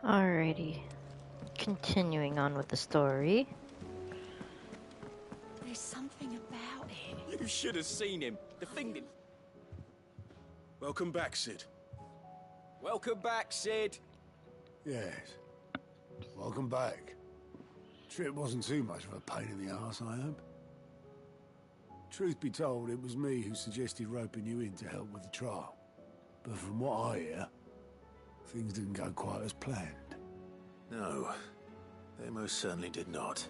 Alrighty. Continuing on with the story. There's something about it. You should have seen him. The thing that... Welcome back, Sid. Welcome back, Sid. Yes. Welcome back. Trip wasn't too much of a pain in the arse, I hope. Truth be told, it was me who suggested roping you in to help with the trial. But from what I hear, things didn't go quite as planned. No, they most certainly did not.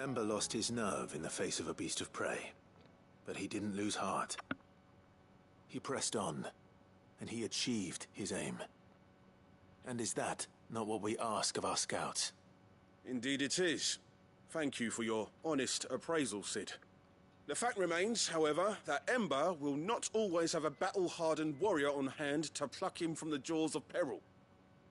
Ember lost his nerve in the face of a beast of prey, but he didn't lose heart. He pressed on, and he achieved his aim. And is that not what we ask of our scouts? Indeed it is. Thank you for your honest appraisal, Sid. The fact remains, however, that Ember will not always have a battle-hardened warrior on hand to pluck him from the jaws of peril.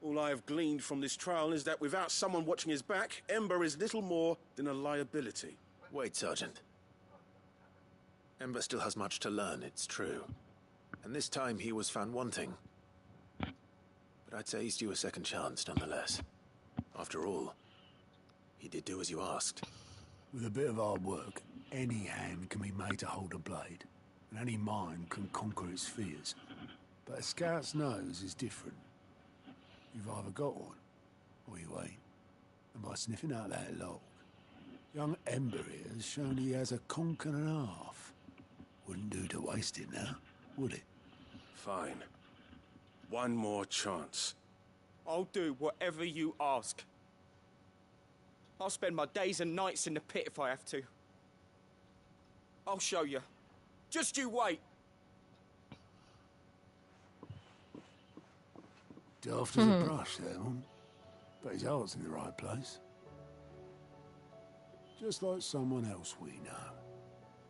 All I have gleaned from this trial is that without someone watching his back, Ember is little more than a liability. Wait, Sergeant. Ember still has much to learn, it's true. And this time he was found wanting. But I'd say he's due a second chance, nonetheless. After all, he did do as you asked. With a bit of hard work, any hand can be made to hold a blade, and any mind can conquer its fears. But a scout's nose is different. You've either got one, or you ain't. And by sniffing out that log, young Ember here has shown he has a conch and a half. Wouldn't do to waste it now, would it? Fine. One more chance. I'll do whatever you ask. I'll spend my days and nights in the pit if I have to. I'll show you. Just you wait. Daft as a brush, that one. But his heart's in the right place. Just like someone else we know.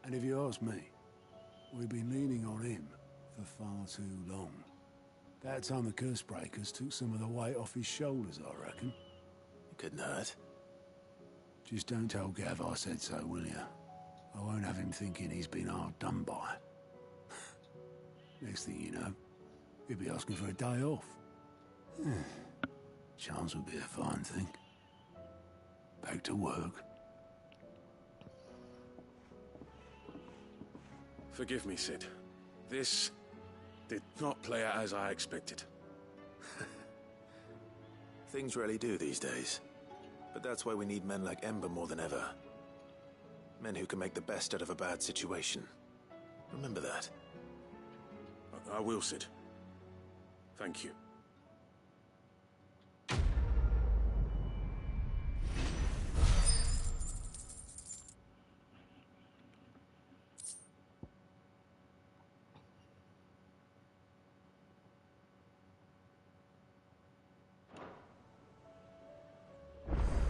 And if you ask me, we've been leaning on him for far too long. That time the curse breakers took some of the weight off his shoulders, I reckon. It couldn't hurt. Just don't tell Gav I said so, will you? I won't have him thinking he's been hard done by. Next thing you know, he'll be asking for a day off. Chance would be a fine thing. Back to work. Forgive me, Sid. This did not play out as I expected. Things really do these days. But that's why we need men like Ember more than ever. Men who can make the best out of a bad situation. Remember that. I will, Sid. Thank you.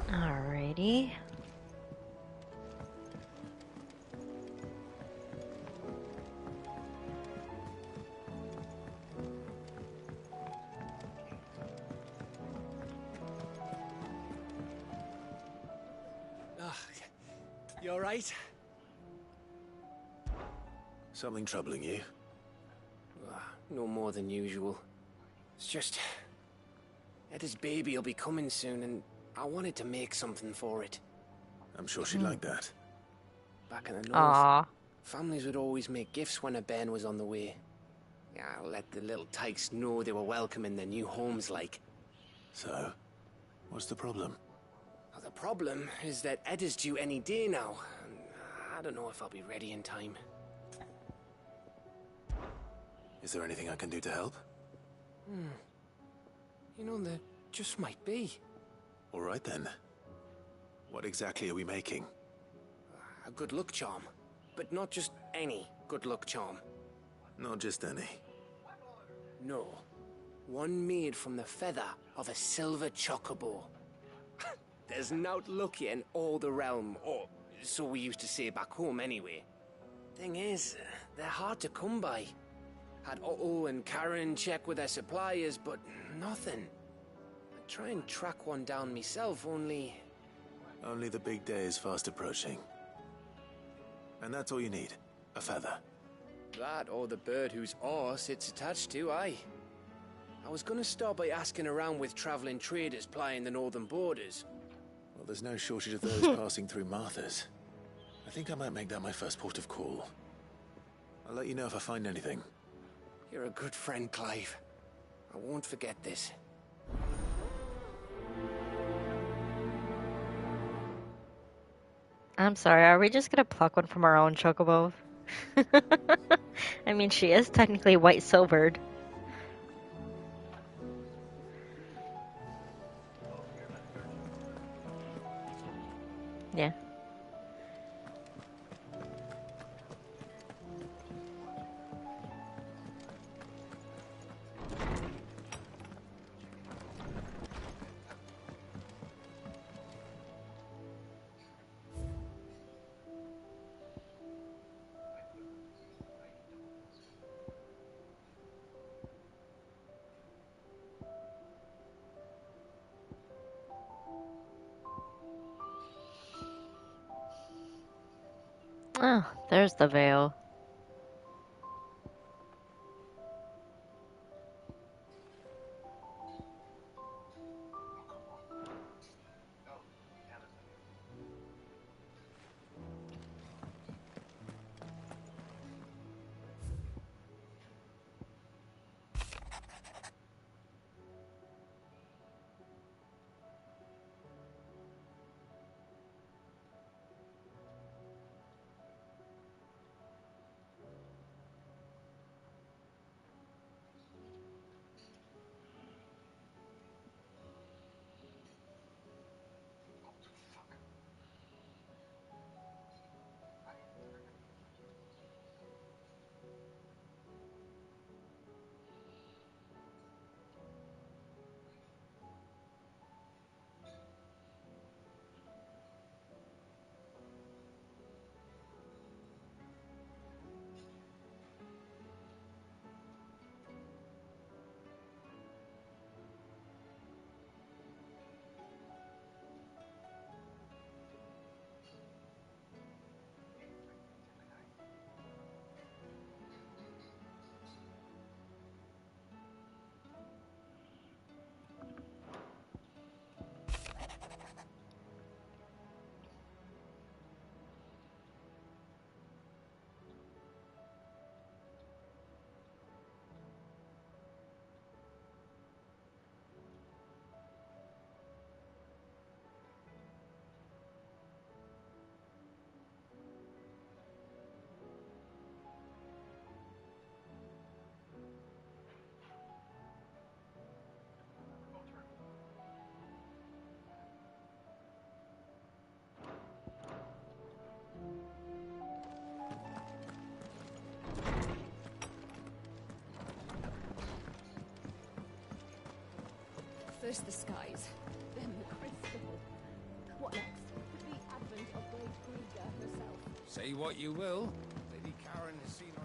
Alrighty. You all right? Something troubling you? No more than usual. It's just... Eda's baby will be coming soon, and I wanted to make something for it. I'm sure she'd like that. Back in the north, Aww. families would always make gifts when a bairn was on the way. Yeah, let the little tykes know they were welcome in their new homes, like. So, what's the problem? Well, the problem is that Eda's due any day now, and I don't know if I'll be ready in time. Is there anything I can do to help? You know, there just might be. All right then. What exactly are we making? A good luck charm. But not just any good luck charm. Not just any. No. One made from the feather of a silver chocobo. There's naught luckier in all the realm, or so we used to say back home anyway. Thing is, they're hard to come by. Had Otto and Karen check with their suppliers, but nothing. I'd try and track one down myself, only... Only the big day is fast approaching. And that's all you need, a feather. That or the bird whose horse it's attached to, aye. I was gonna start by asking around with travelling traders plying the northern borders. Well, there's no shortage of those passing through Martha's. I think I might make that my first port of call. I'll let you know if I find anything. You're a good friend, Clive. I won't forget this. I'm sorry, are we just gonna pluck one from our own chocobo? I mean, she is technically white silvered. Yeah. Oh, there's the veil. First the skies, then the crystal. What next? The advent of Great Krieger herself. Say what you will, Lady Karen has seen her.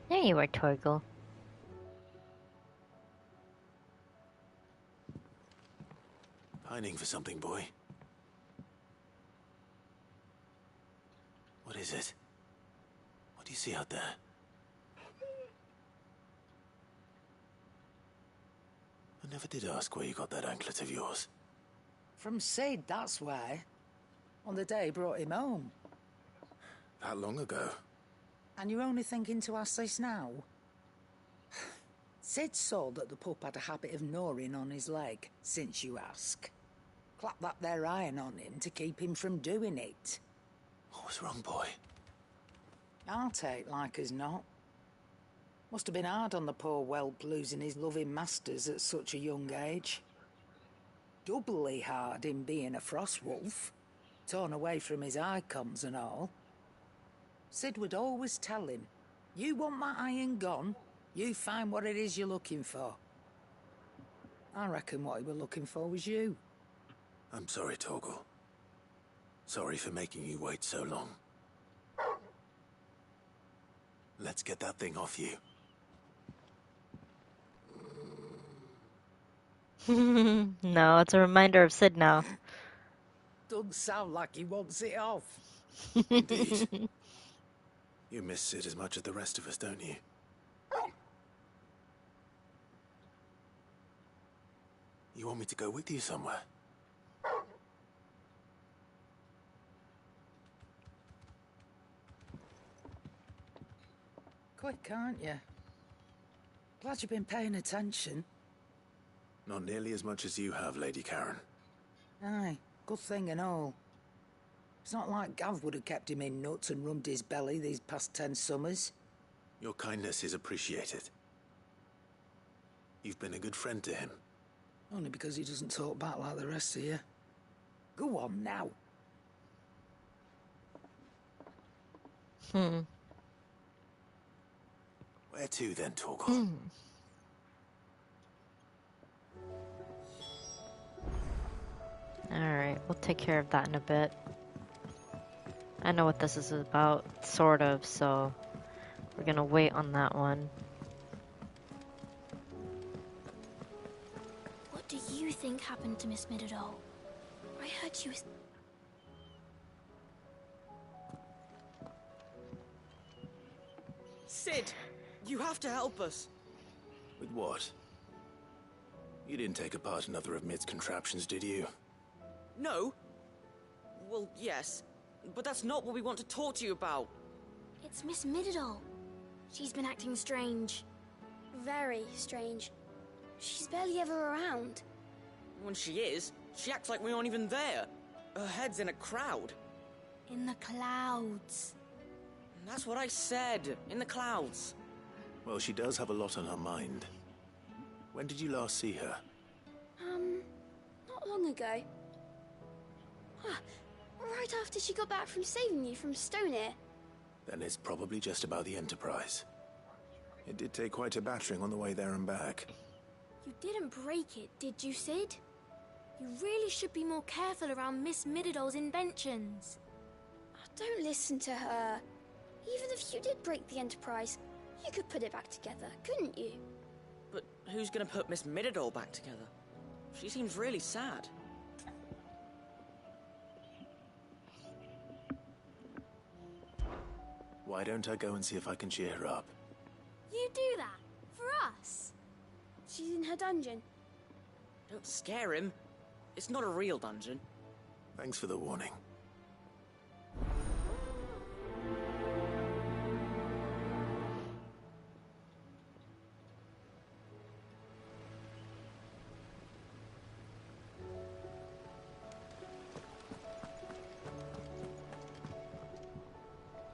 There you are, Torgal. Pining for something, boy. What is it? What do you see out there? I never did ask where you got that anklet of yours. From Sid, that's why. On the day he brought him home. That long ago? And you're only thinking to ask this now? Sid saw that the pup had a habit of gnawing on his leg, since you ask. Clap that there iron on him to keep him from doing it. What was wrong, boy? I'll take like as not. Must have been hard on the poor whelp losing his loving masters at such a young age. Doubly hard in being a frost wolf, torn away from his icons and all. Sid would always tell him, you want that iron gone, you find what it is you're looking for. I reckon what he was looking for was you. I'm sorry, Torgal. Sorry for making you wait so long. Let's get that thing off you. No, it's a reminder of Sid now. Doesn't sound like he wants it off. Indeed. You miss Sid as much as the rest of us, don't you? You want me to go with you somewhere? Quick, aren't you? Glad you've been paying attention. Not nearly as much as you have, Lady Karen. Aye, good thing and all. It's not like Gav would have kept him in nuts and rubbed his belly these past 10 summers. Your kindness is appreciated. You've been a good friend to him. Only because he doesn't talk back like the rest of you. Go on now. Where to then, Torgal? Alright, we'll take care of that in a bit. I know what this is about, sort of, so we're gonna wait on that one. What do you think happened to Miss Midadol? I heard she was... Sid, you have to help us. With what? You didn't take apart another of Mid's contraptions, did you? No. Well, yes. But that's not what we want to talk to you about. It's Miss Midadol. She's been acting strange. Very strange. She's barely ever around. When she is, she acts like we aren't even there. Her head's in a crowd. In the clouds. That's what I said. In the clouds. Well, she does have a lot on her mind. When did you last see her? Not long ago. Right after she got back from saving you from Stoneir. Then it's probably just about the Enterprise. It did take quite a battering on the way there and back. You didn't break it, did you, Sid? You really should be more careful around Miss Midadol's inventions. Don't listen to her. Even if you did break the Enterprise, you could put it back together, couldn't you? But who's gonna put Miss Midadol back together? She seems really sad. Why don't I go and see if I can cheer her up? You do that? For us? She's in her dungeon. Don't scare him. It's not a real dungeon. Thanks for the warning.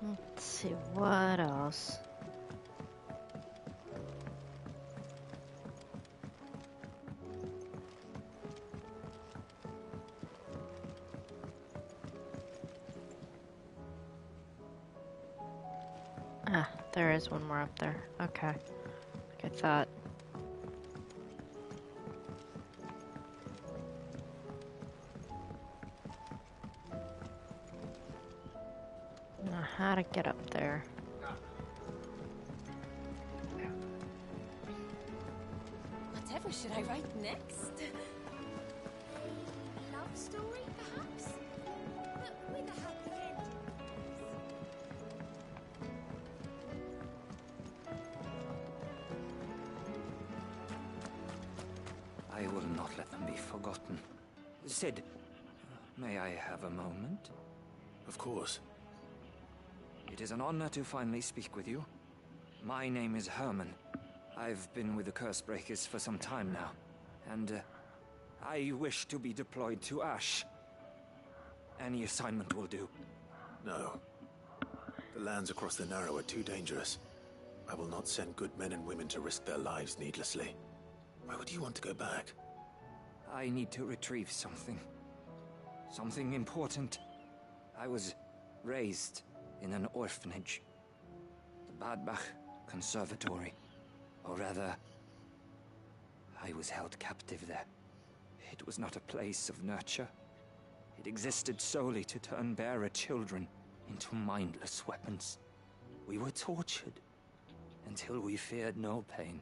Let's see, what else? Ah, there is one more up there. Okay. Like I thought. Now, how to get up there? Whatever should I write next? A love story, perhaps? But with a happy ending. I will not let them be forgotten. Sid, may I have a moment? Of course. It is an honor to finally speak with you. My name is Herman. I've been with the Cursebreakers for some time now, and I wish to be deployed to Ash. Any assignment will do. No. The lands across the Narrow are too dangerous. I will not send good men and women to risk their lives needlessly. Why would you want to go back? I need to retrieve something. Something important. I was raised in an orphanage. The Badbach Conservatory. Or rather, I was held captive there. It was not a place of nurture. It existed solely to turn bearer children into mindless weapons. We were tortured until we feared no pain.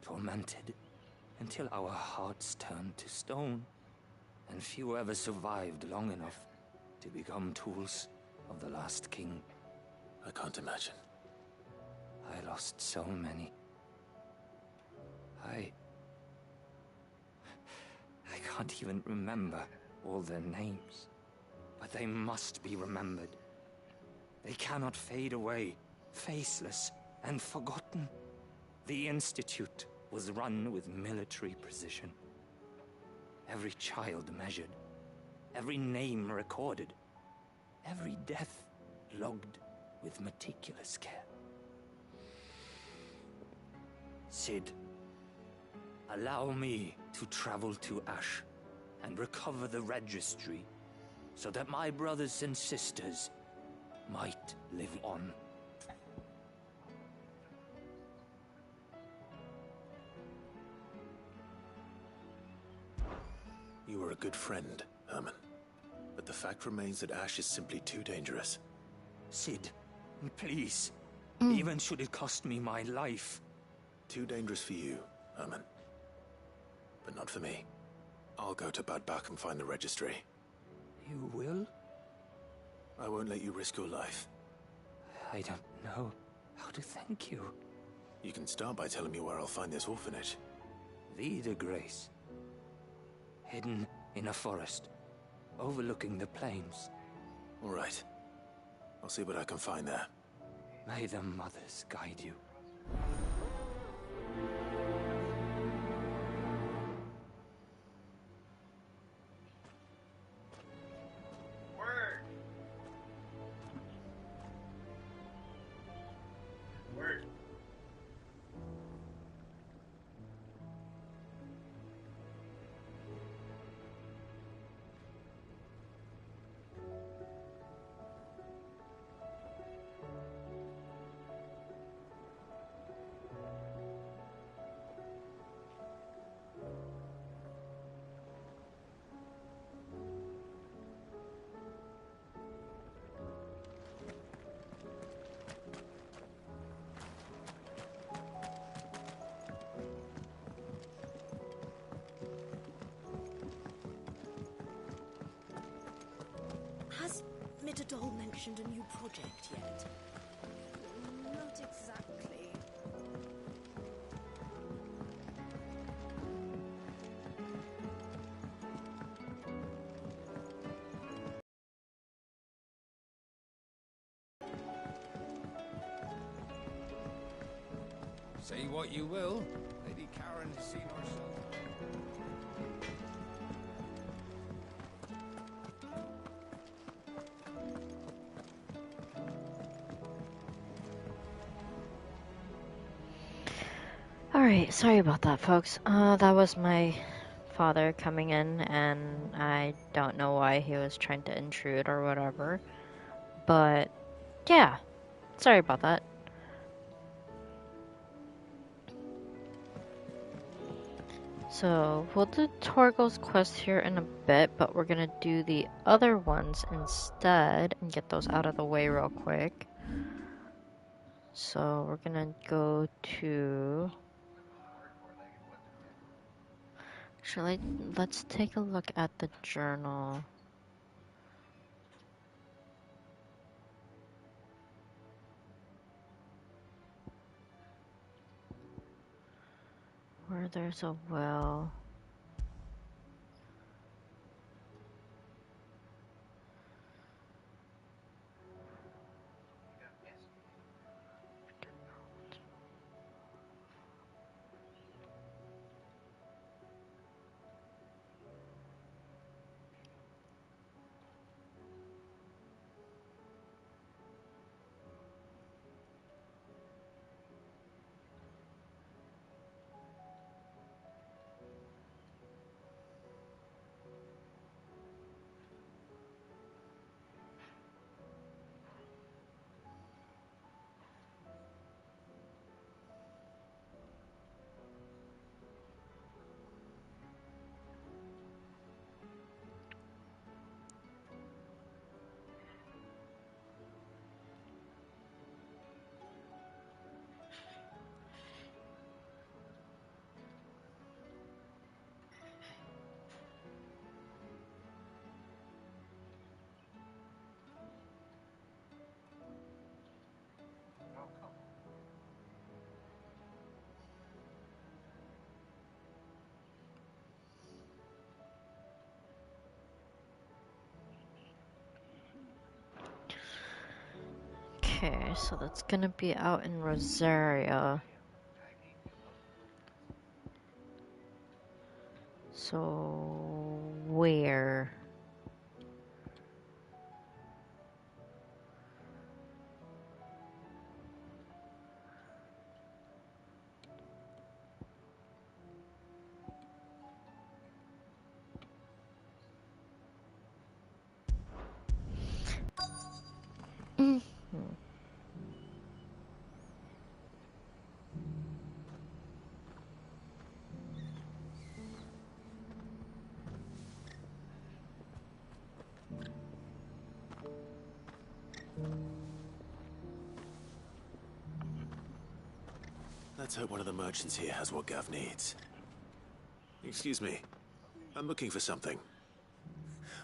Tormented until our hearts turned to stone. And few ever survived long enough to become tools of the last king. I can't imagine. I lost so many. I can't even remember all their names. But they must be remembered. They cannot fade away, faceless and forgotten. The Institute was run with military precision. Every child measured, every name recorded, every death logged with meticulous care. Cid, allow me to travel to Ash and recover the registry so that my brothers and sisters might live on. You were a good friend, Herman. But the fact remains that Ash is simply too dangerous. Cid, please. Even should it cost me my life. Too dangerous for you, Herman. But not for me. I'll go to Bad Bach and find the registry. You will? I won't let you risk your life. I don't know how to thank you. You can start by telling me where I'll find this orphanage. Vie de Grace. Hidden in a forest, overlooking the plains. All right. I'll see what I can find there. May the mothers guide you. Has Mitterdol mentioned a new project yet? Not exactly. Say what you will, Lady Karen has seen herself. Alright, sorry about that, folks. That was my father coming in, and I don't know why he was trying to intrude or whatever. But, yeah. Sorry about that. So, we'll do Torgal's quest here in a bit, but we're gonna do the other ones instead and get those out of the way real quick. So, we're gonna go to... Actually, let's take a look at the journal. Where there's a well. Okay, so that's gonna be out in Rosario. So where? Let's hope one of the merchants here has what Gav needs. Excuse me. I'm looking for something.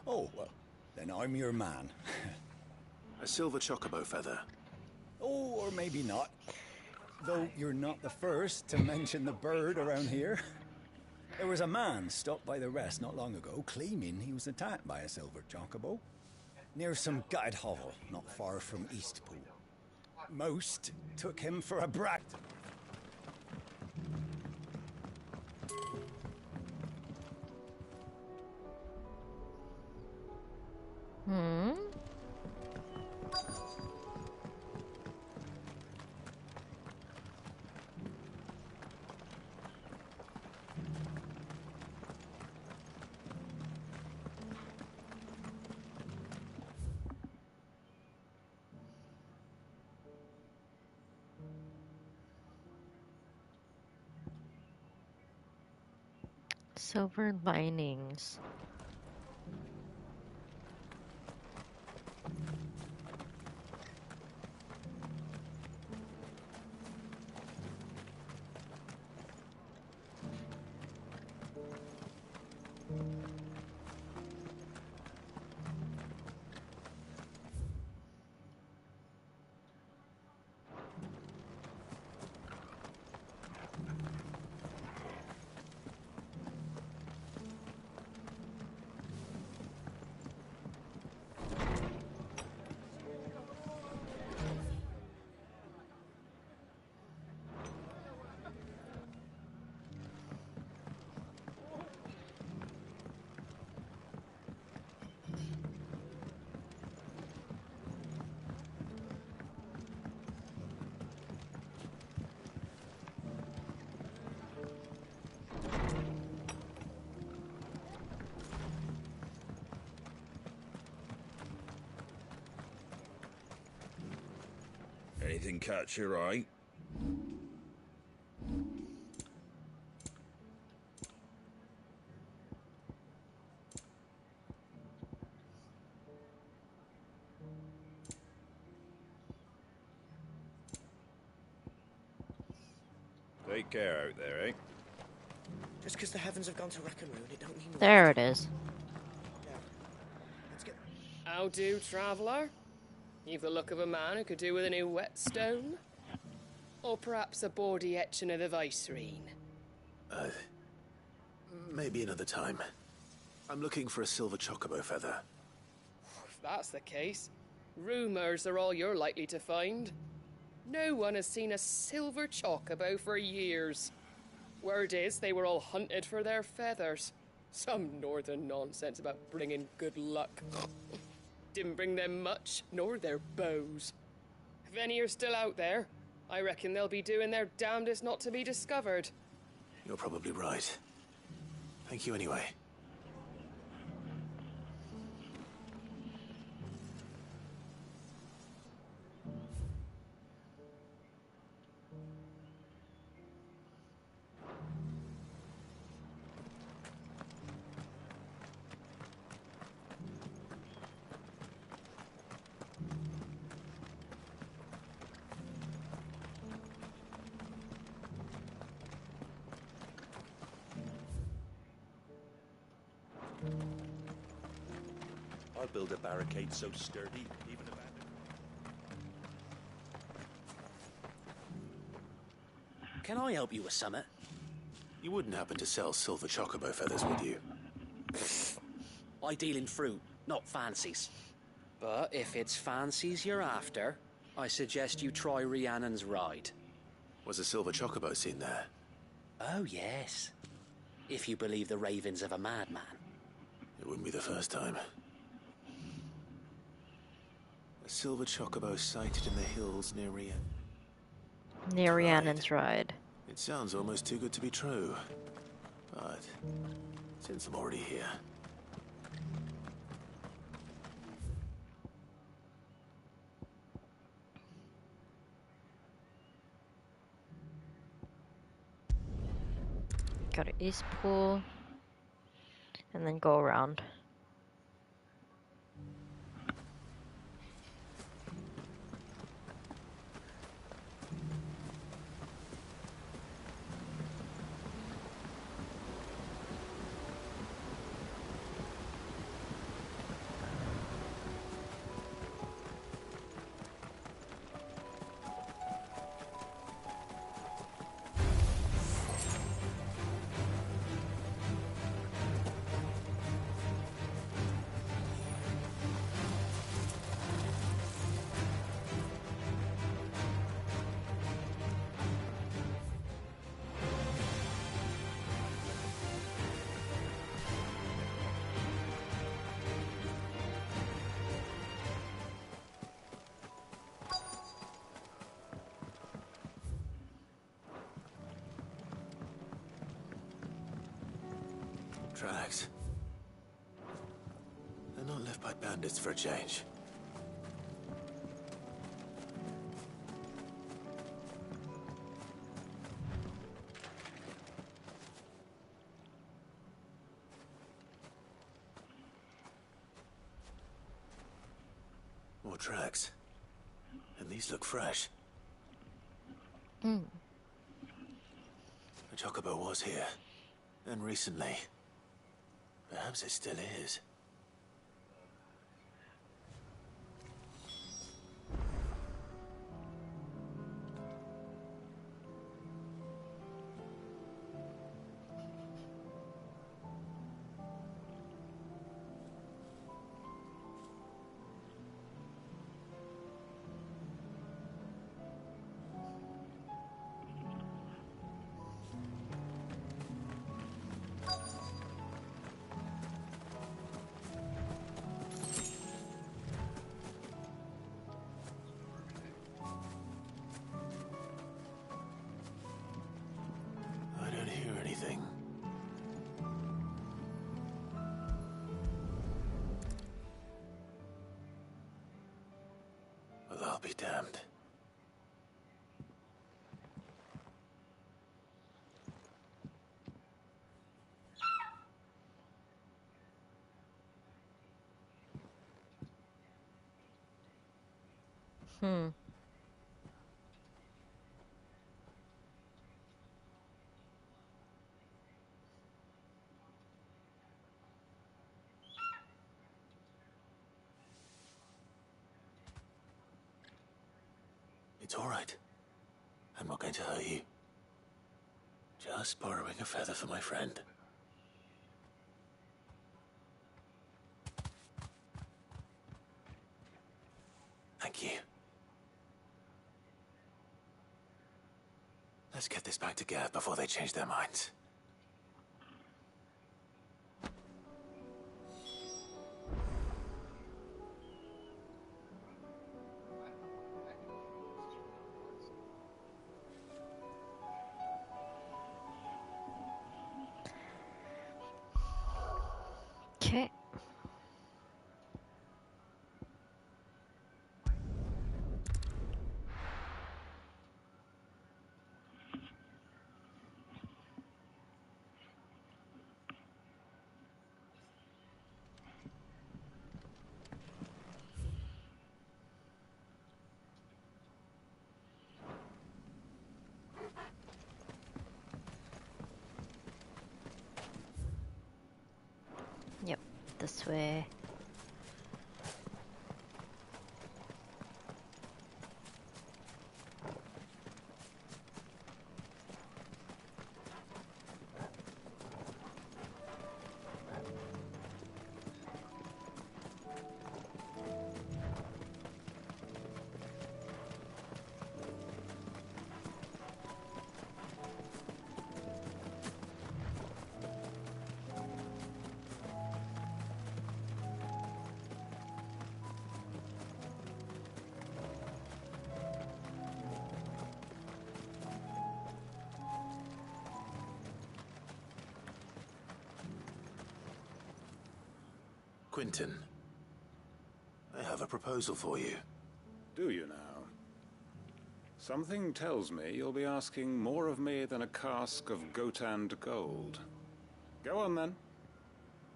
Oh, well, then I'm your man. A silver chocobo feather. Oh, or maybe not. Though you're not the first to mention the bird around here. There was a man stopped by the rest not long ago claiming he was attacked by a silver chocobo near some gutted hovel not far from Eastpool. Most took him for a brat. Hmm? Silver linings. Anything catch your eye? Take care out there, eh? Just because the heavens have gone to Rackaroon, it don't mean... There it is. How do, traveller? You've the look of a man who could do with a new whetstone. Or perhaps a bawdy etching of the Vicerine. Maybe another time. I'm looking for a silver chocobo feather. If that's the case, rumours are all you're likely to find. No one has seen a silver chocobo for years. Word is they were all hunted for their feathers. Some northern nonsense about bringing good luck. Didn't bring them much, nor their bows. If any are still out there, I reckon they'll be doing their damnedest not to be discovered. You're probably right. Thank you anyway. I'll build a barricade so sturdy, even abandoned. Can I help you with summit? You wouldn't happen to sell silver chocobo feathers, would you? I deal in fruit, not fancies. But if it's fancies you're after, I suggest you try Rhiannon's ride. Was a silver chocobo seen there? Oh, yes. If you believe the ravings of a madman. It wouldn't be the first time. A silver chocobo sighted in the hills near Rhiannon. Near Rhiannon's ride. It sounds almost too good to be true. But since I'm already here... Go to East Pool. And then go around. Tracks. They're not left by bandits for a change. More tracks. And these look fresh. Hmm. The chocobo was here. And recently. Perhaps it still is. I don't hear anything. Well, I'll be damned. Hmm. It's all right. I'm not going to hurt you. Just borrowing a feather for my friend. Thank you. Let's get this back to Gav before they change their minds. Okay. Yep, this way. Quinton, I have a proposal for you. Do you now? Something tells me you'll be asking more of me than a cask of Gotand gold. Go on then.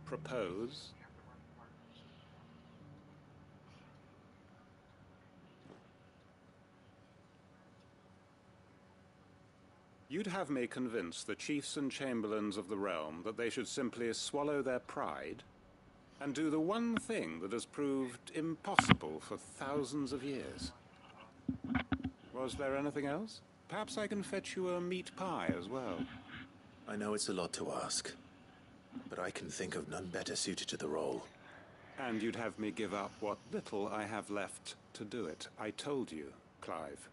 Propose. You'd have me convince the chiefs and chamberlains of the realm that they should simply swallow their pride and do the one thing that has proved impossible for thousands of years. Was there anything else? Perhaps I can fetch you a meat pie as well. I know it's a lot to ask, but I can think of none better suited to the role. And you'd have me give up what little I have left to do it. I told you, Clive.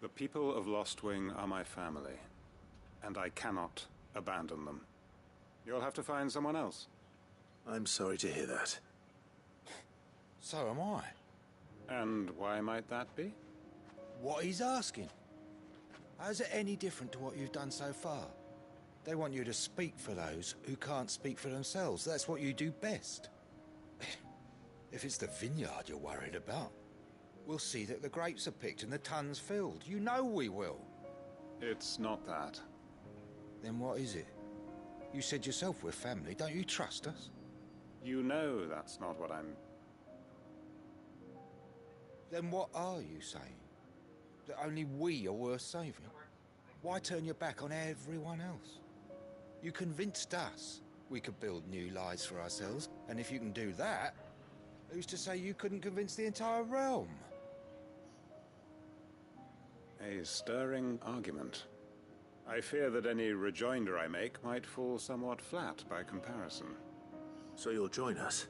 The people of Lostwing are my family, and I cannot abandon them. You'll have to find someone else. I'm sorry to hear that. So am I. And why might that be? What he's asking. How's it any different to what you've done so far? They want you to speak for those who can't speak for themselves. That's what you do best. If it's the vineyard you're worried about, we'll see that the grapes are picked and the tons filled. You know we will. It's not that. Then what is it? You said yourself we're family. Don't you trust us? You know that's not what I'm... Then what are you saying? That only we are worth saving? Why turn your back on everyone else? You convinced us we could build new lives for ourselves, and if you can do that, who's to say you couldn't convince the entire realm? A stirring argument. I fear that any rejoinder I make might fall somewhat flat by comparison. So you'll join us?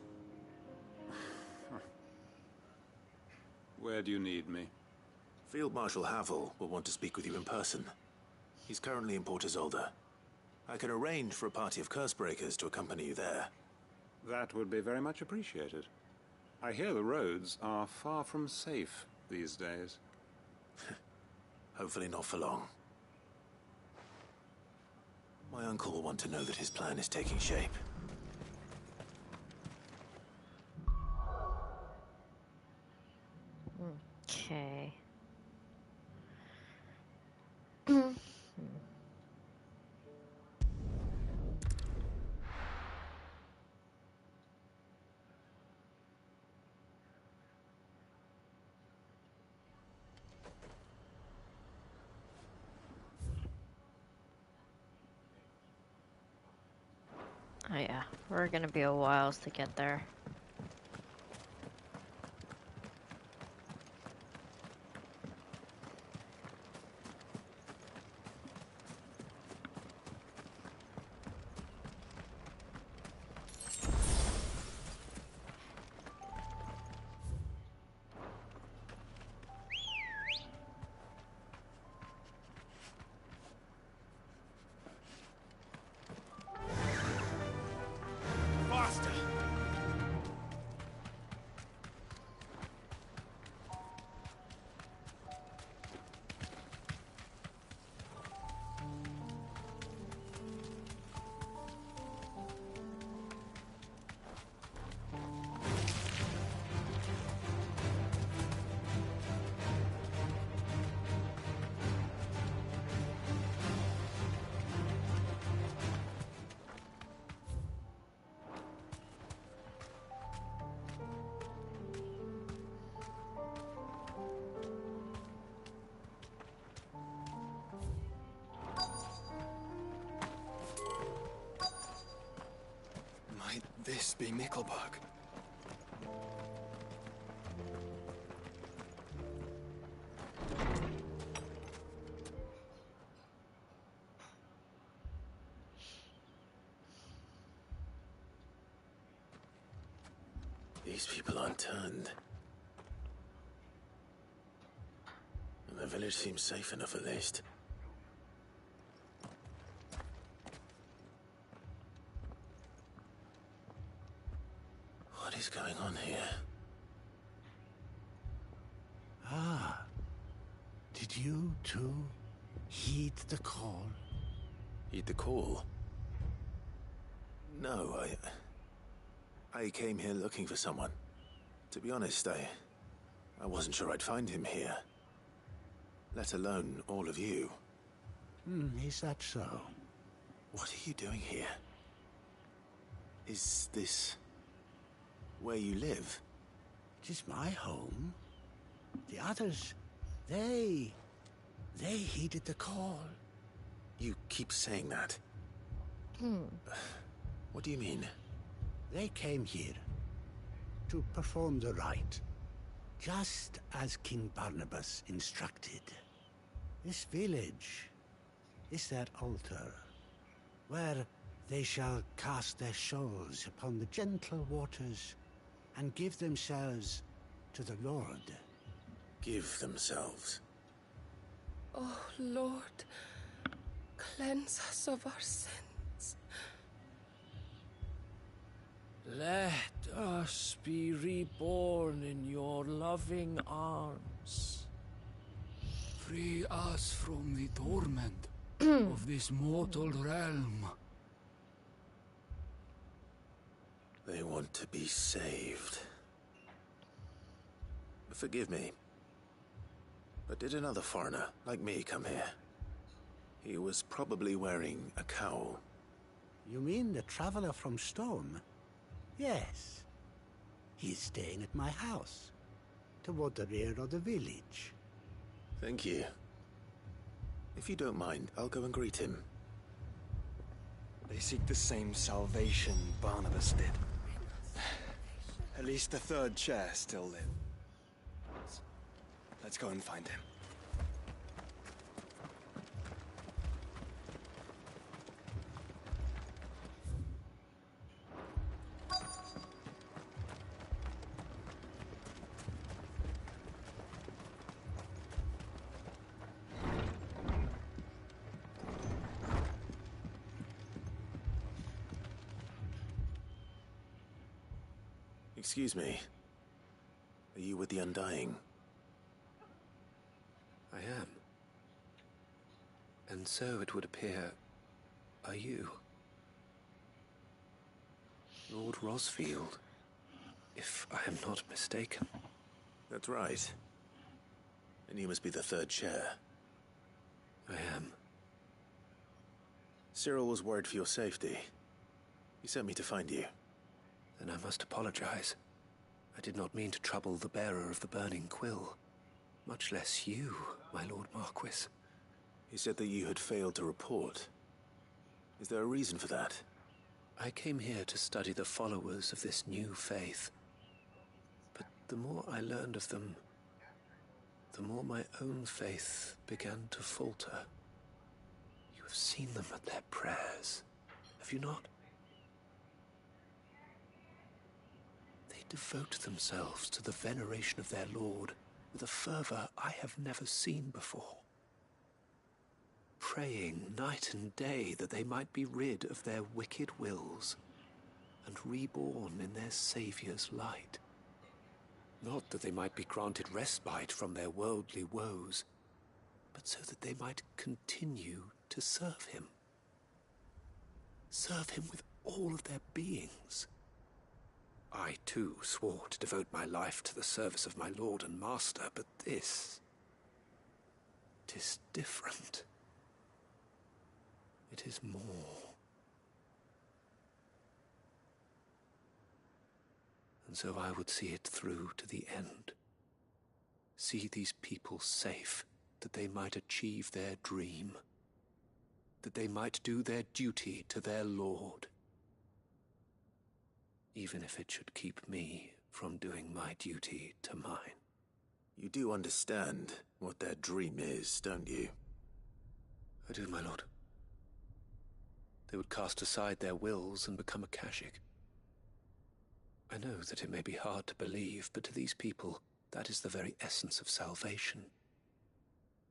Where do you need me? Field Marshal Havel will want to speak with you in person. He's currently in Port Isolde. I can arrange for a party of Cursebreakers to accompany you there. That would be very much appreciated. I hear the roads are far from safe these days. Hopefully not for long. My uncle will want to know that his plan is taking shape. Okay. Oh yeah, we're gonna be a while to get there. Faster! Might this be Mickelberg? These people aren't turned. And the village seems safe enough at least. What is going on here? Ah. Did you, too, heed the call? Heed the call? No, I came here looking for someone. To be honest, I wasn't sure I'd find him here. Let alone all of you. Is that so? What are you doing here? Is this where you live? It is my home. The others, they heeded the call. You keep saying that. What do you mean? They came here to perform the rite, just as King Barnabas instructed. This village is their altar, where they shall cast their souls upon the gentle waters and give themselves to the Lord. Give themselves? Oh, Lord, cleanse us of our sins. Let us be reborn in your loving arms. Free us from the torment of this mortal realm. They want to be saved. Forgive me, but did another foreigner like me come here? He was probably wearing a cowl. You mean the traveler from Storm? Yes. He's staying at my house, toward the rear of the village. Thank you. If you don't mind, I'll go and greet him. They seek the same salvation Barnabas did. At least the third chair still lives. Let's go and find him. Excuse me. Are you with the Undying? I am. And so it would appear, are you? Lord Rosfield, if I am not mistaken. That's right. And you must be the third chair. I am. Cyril was worried for your safety. He sent me to find you. Then I must apologize. I did not mean to trouble the bearer of the burning quill. Much less you, my Lord Marquis. He said that you had failed to report. Is there a reason for that? I came here to study the followers of this new faith. But the more I learned of them, the more my own faith began to falter. You have seen them at their prayers, have you not? They devote themselves to the veneration of their Lord with a fervor I have never seen before. Praying night and day that they might be rid of their wicked wills and reborn in their Saviour's light. Not that they might be granted respite from their worldly woes, but so that they might continue to serve him. Serve him with all of their beings. I, too, swore to devote my life to the service of my Lord and Master, but this... 'tis different. It is more. And so I would see it through to the end. See these people safe, that they might achieve their dream. That they might do their duty to their Lord. Even if it should keep me from doing my duty to mine. You do understand what their dream is, don't you? I do, my lord. They would cast aside their wills and become a Kashik. I know that it may be hard to believe, but to these people, that is the very essence of salvation.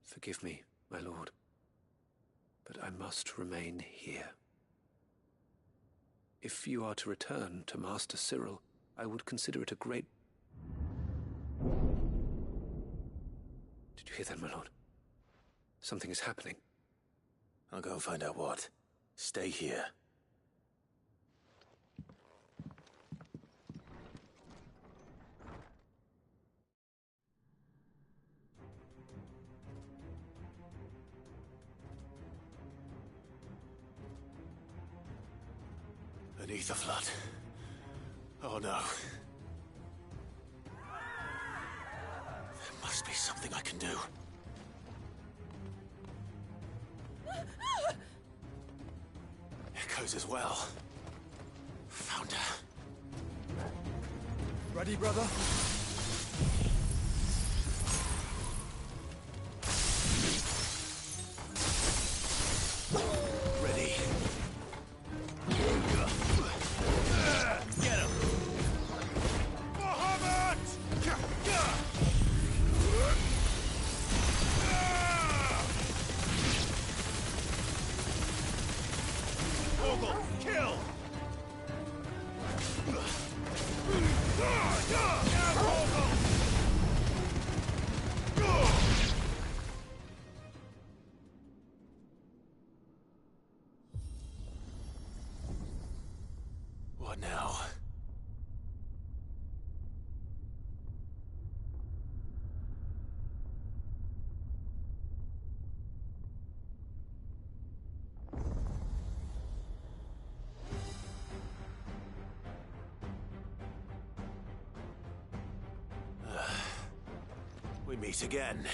Forgive me, my lord, but I must remain here. If you are to return to Master Cyril, I would consider it a great... Did you hear that, my lord? Something is happening. I'll go and find out what. Stay here. Beneath the flood. Oh no. There must be something I can do. Echoes as well. Found her. Ready, brother? Ready. Get him! Ogle, kill! What now? We meet again.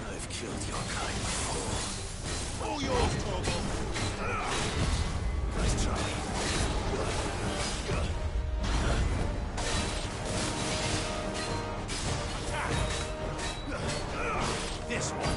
I've killed your kind before. All yours, Torgal! Nice try. This one.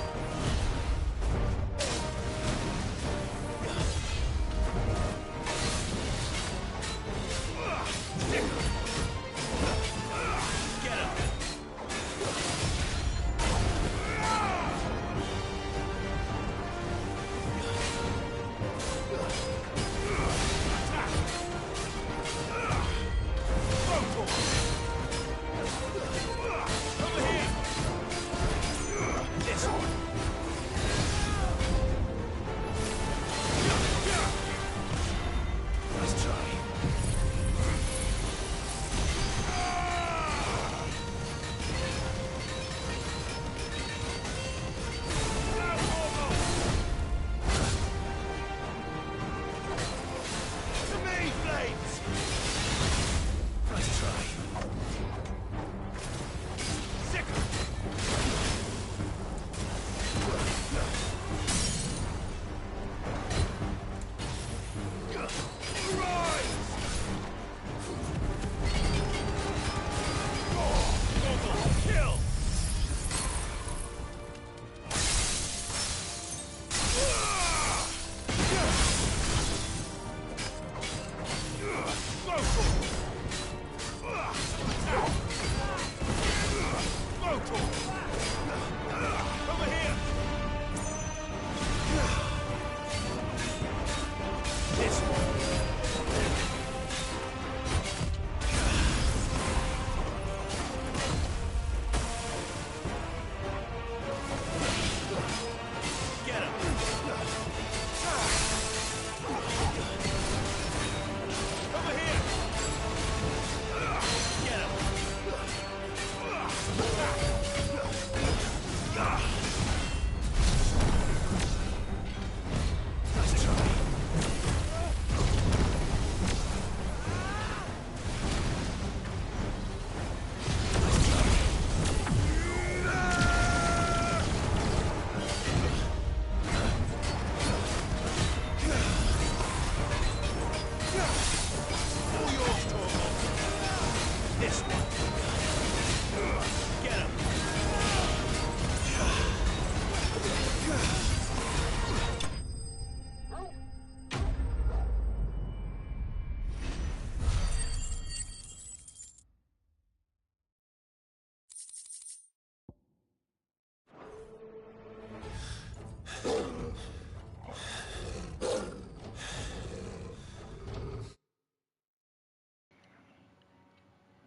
Get him!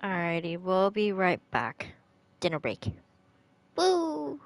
Alrighty, we'll be right back. Dinner break. Woo!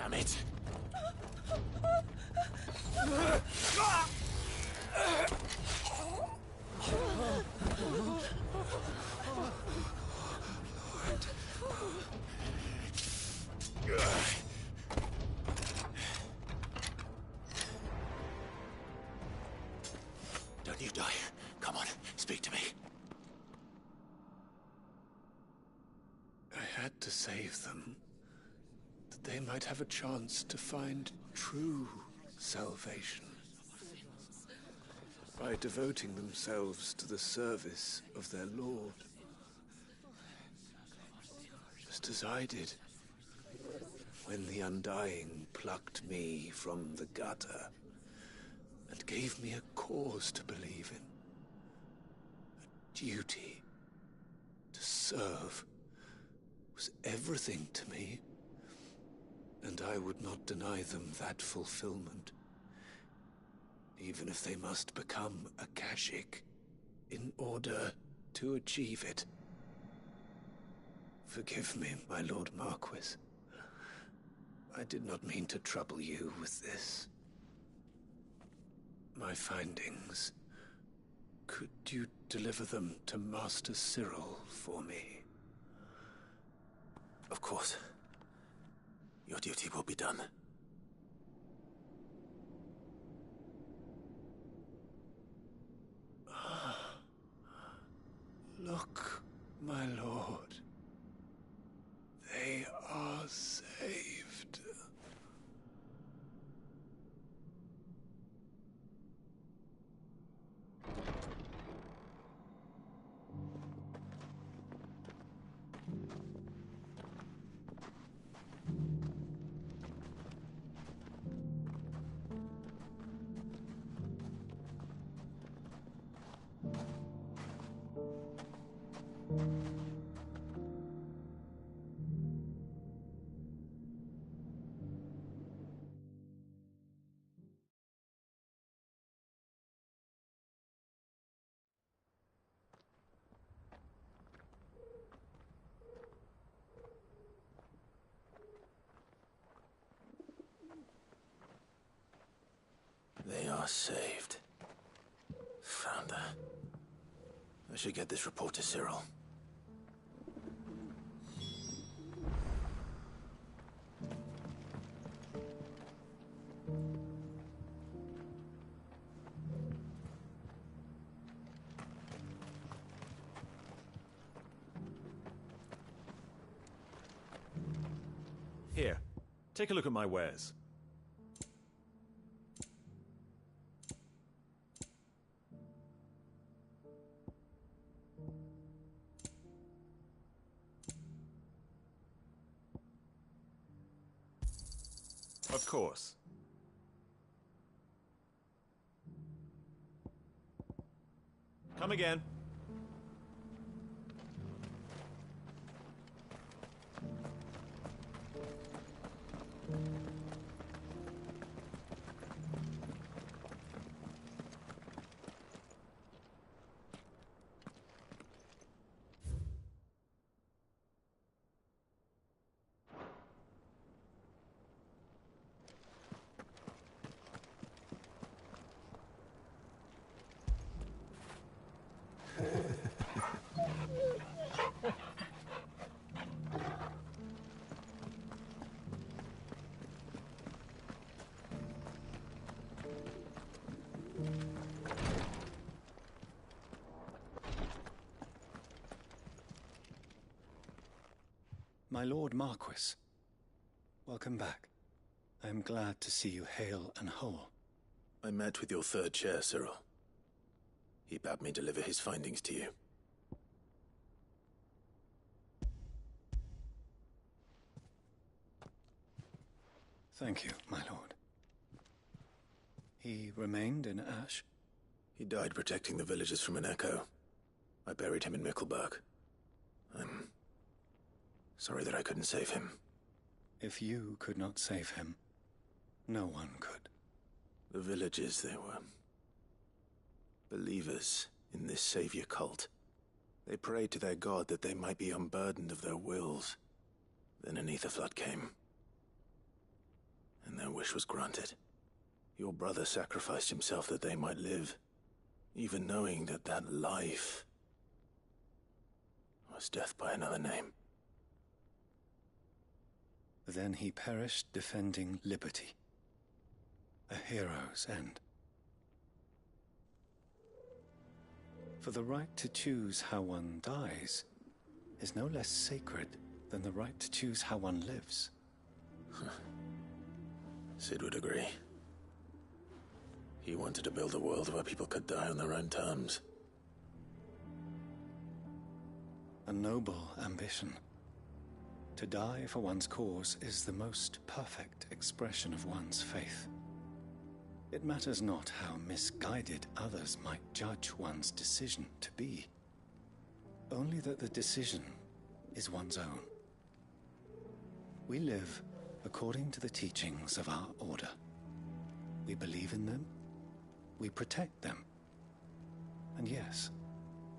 Damn it! Don't you die. Come on, speak to me. I had to save them, that they might have a chance to find true salvation. By devoting themselves to the service of their Lord. Just as I did, when the Undying plucked me from the gutter and gave me a cause to believe in. A duty to serve was everything to me, and I would not deny them that fulfillment, even if they must become a Kashik in order to achieve it. Forgive me, my Lord Marquis. I did not mean to trouble you with this. My findings. Could you deliver them to Master Cyril for me? Of course. Your duty will be done. Look, my lord. They are saved. They are saved. Founder. I should get this report to Cyril. Here, take a look at my wares. Of course. Come again. My Lord Marquis, welcome back. I am glad to see you hale and whole. I met with your third chair, Cyril. He bade me deliver his findings to you. Thank you, my lord. He remained in Ash? He died protecting the villagers from an echo. I buried him in Mickelberg. I'm sorry that I couldn't save him. If you could not save him, no one could. The villagers, they were believers in this savior cult. They prayed to their god that they might be unburdened of their wills. Then an ether flood came. wish was granted. Your brother sacrificed himself that they might live, even knowing that that life was death by another name. Then he perished defending liberty. A hero's end. For the right to choose how one dies is no less sacred than the right to choose how one lives. Sid would agree. He wanted to build a world where people could die on their own terms. A noble ambition. To die for one's cause is the most perfect expression of one's faith. It matters not how misguided others might judge one's decision to be, only that the decision is one's own. We live according to the teachings of our order. We believe in them, we protect them, and yes,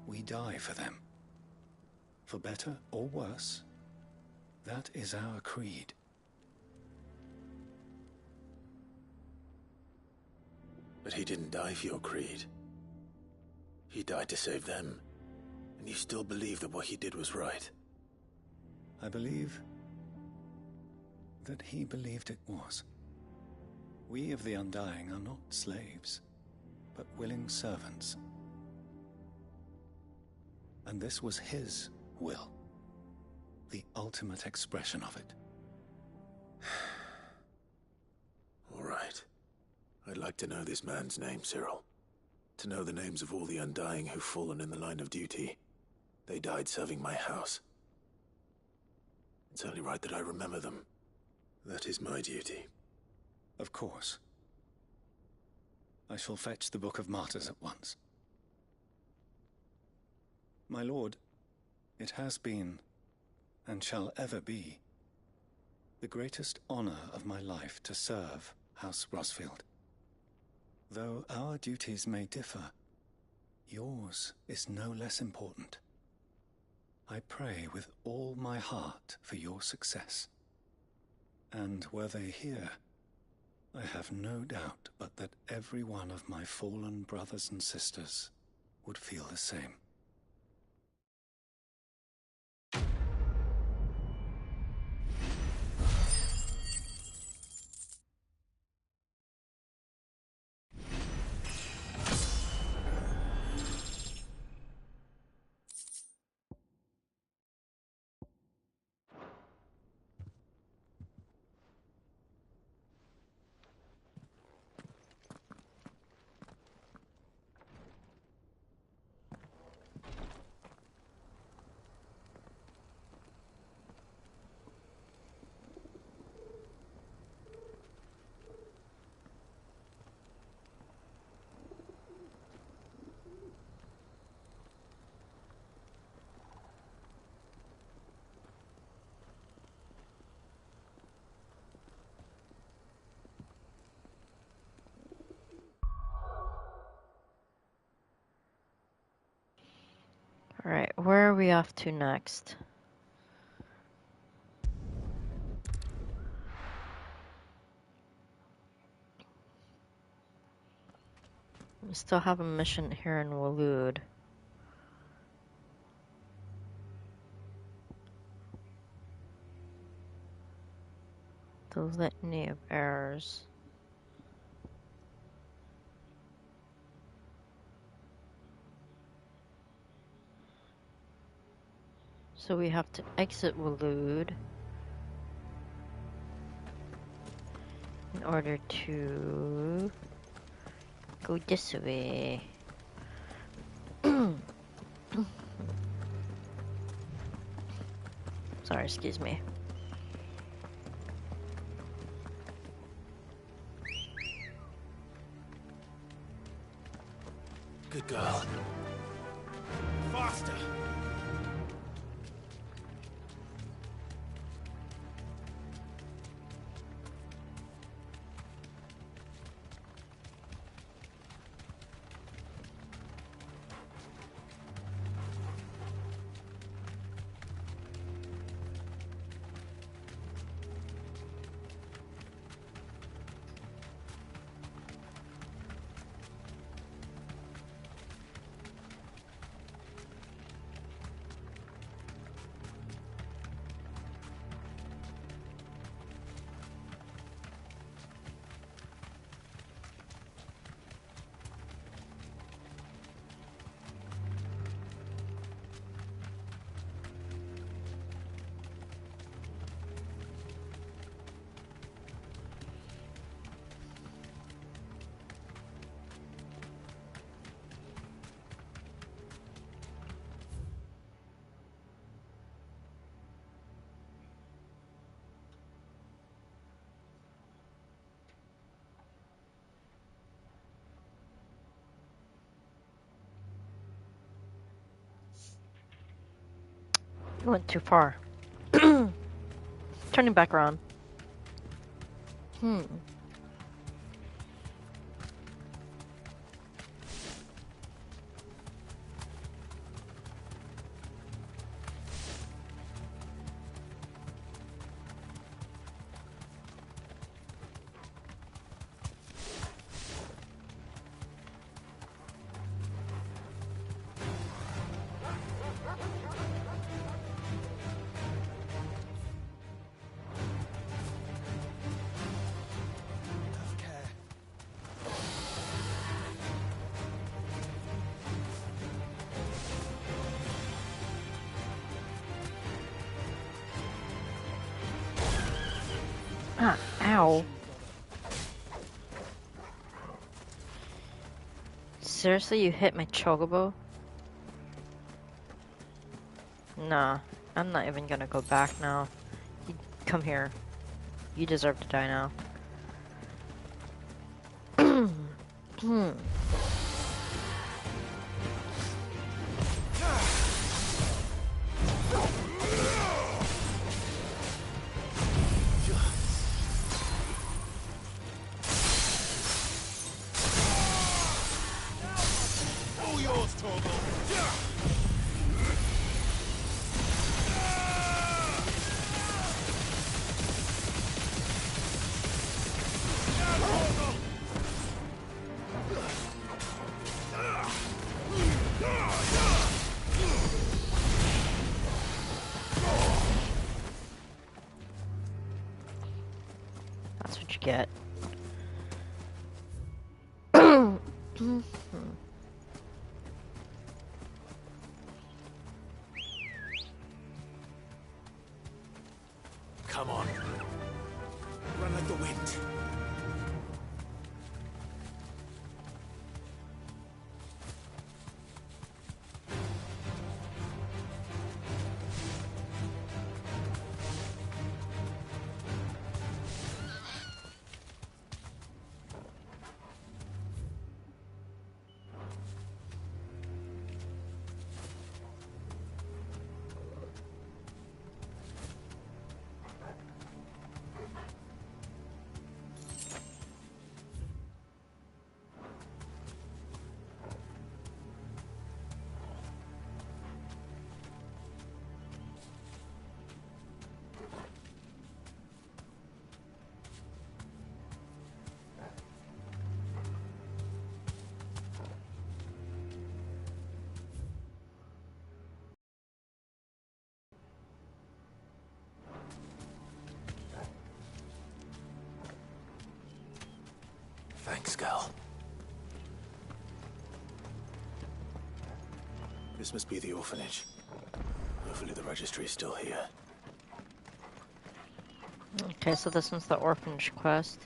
we die for them. For better or worse, that is our creed. But he didn't die for your creed. He died to save them. And you still believe that what he did was right. I believe that he believed it was. We of the Undying are not slaves, but willing servants. And this was his will, the ultimate expression of it. All right. I'd like to know this man's name, Cyril. To know the names of all the Undying who've fallen in the line of duty. They died serving my house. It's only right that I remember them. That is my duty. Of course. I shall fetch the Book of Martyrs at once. My lord, it has been, and shall ever be, the greatest honor of my life to serve House Rosfield. Though our duties may differ, yours is no less important. I pray with all my heart for your success. And were they here, I have no doubt but that every one of my fallen brothers and sisters would feel the same. Alright, where are we off to next? We still have a mission here in Waloed. The Litany of Errors. So we have to exit Waloed in order to go this way. Sorry, excuse me. Good girl. Faster! You went too far. Turning back around. Ah, ow. Seriously, you hit my chocobo? Nah, I'm not even gonna go back now. You come here. You deserve to die now. All yours, Torgal. That's what you get. Come on. Run like the wind. Thanks, Gal. This must be the orphanage. Hopefully the registry is still here. Okay, so this one's the orphanage quest.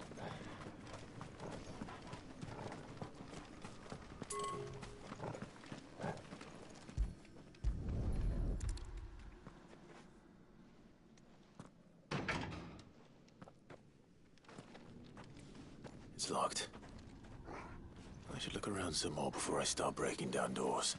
It's locked. I should look around some more before I start breaking down doors.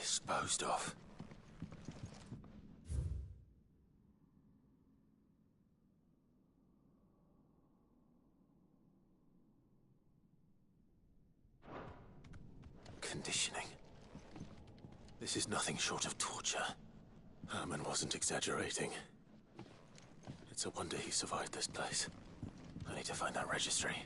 Disposed of. Conditioning. This is nothing short of torture. Herman wasn't exaggerating. It's a wonder he survived this place. I need to find that registry.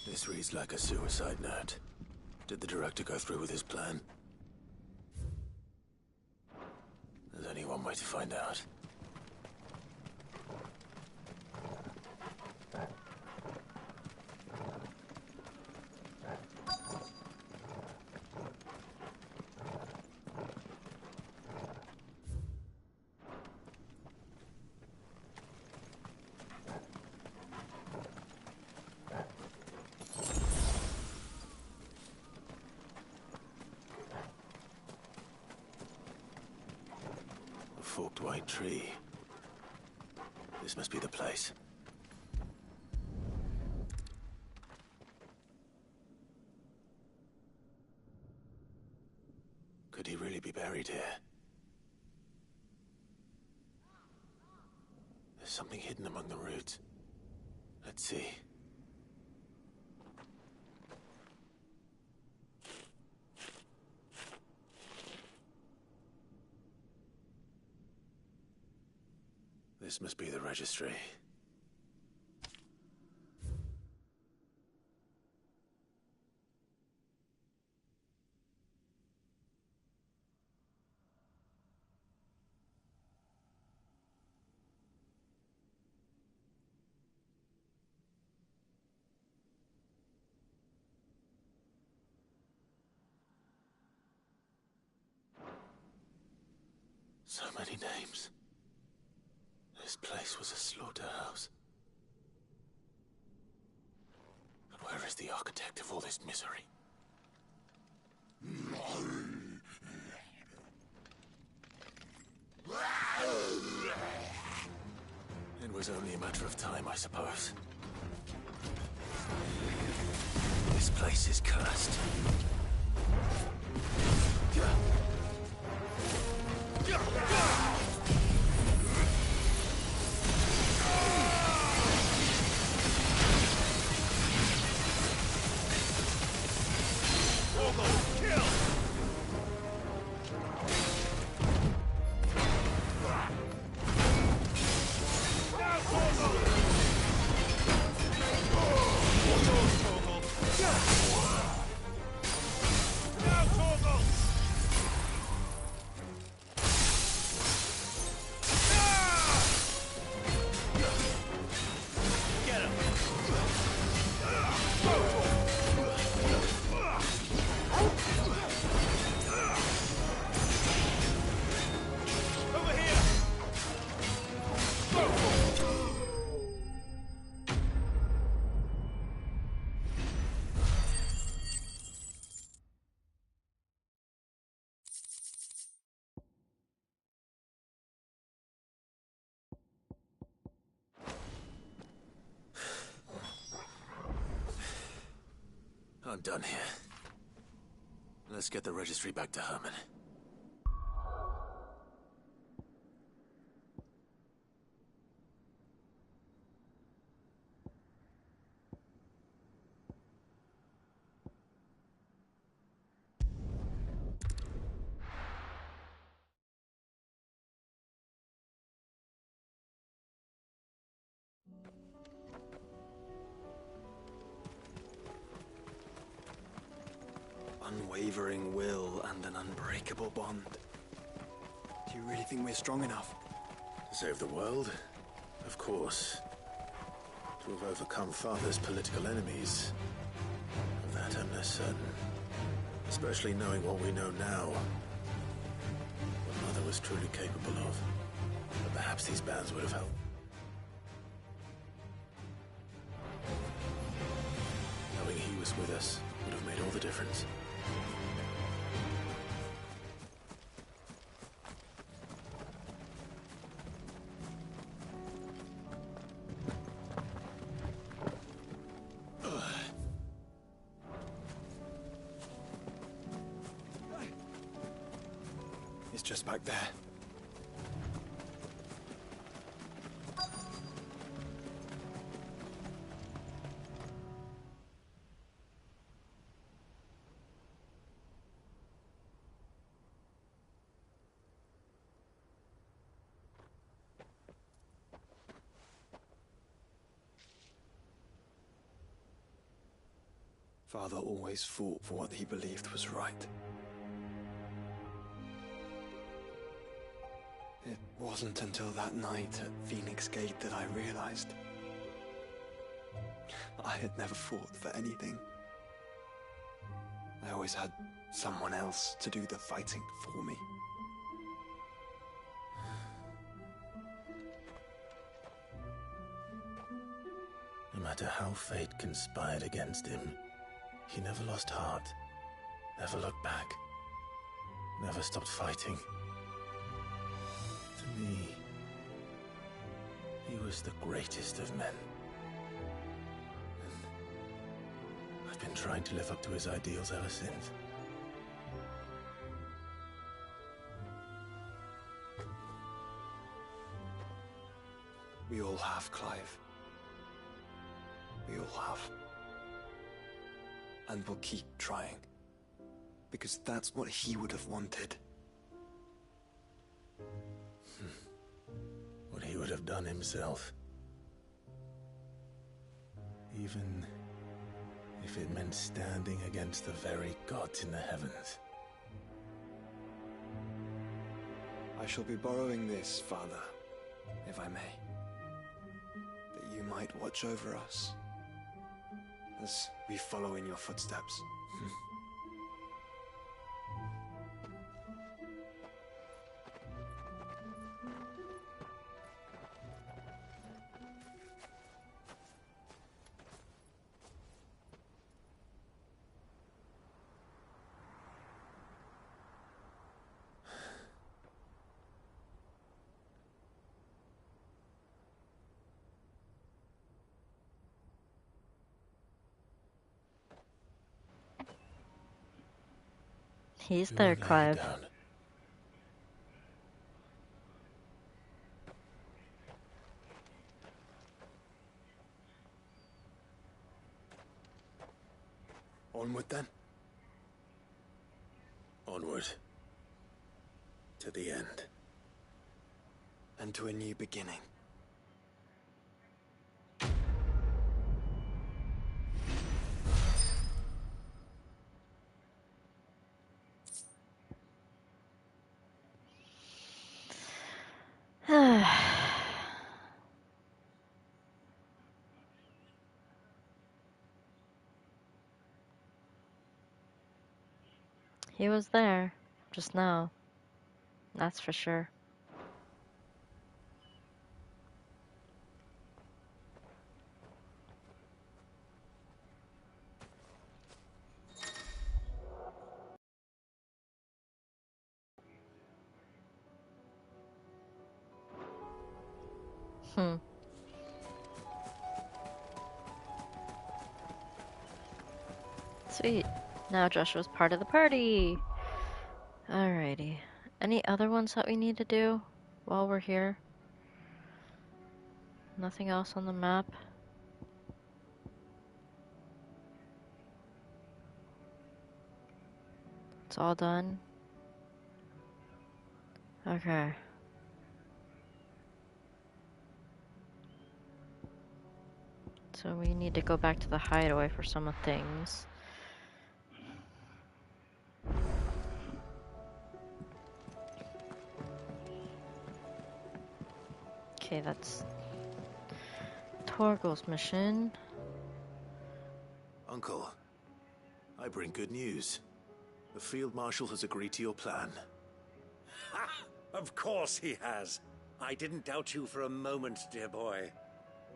This reads like a suicide note. Did the director go through with his plan? There's only one way to find out. A forked white tree. This must be the place. Could he really be buried here? There's something hidden among the roots. Let's see. This must be the registry. So many names. This place was a slaughterhouse. But where is the architect of all this misery? It was only a matter of time, I suppose. This place is cursed. I'm done here. Let's get the registry back to Herman. Unwavering will and an unbreakable bond. Do you really think we're strong enough? To save the world? Of course. To have overcome Father's political enemies? Of that I'm less certain. Especially knowing what we know now. What Mother was truly capable of. But perhaps these bands would have helped. Knowing he was with us would have made all the difference. It's just back there. Father always fought for what he believed was right. It wasn't until that night at Phoenix Gate that I realized I had never fought for anything. I always had someone else to do the fighting for me. No matter how fate conspired against him, he never lost heart, never looked back, never stopped fighting. To me, he was the greatest of men. And I've been trying to live up to his ideals ever since. We all have, Clive. We all have. And we'll keep trying. Because that's what he would have wanted. What he would have done himself. Even if it meant standing against the very gods in the heavens. I shall be borrowing this, Father, if I may. That you might watch over us as we follow in your footsteps. He's there, Clive. Onward then. Onward. To the end. And to a new beginning. He was there just now. That's for sure. Sweet. Now Joshua's part of the party. Alrighty. Any other ones that we need to do while we're here? Nothing else on the map? It's all done? Okay. So we need to go back to the hideaway for some of things. Okay, that's Torgal's mission. Uncle, I bring good news. The Field Marshal has agreed to your plan. Ha! Of course he has. I didn't doubt you for a moment, dear boy.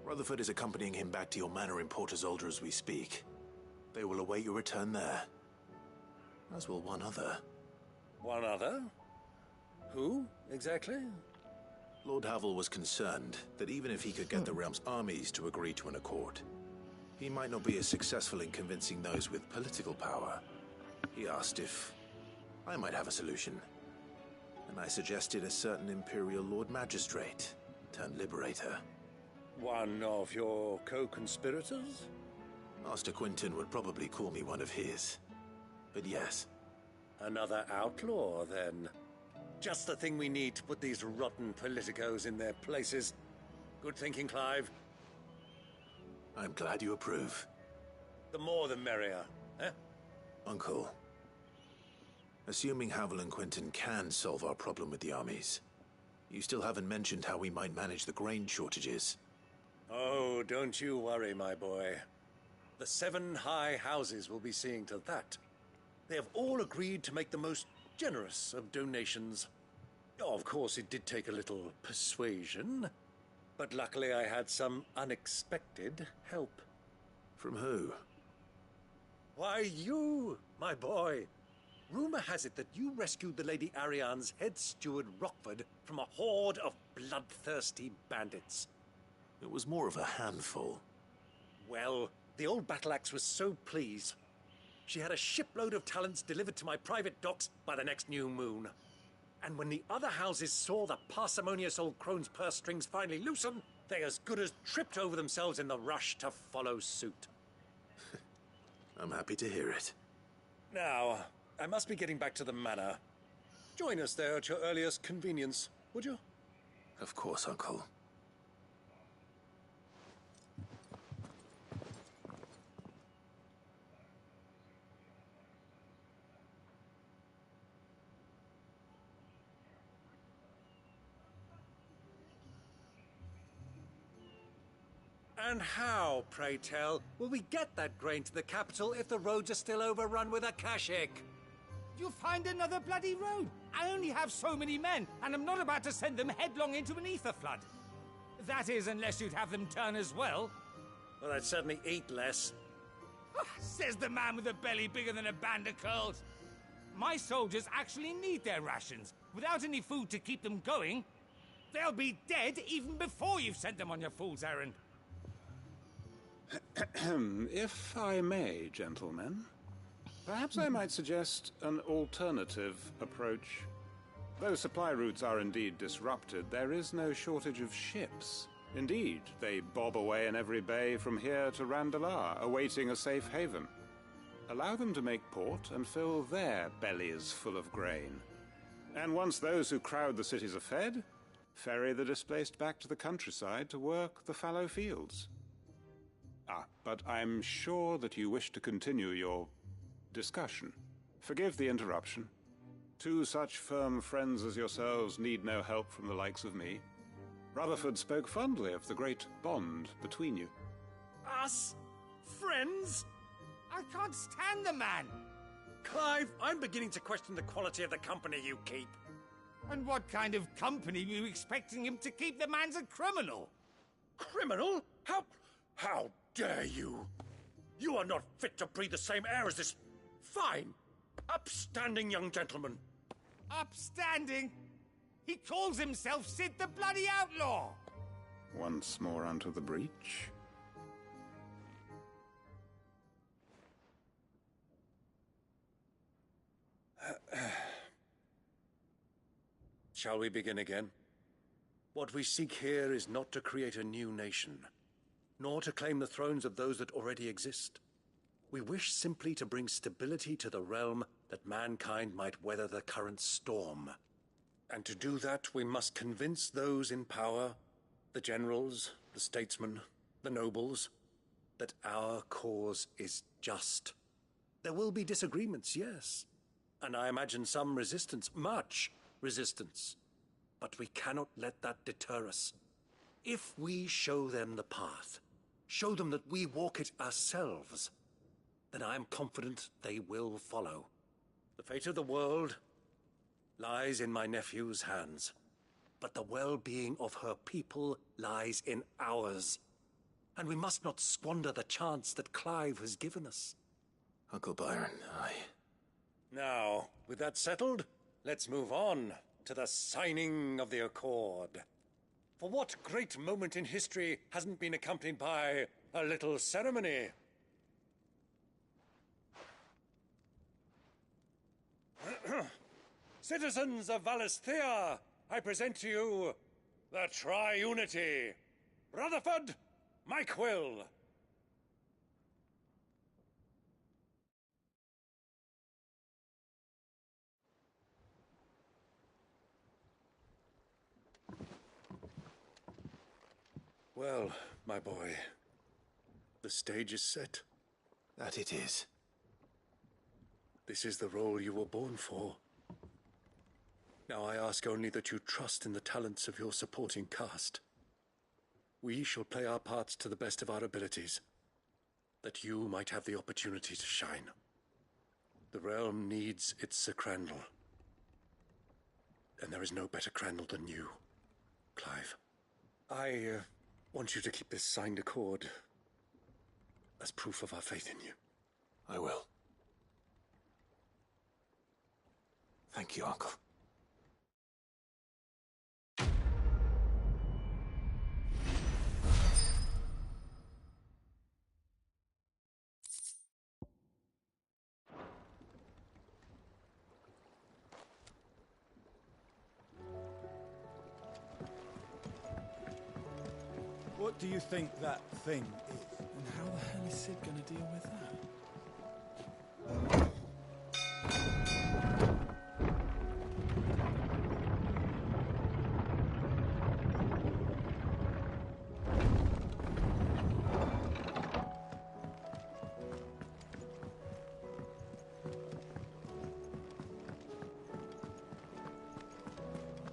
Rutherford is accompanying him back to your manor in Port Isolde as we speak. They will await your return there. As will one other. One other? Who, exactly? Lord Havel was concerned that even if he could get the realm's armies to agree to an accord, he might not be as successful in convincing those with political power. He asked if I might have a solution, and I suggested a certain Imperial Lord Magistrate turned Liberator. One of your co-conspirators? Master Quinton would probably call me one of his, but yes. Another outlaw, then. Just the thing we need to put these rotten politicos in their places. Good thinking, Clive. I'm glad you approve. The more the merrier, eh? Uncle, assuming Havel and Quinton can solve our problem with the armies, you still haven't mentioned how we might manage the grain shortages. Oh, don't you worry, my boy. The 7 high houses will be seeing to that. They have all agreed to make the most generous of donations. Oh, of course, it did take a little persuasion, but luckily I had some unexpected help. From who? Why, you, my boy. Rumor has it that you rescued the Lady Ariane's head steward Rockford from a horde of bloodthirsty bandits. It was more of a handful. Well, the old battle axe was so pleased. She had a shipload of talents delivered to my private docks by the next new moon. And when the other houses saw the parsimonious old crone's purse strings finally loosen, they as good as tripped over themselves in the rush to follow suit. I'm happy to hear it. Now, I must be getting back to the manor. Join us there at your earliest convenience, would you? Of course, Uncle. And how, pray tell, will we get that grain to the capital if the roads are still overrun with Akashic? You'll find another bloody road. I only have so many men, and I'm not about to send them headlong into an ether flood. That is, unless you'd have them turn as well. Well, I'd certainly eat less. Says the man with a belly bigger than a band of curls. My soldiers actually need their rations. Without any food to keep them going, they'll be dead even before you've sent them on your fool's errand. If I may, gentlemen, perhaps I might suggest an alternative approach. Though supply routes are indeed disrupted, there is no shortage of ships. Indeed, they bob away in every bay from here to Randalar, awaiting a safe haven. Allow them to make port and fill their bellies full of grain. And once those who crowd the cities are fed, ferry the displaced back to the countryside to work the fallow fields. But I'm sure that you wish to continue your discussion. Forgive the interruption. 2 such firm friends as yourselves need no help from the likes of me. Rutherford spoke fondly of the great bond between you. Us? Friends? I can't stand the man. Clive, I'm beginning to question the quality of the company you keep. And what kind of company were you expecting him to keep? The man's a criminal. Criminal? How dare you? You are not fit to breathe the same air as this fine, upstanding young gentleman. Upstanding? He calls himself Sid the Bloody Outlaw. Once more unto the breach. Shall we begin again? What we seek here is not to create a new nation, nor to claim the thrones of those that already exist. We wish simply to bring stability to the realm that mankind might weather the current storm. And to do that, we must convince those in power, the generals, the statesmen, the nobles, that our cause is just. There will be disagreements, yes, and I imagine some resistance, much resistance. But we cannot let that deter us. If we show them the path, show them that we walk it ourselves, then I am confident they will follow. The fate of the world lies in my nephew's hands, but the well-being of her people lies in ours. And we must not squander the chance that Clive has given us. Uncle Byron, Now, with that settled, let's move on to the signing of the Accord. For what great moment in history hasn't been accompanied by a little ceremony? Citizens of Valisthea, I present to you the Triunity. Rutherford, Mike Will. Well, my boy, the stage is set. That it is. This is the role you were born for. Now I ask only that you trust in the talents of your supporting cast. We shall play our parts to the best of our abilities, that you might have the opportunity to shine. The realm needs its Sir Crandall, and there is no better Crandall than you, Clive. I want you to keep this signed accord as proof of our faith in you. I will. Thank you, Uncle. What do you think that thing is? And how the hell is Sid gonna deal with that?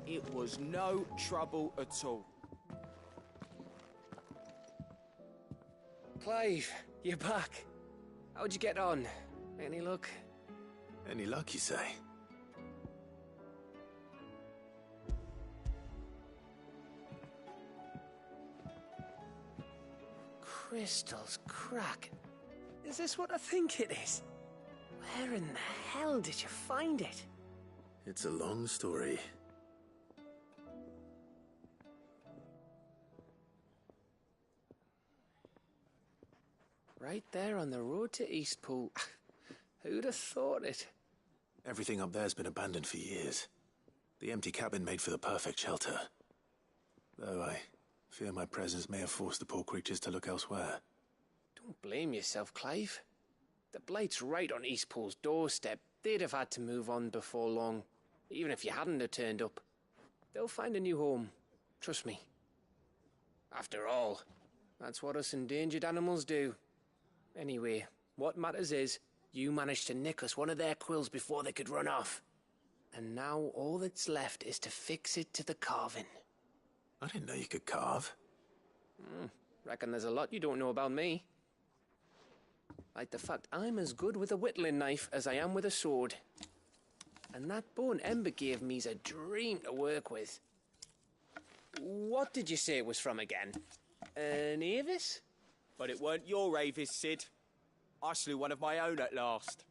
It was no trouble at all. Clive, you're back. How'd you get on? Any luck? Any luck, you say? Crystal's crack. Is this what I think it is? Where in the hell did you find it? It's a long story. Right there on the road to Eastpool. Who'd have thought it? Everything up there's been abandoned for years. The empty cabin made for the perfect shelter. Though I fear my presence may have forced the poor creatures to look elsewhere. Don't blame yourself, Clive. The Blight's right on Eastpool's doorstep. They'd have had to move on before long, even if you hadn't have turned up. They'll find a new home. Trust me. After all, that's what us endangered animals do. Anyway, what matters is, you managed to nick us one of their quills before they could run off. And now all that's left is to fix it to the carving. I didn't know you could carve. Reckon there's a lot you don't know about me. Like the fact I'm as good with a whittling knife as I am with a sword. And that bone Ember gave me's a dream to work with. What did you say it was from again? An Avis? But it weren't your Avis, Sid. I slew one of my own at last.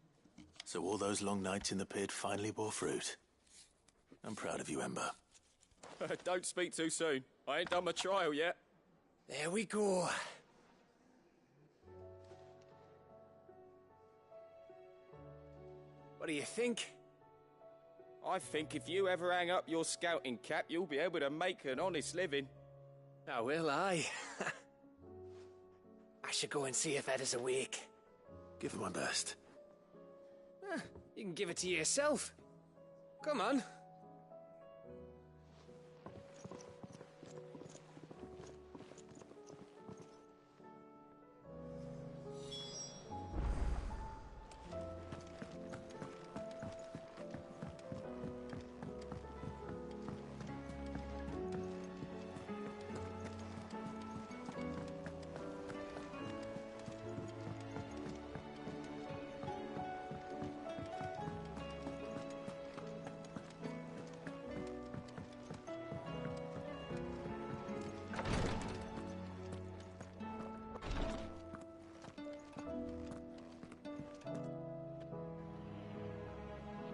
So all those long nights in the pit finally bore fruit. I'm proud of you, Ember. Don't speak too soon. I ain't done my trial yet. There we go. What do you think? I think if you ever hang up your scouting cap, you'll be able to make an honest living. Oh, will I? I should go and see if Ed is awake. Give it my best. You can give it to yourself. Come on.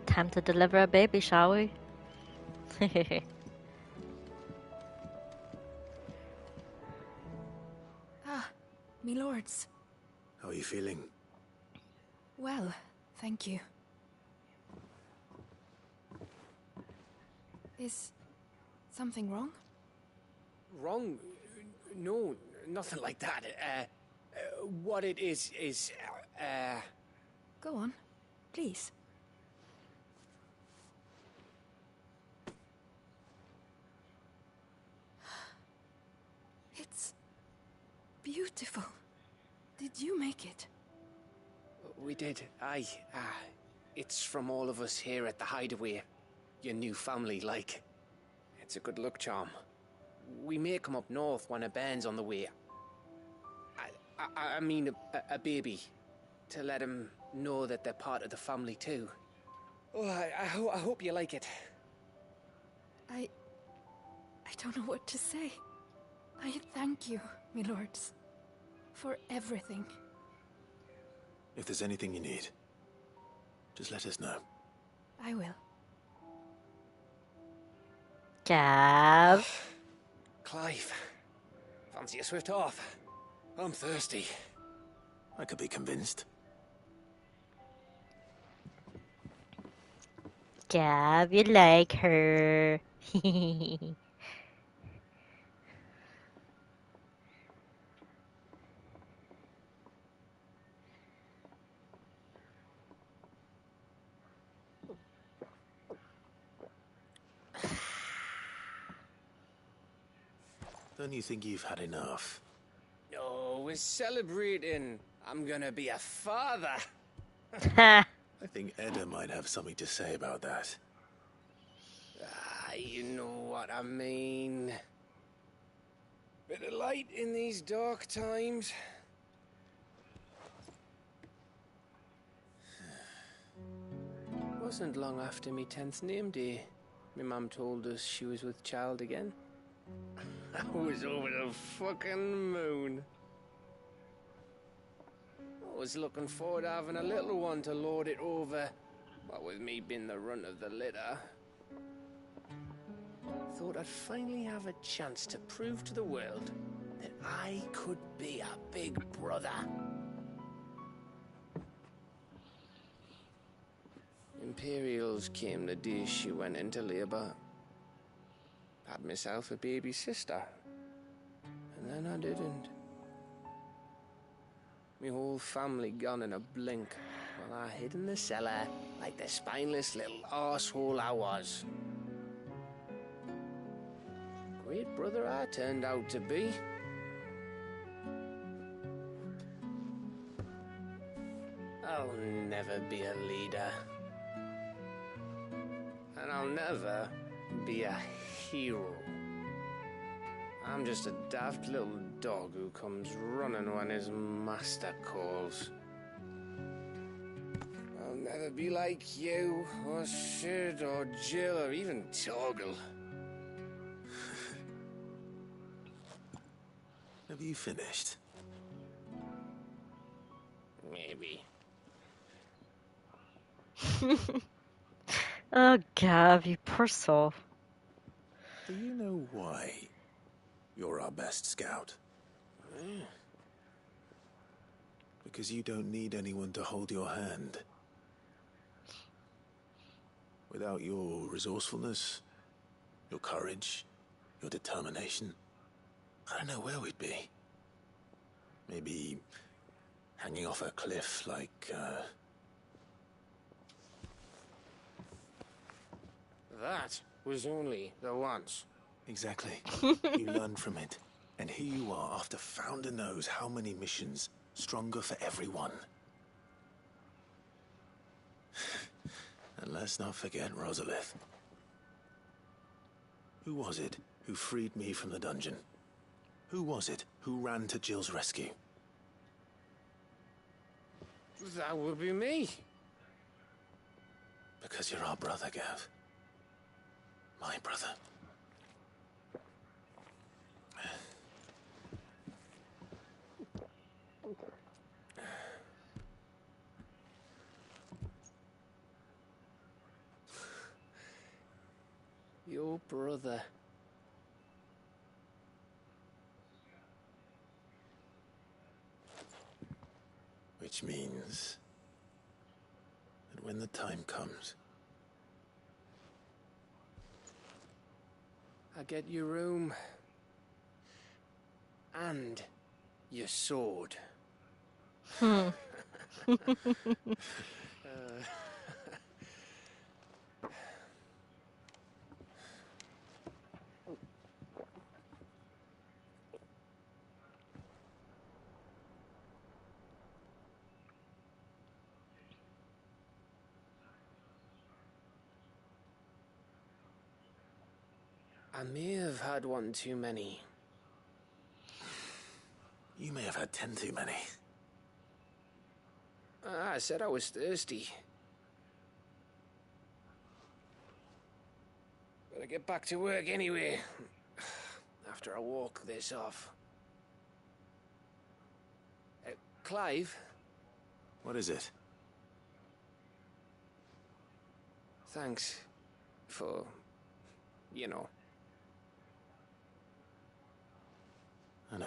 Time to deliver a baby, shall we? Ah, me lords. How are you feeling? Well, thank you. Is something wrong? Wrong? No, nothing like that. What it is... Go on, please. It's beautiful. Did you make it? We did, aye. It's from all of us here at the Hideaway. Your new family, like. It's a good luck charm. We may come up north when a band's on the way. I mean a baby. To let him know that they're part of the family too. Oh, I hope you like it. I don't know what to say. I thank you, my lords, for everything. If there's anything you need, just let us know. I will. Gav. Clive, fancy a swift off? I'm thirsty. I could be convinced. Gav, you like her. Don't you think you've had enough? No, we're celebrating. I'm gonna be a father. I think Edda might have something to say about that. You know what I mean. Bit of light in these dark times. Wasn't long after me 10th name day. My mum told us she was with child again. I was over the fucking moon. I was looking forward to having a little one to lord it over. What with me being the runt of the litter. Thought I'd finally have a chance to prove to the world that I could be a big brother. Imperials came the day she went into labour. Had myself a baby sister. And then I didn't. My whole family gone in a blink, while I hid in the cellar like the spineless little arsehole I was. Great brother I turned out to be. I'll never be a leader. And I'll never be a hero. I'm just a daft little dog who comes running when his master calls. I'll never be like you, or Sid, or Jill, or even Torgal. Have you finished? Maybe. Oh, Gav, you poor soul. Do you know why you're our best scout? Because you don't need anyone to hold your hand. Without your resourcefulness, your courage, your determination, I don't know where we'd be. Maybe hanging off a cliff like, That was only the once. Exactly. You learned from it. And here you are, after Founder knows how many missions, stronger for everyone. And let's not forget Rosalith. Who was it who freed me from the dungeon? Who was it who ran to Jill's rescue? That would be me. Because you're our brother, Gav. My brother. Your brother. Which means that when the time comes, I get your room. And your sword. Hmm. I may have had one too many. you may have had 10 too many. I said I was thirsty. Better get back to work anyway. After I walk this off. Clive? What is it? Thanks for, you know. I know.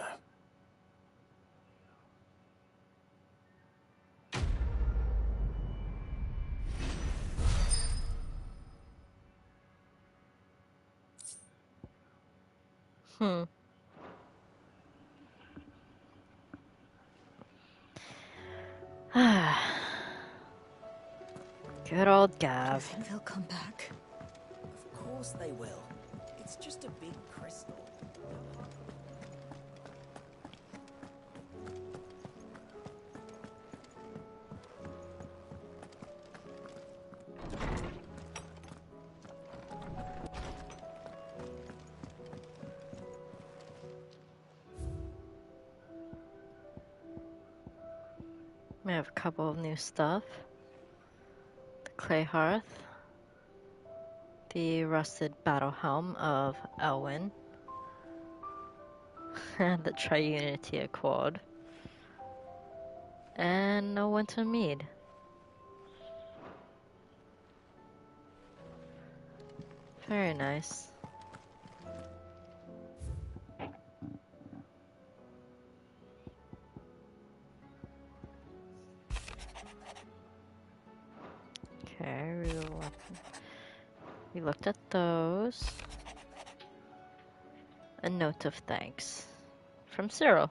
Hmm. Good old Gav. Think they'll come back? Of course they will. It's just a big crystal. We have a couple of new stuff. The clay hearth. The rusted battle helm of Elwyn. And the Triunity Accord. And a winter mead. Very nice. Okay, we looked at those. A note of thanks from Cyril.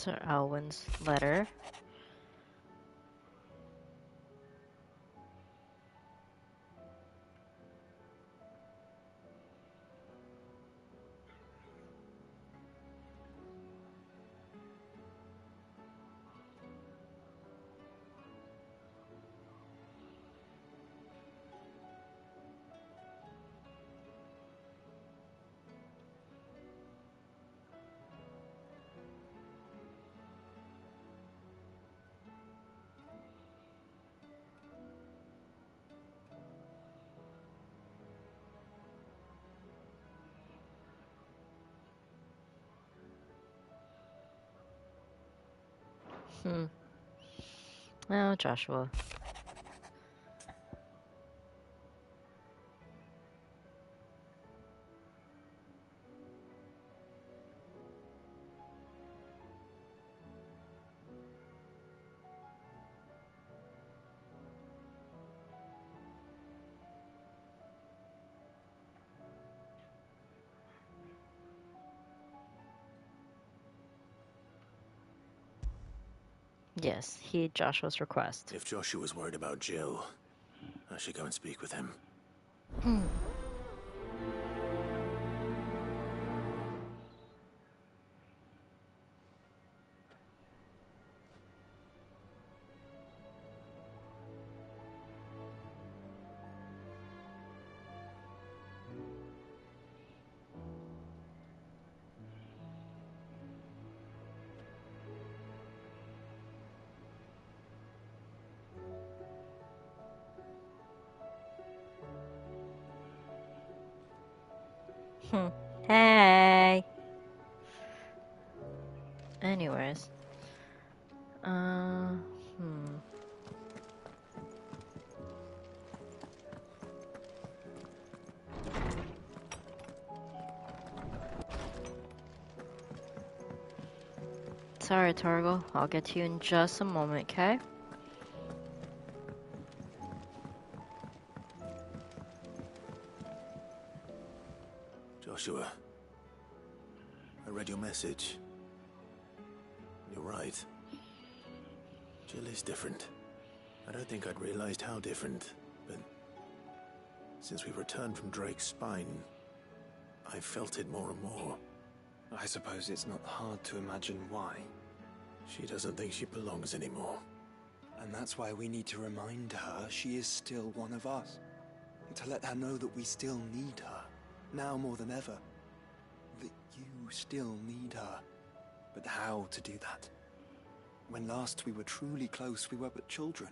Sir Elwin's letter. Oh, Joshua. Yes, heed Joshua's request. If Joshua's worried about Jill, I should go and speak with him. Hey. Anyways. Sorry, Torgal. I'll get to you in just a moment, okay? Joshua, I read your message. You're right. Jill is different. I don't think I'd realized how different, but since we returned from Drake's spine, I've felt it more and more. I suppose it's not hard to imagine why. She doesn't think she belongs anymore. And that's why we need to remind her she is still one of us. To let her know that we still need her, now more than ever. That you still need her. But how to do that? When last we were truly close, we were but children.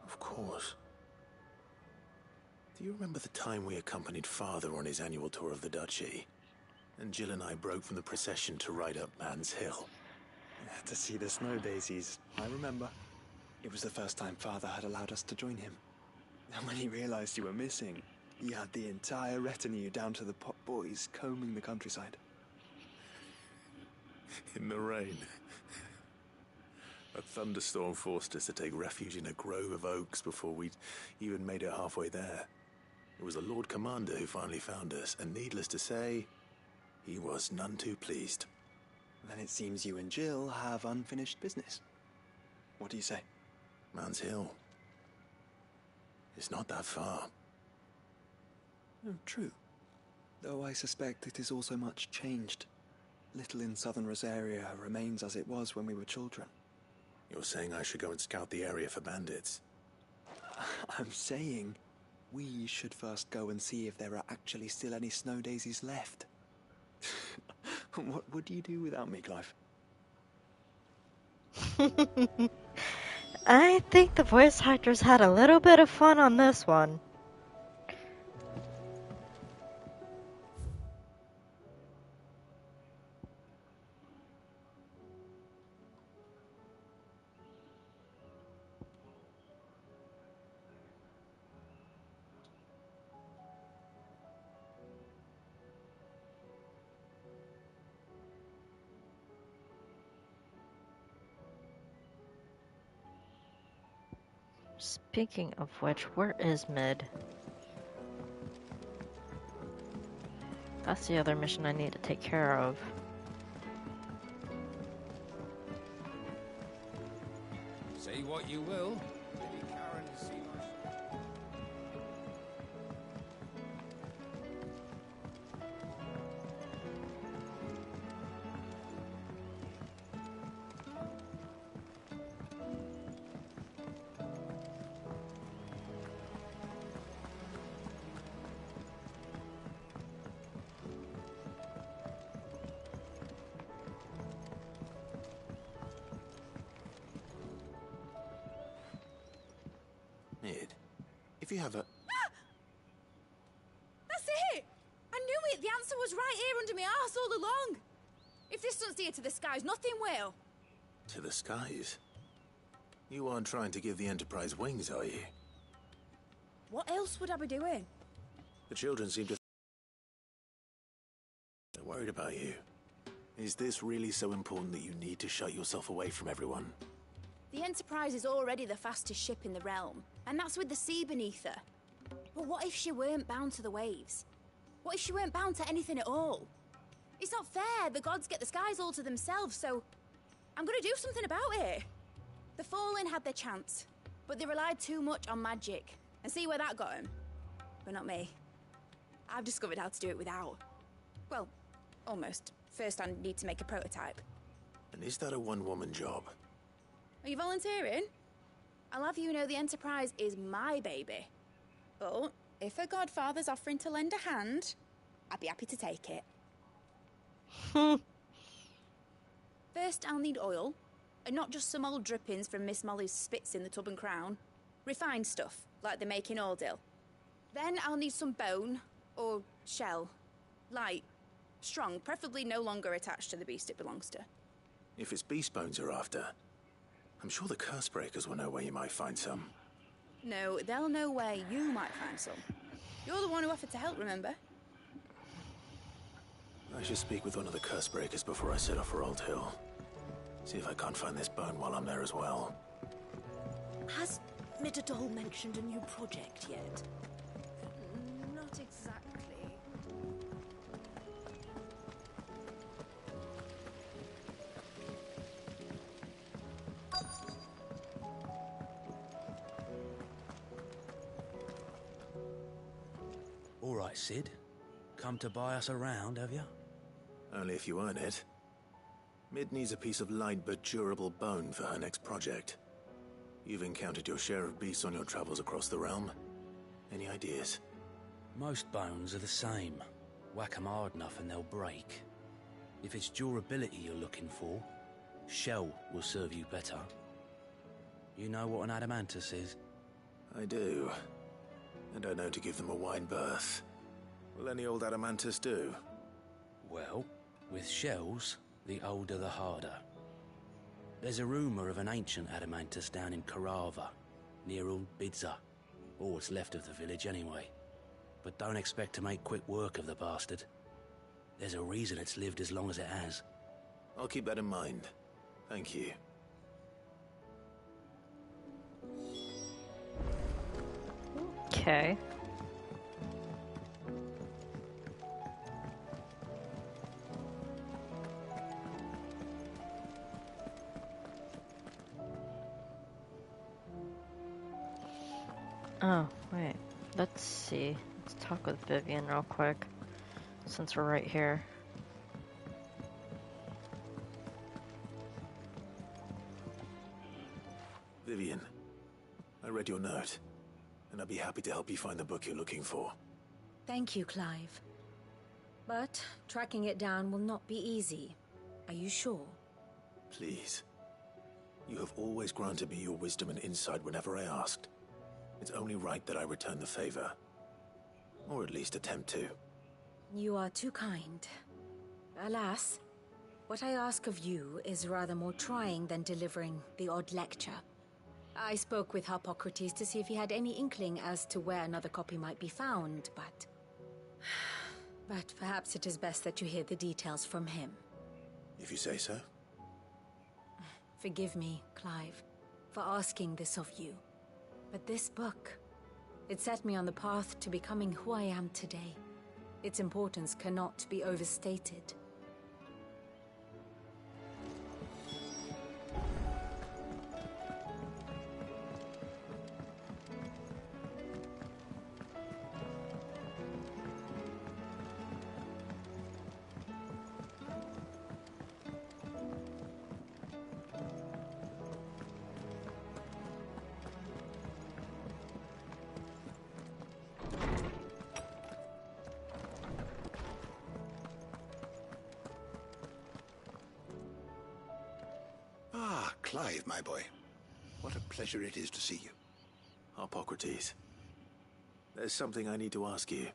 Of course. Do you remember the time we accompanied Father on his annual tour of the Duchy? And Jill and I broke from the procession to ride up Man's Hill. To see the snow daisies, I remember. It was the first time Father had allowed us to join him. And when he realized you were missing, he had the entire retinue down to the pot boys combing the countryside. In the rain. A thunderstorm forced us to take refuge in a grove of oaks before we'd even made it halfway there. It was the Lord Commander who finally found us, and needless to say, he was none too pleased. Then it seems you and Jill have unfinished business. What do you say? Man's Hill. It's not that far. Oh, true. Though I suspect it is also much changed. Little in southern Roseiryu remains as it was when we were children. You're saying I should go and scout the area for bandits? I'm saying we should first go and see if there are actually still any snow daisies left. What would you do without me, Clive? I think the voice actors had a little bit of fun on this one. Speaking of which, where is Mid? That's the other mission I need to take care of. Say what you will. Lady Karen has seen our... Mid, if you have a... That's it! I knew it! The answer was right here under my arse all along! If this doesn't steer to the skies, nothing will! To the skies? You aren't trying to give the Enterprise wings, are you? What else would I be doing? The children seem to... They're worried about you. Is this really so important that you need to shut yourself away from everyone? The Enterprise is already the fastest ship in the realm, and that's with the sea beneath her. But what if she weren't bound to the waves? What if she weren't bound to anything at all? It's not fair. The gods get the skies all to themselves, so I'm gonna do something about it. The Fallen had their chance, but they relied too much on magic. And see where that got them? But not me. I've discovered how to do it without. Well, almost. First I need to make a prototype. And is that a one-woman job? Are you volunteering? I'll have you know the Enterprise is my baby. But if a godfather's offering to lend a hand, I'd be happy to take it. First, I'll need oil, and not just some old drippings from Miss Molly's spits in the tub and crown. Refined stuff, like they make in Ordil. Then I'll need some bone, or shell. Light, strong, preferably no longer attached to the beast it belongs to. If it's beast bones you're after, I'm sure the curse breakers will know where you might find some. No, they'll know where you might find some. You're the one who offered to help, remember? I should speak with one of the curse breakers before I set off for Old Hill. See if I can't find this bone while I'm there as well. Has Midadol mentioned a new project yet? Not exactly. All right, Sid. Come to buy us around, have you? Only if you earn it. Mid needs a piece of light but durable bone for her next project. You've encountered your share of beasts on your travels across the realm. Any ideas? Most bones are the same. Whack 'em hard enough and they'll break. If it's durability you're looking for, shell will serve you better. You know what an adamantus is? I do. And I know to give them a wide berth. Will any old adamantus do? Well, with shells, the older the harder. There's a rumour of an ancient adamantus down in Karava, near Old Bidza. Or what's left of the village anyway. But don't expect to make quick work of the bastard. There's a reason it's lived as long as it has. I'll keep that in mind. Thank you. Okay. Oh, wait. Let's see. Let's talk with Vivian real quick, since we're right here. Vivian, I read your note, and I'd be happy to help you find the book you're looking for. Thank you, Clive. But tracking it down will not be easy. Are you sure? Please. You have always granted me your wisdom and insight whenever I asked. It's only right that I return the favor. Or at least attempt to. You are too kind. Alas, what I ask of you is rather more trying than delivering the odd lecture. I spoke with Harpocrates to see if he had any inkling as to where another copy might be found, but... But perhaps it is best that you hear the details from him. If you say so. Forgive me, Clive, for asking this of you. But this book, it set me on the path to becoming who I am today. Its importance cannot be overstated. Clive, my boy. What a pleasure it is to see you. Hippocrates. There's something I need to ask you.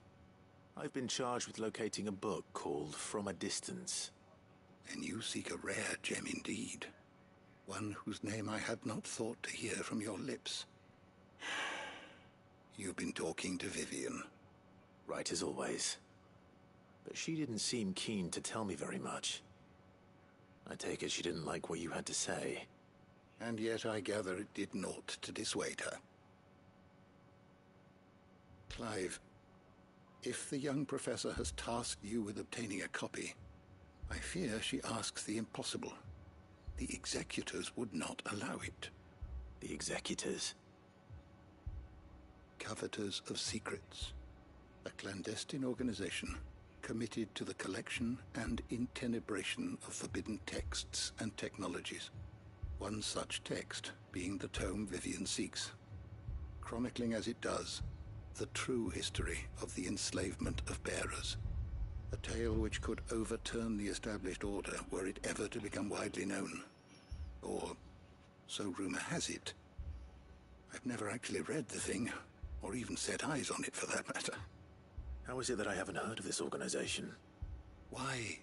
I've been charged with locating a book called From a Distance. And you seek a rare gem indeed. One whose name I had not thought to hear from your lips. You've been talking to Vivian. Right as always. But she didn't seem keen to tell me very much. I take it she didn't like what you had to say. And yet I gather it did naught to dissuade her. Clive, if the young professor has tasked you with obtaining a copy, I fear she asks the impossible. The executors would not allow it. The executors? Coveters of Secrets. A clandestine organization committed to the collection and intenebration of forbidden texts and technologies. One such text being the tome Vivian seeks, chronicling as it does the true history of the enslavement of bearers. A tale which could overturn the established order were it ever to become widely known. Or, so rumor has it. I've never actually read the thing, or even set eyes on it for that matter. How is it that I haven't heard of this organization? Why,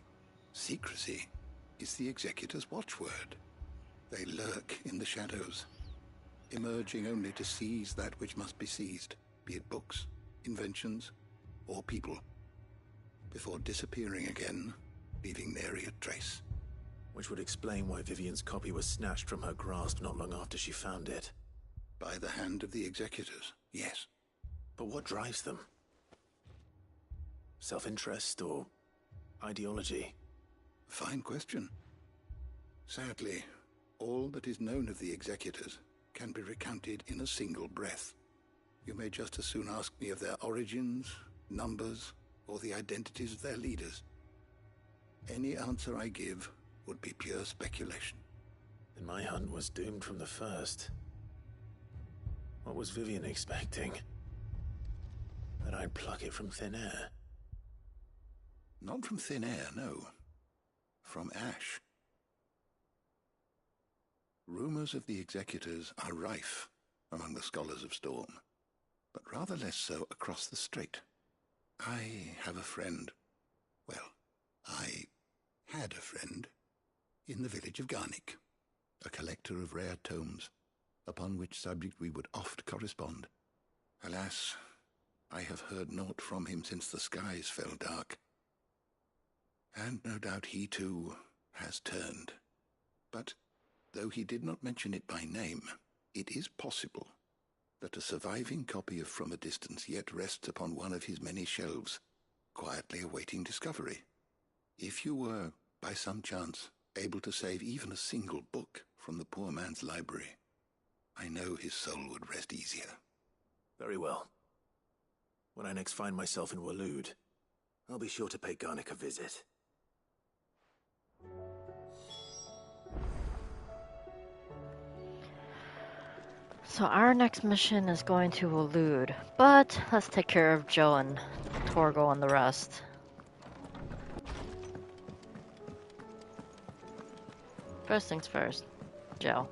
secrecy is the executor's watchword. They lurk in the shadows, emerging only to seize that which must be seized, be it books, inventions, or people, before disappearing again, leaving nary a trace. Which would explain why Vivian's copy was snatched from her grasp not long after she found it. By the hand of the executors, yes. But what drives them? Self-interest or ideology? Fine question. Sadly, all that is known of the executors can be recounted in a single breath. You may just as soon ask me of their origins, numbers, or the identities of their leaders. Any answer I give would be pure speculation. Then my hunt was doomed from the first. What was Vivian expecting? That I'd pluck it from thin air? Not from thin air, no. From ash. Rumors of the executors are rife among the scholars of Storm, but rather less so across the strait. I have a friend. Well, I had a friend in the village of Garnick, a collector of rare tomes, upon which subject we would oft correspond. Alas, I have heard naught from him since the skies fell dark. And no doubt he, too, has turned. But, though he did not mention it by name, it is possible that a surviving copy of From a Distance yet rests upon one of his many shelves, quietly awaiting discovery. If you were, by some chance, able to save even a single book from the poor man's library, I know his soul would rest easier. Very well. When I next find myself in Waloed, I'll be sure to pay Garnick a visit. So our next mission is going to Waloed, but let's take care of Joe and Torgo and the rest. First things first, Joe.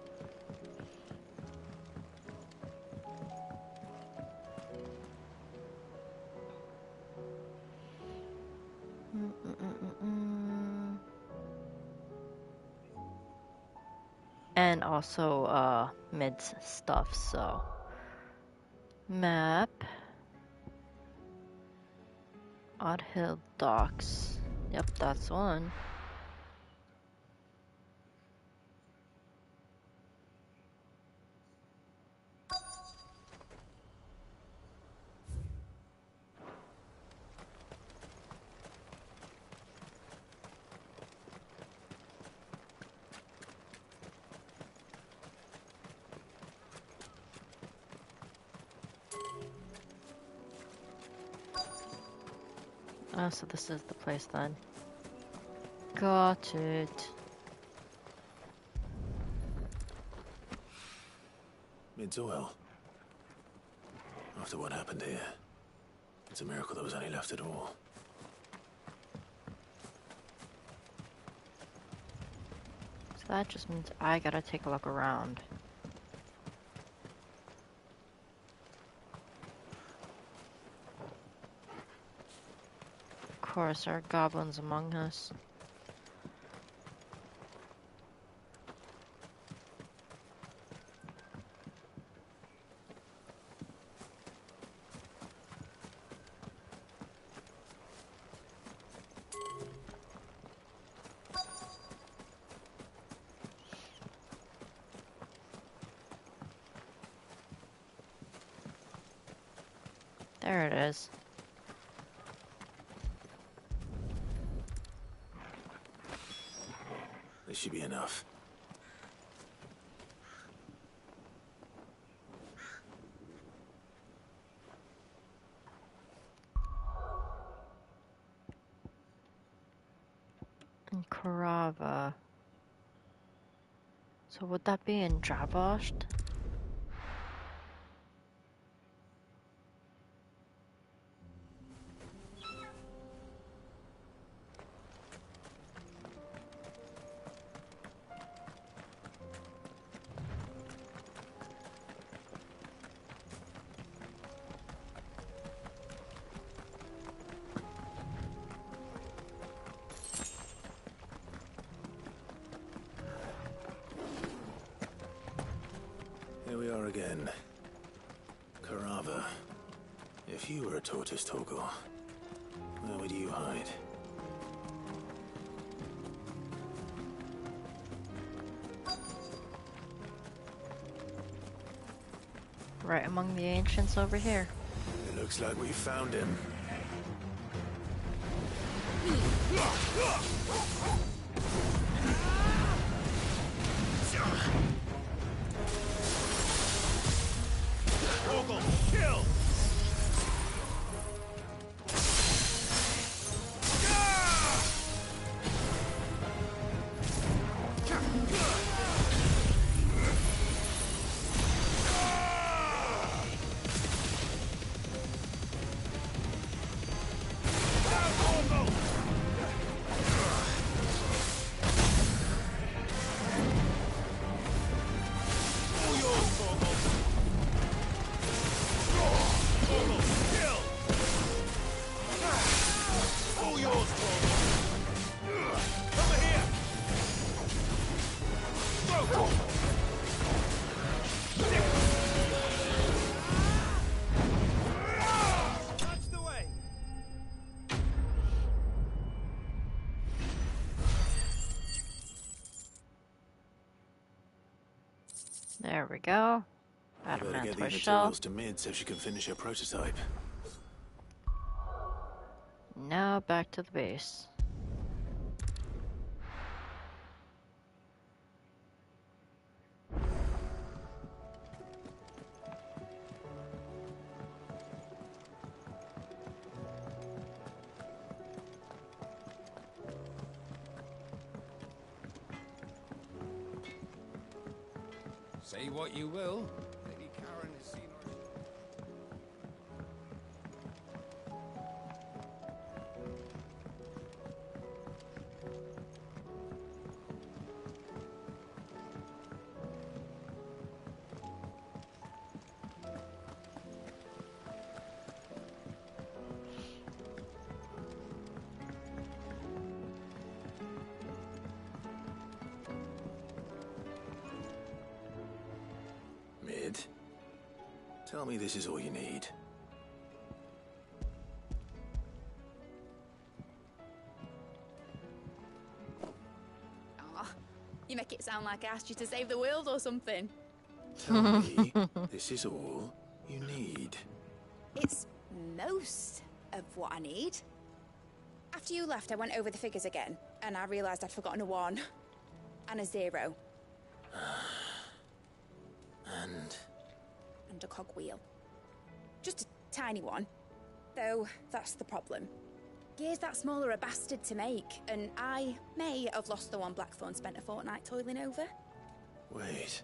And also, Mid's stuff, so. Map. Odd Hill Docks. Yep, that's one. Oh, so this is the place then. Got it. Mid's oil. After what happened here, it's a miracle there was any left at all. So that just means I gotta take a look around. Of course, there are goblins among us. There it is. This should be enough. In Karava. So would that be in Jabosht? Here we are again. Karava. If you were a tortoise, Torgal, where would you hide? Right among the ancients over here. It looks like we found him. Torgal, kill! There we go. Better get Adamant these shell. materials to Mid so she can finish her prototype. Now back to the base. Say what you will, Lady Karen has seen her. Mid, tell me this is all you need. Aw, you make it sound like I asked you to save the world or something. Tell me this is all you need. It's most of what I need. After you left, I went over the figures again, and I realised I'd forgotten a 1 and a 0. And a cogwheel. Just a tiny one. Though, that's the problem. Gears that small are a bastard to make, and I may have lost the one Blackthorn spent a fortnight toiling over. Wait.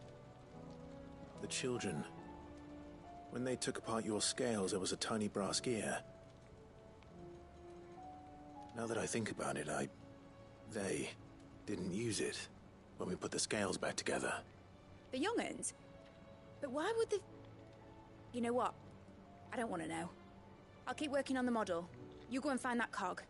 The children. When they took apart your scales, there was a tiny brass gear. Now that I think about it, they didn't use it. when we put the scales back together. The young'uns? But why would the... You know what? I don't want to know. I'll keep working on the model. You go and find that cog.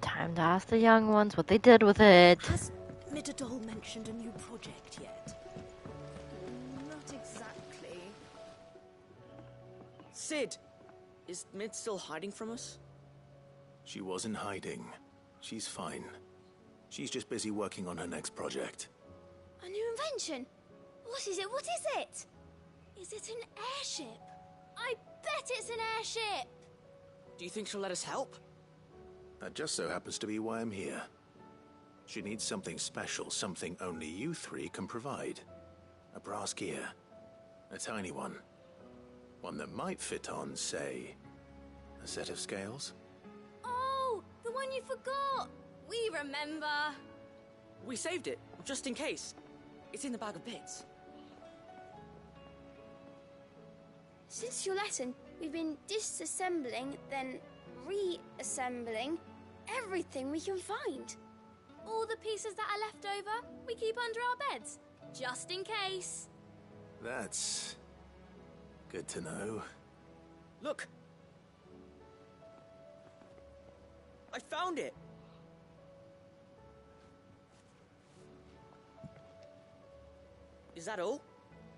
Time to ask the young ones what they did with it. Has Midadol mentioned a new project yet? Not exactly. Sid! Is Mid still hiding from us? She wasn't hiding. She's fine. She's just busy working on her next project. A new invention? What is it? What is it? Is it an airship? I bet it's an airship! Do you think she'll let us help? That just so happens to be why I'm here. She needs something special, something only you three can provide. A brass gear. A tiny one. One that might fit on, say, a set of scales? Oh, the one you forgot! We remember! We saved it, just in case. It's in the bag of bits. Since your lesson, we've been disassembling, then reassembling everything we can find. All the pieces that are left over, we keep under our beds, just in case. That's good to know. Look! I found it! Is that all?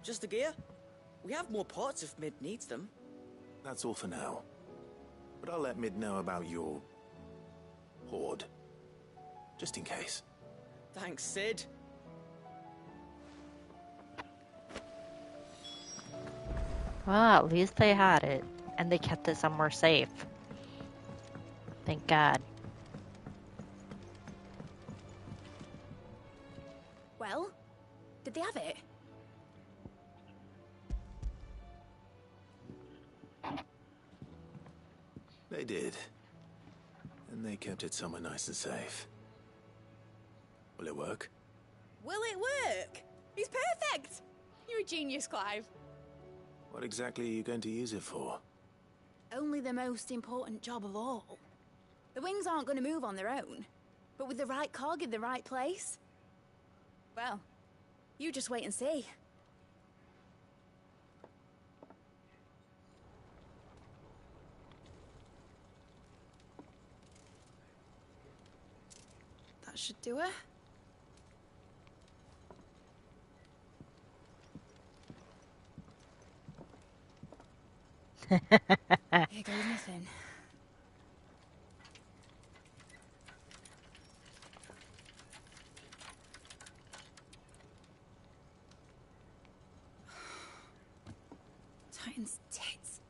Just the gear? We have more parts if Mid needs them. That's all for now. But I'll let Mid know about your hoard. Just in case. Thanks, Sid. Well, at least they had it, and they kept it somewhere safe. Thank God. Well, did they have it? They did. And they kept it somewhere nice and safe. Will it work? Will it work? He's perfect! You're a genius, Clive. What exactly are you going to use it for? Only the most important job of all. The wings aren't going to move on their own. But with the right cog in the right place... Well, you just wait and see. That should do it. Here goes nothing. Titan's tits.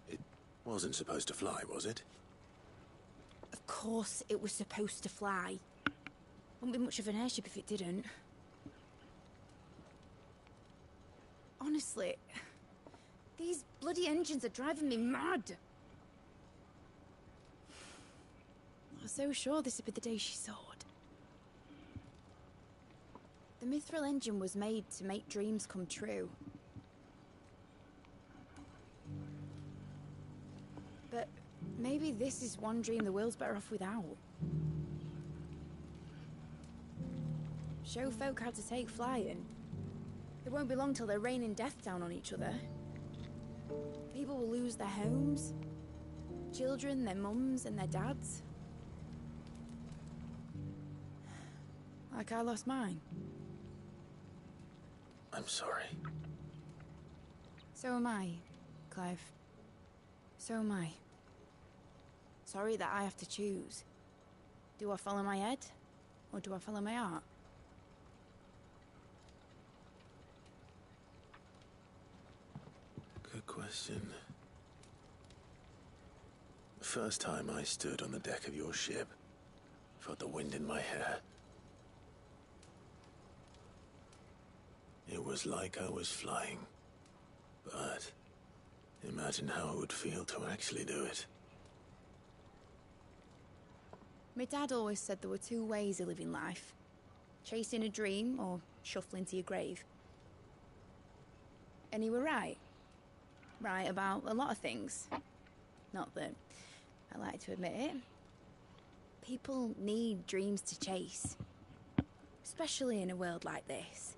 It wasn't supposed to fly, was it? Of course it was supposed to fly. Wouldn't be much of an airship if it didn't. Honestly, these bloody engines are driving me mad. I was so sure this would be the day she soared. The Mithril engine was made to make dreams come true. But maybe this is one dream the world's better off without. Show folk how to take flying. It won't be long till they're raining death down on each other. People will lose their homes. Children, their mums and their dads. Like I lost mine. I'm sorry. So am I, Clive. So am I. Sorry that I have to choose. Do I follow my head? Or do I follow my heart? Good question. The first time I stood on the deck of your ship, felt the wind in my hair. It was like I was flying. But imagine how it would feel to actually do it. My dad always said there were two ways of living life. Chasing a dream or shuffling to your grave. And he were right. Right about a lot of things. Not that I like to admit it. People need dreams to chase. Especially in a world like this.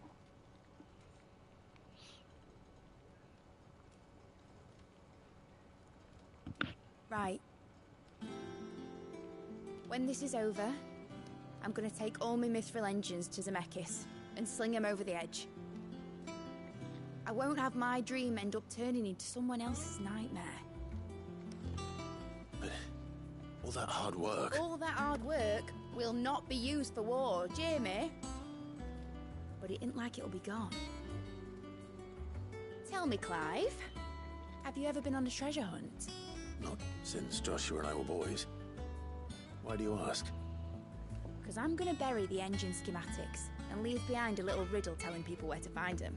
Right. When this is over, I'm gonna take all my mithril engines to Zemeckis and sling them over the edge. I won't have my dream end up turning into someone else's nightmare. But all that hard work... All that hard work will not be used for war, Jamie. But it ain't like it'll be gone. Tell me, Clive, have you ever been on a treasure hunt? Not since Joshua and I were boys. Why do you ask? Because I'm gonna bury the engine schematics and leave behind a little riddle telling people where to find them.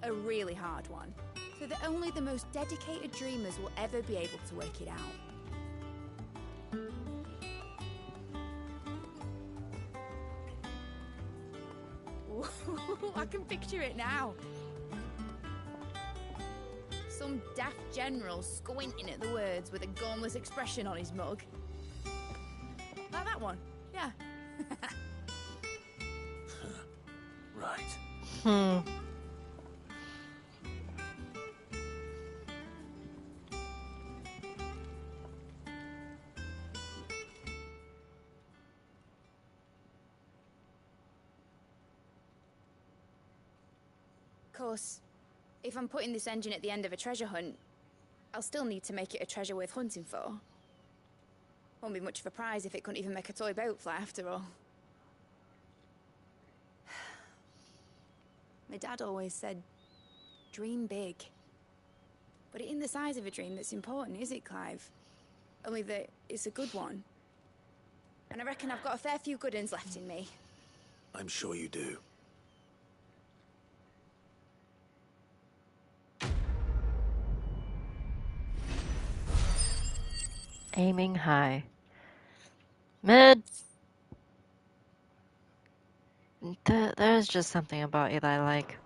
A really hard one, so that only the most dedicated dreamers will ever be able to work it out. Ooh, I can picture it now. Some daft general squinting at the words with a gormless expression on his mug. Like that one, yeah. Right. Of course, if I'm putting this engine at the end of a treasure hunt, I'll still need to make it a treasure worth hunting for. Won't be much of a prize if it couldn't even make a toy boat fly after all. My dad always said, dream big. But it ain't the size of a dream that's important, is it, Clive? Only that it's a good one. And I reckon I've got a fair few good uns left in me. I'm sure you do. Aiming high. Mid. There's just something about you that I like.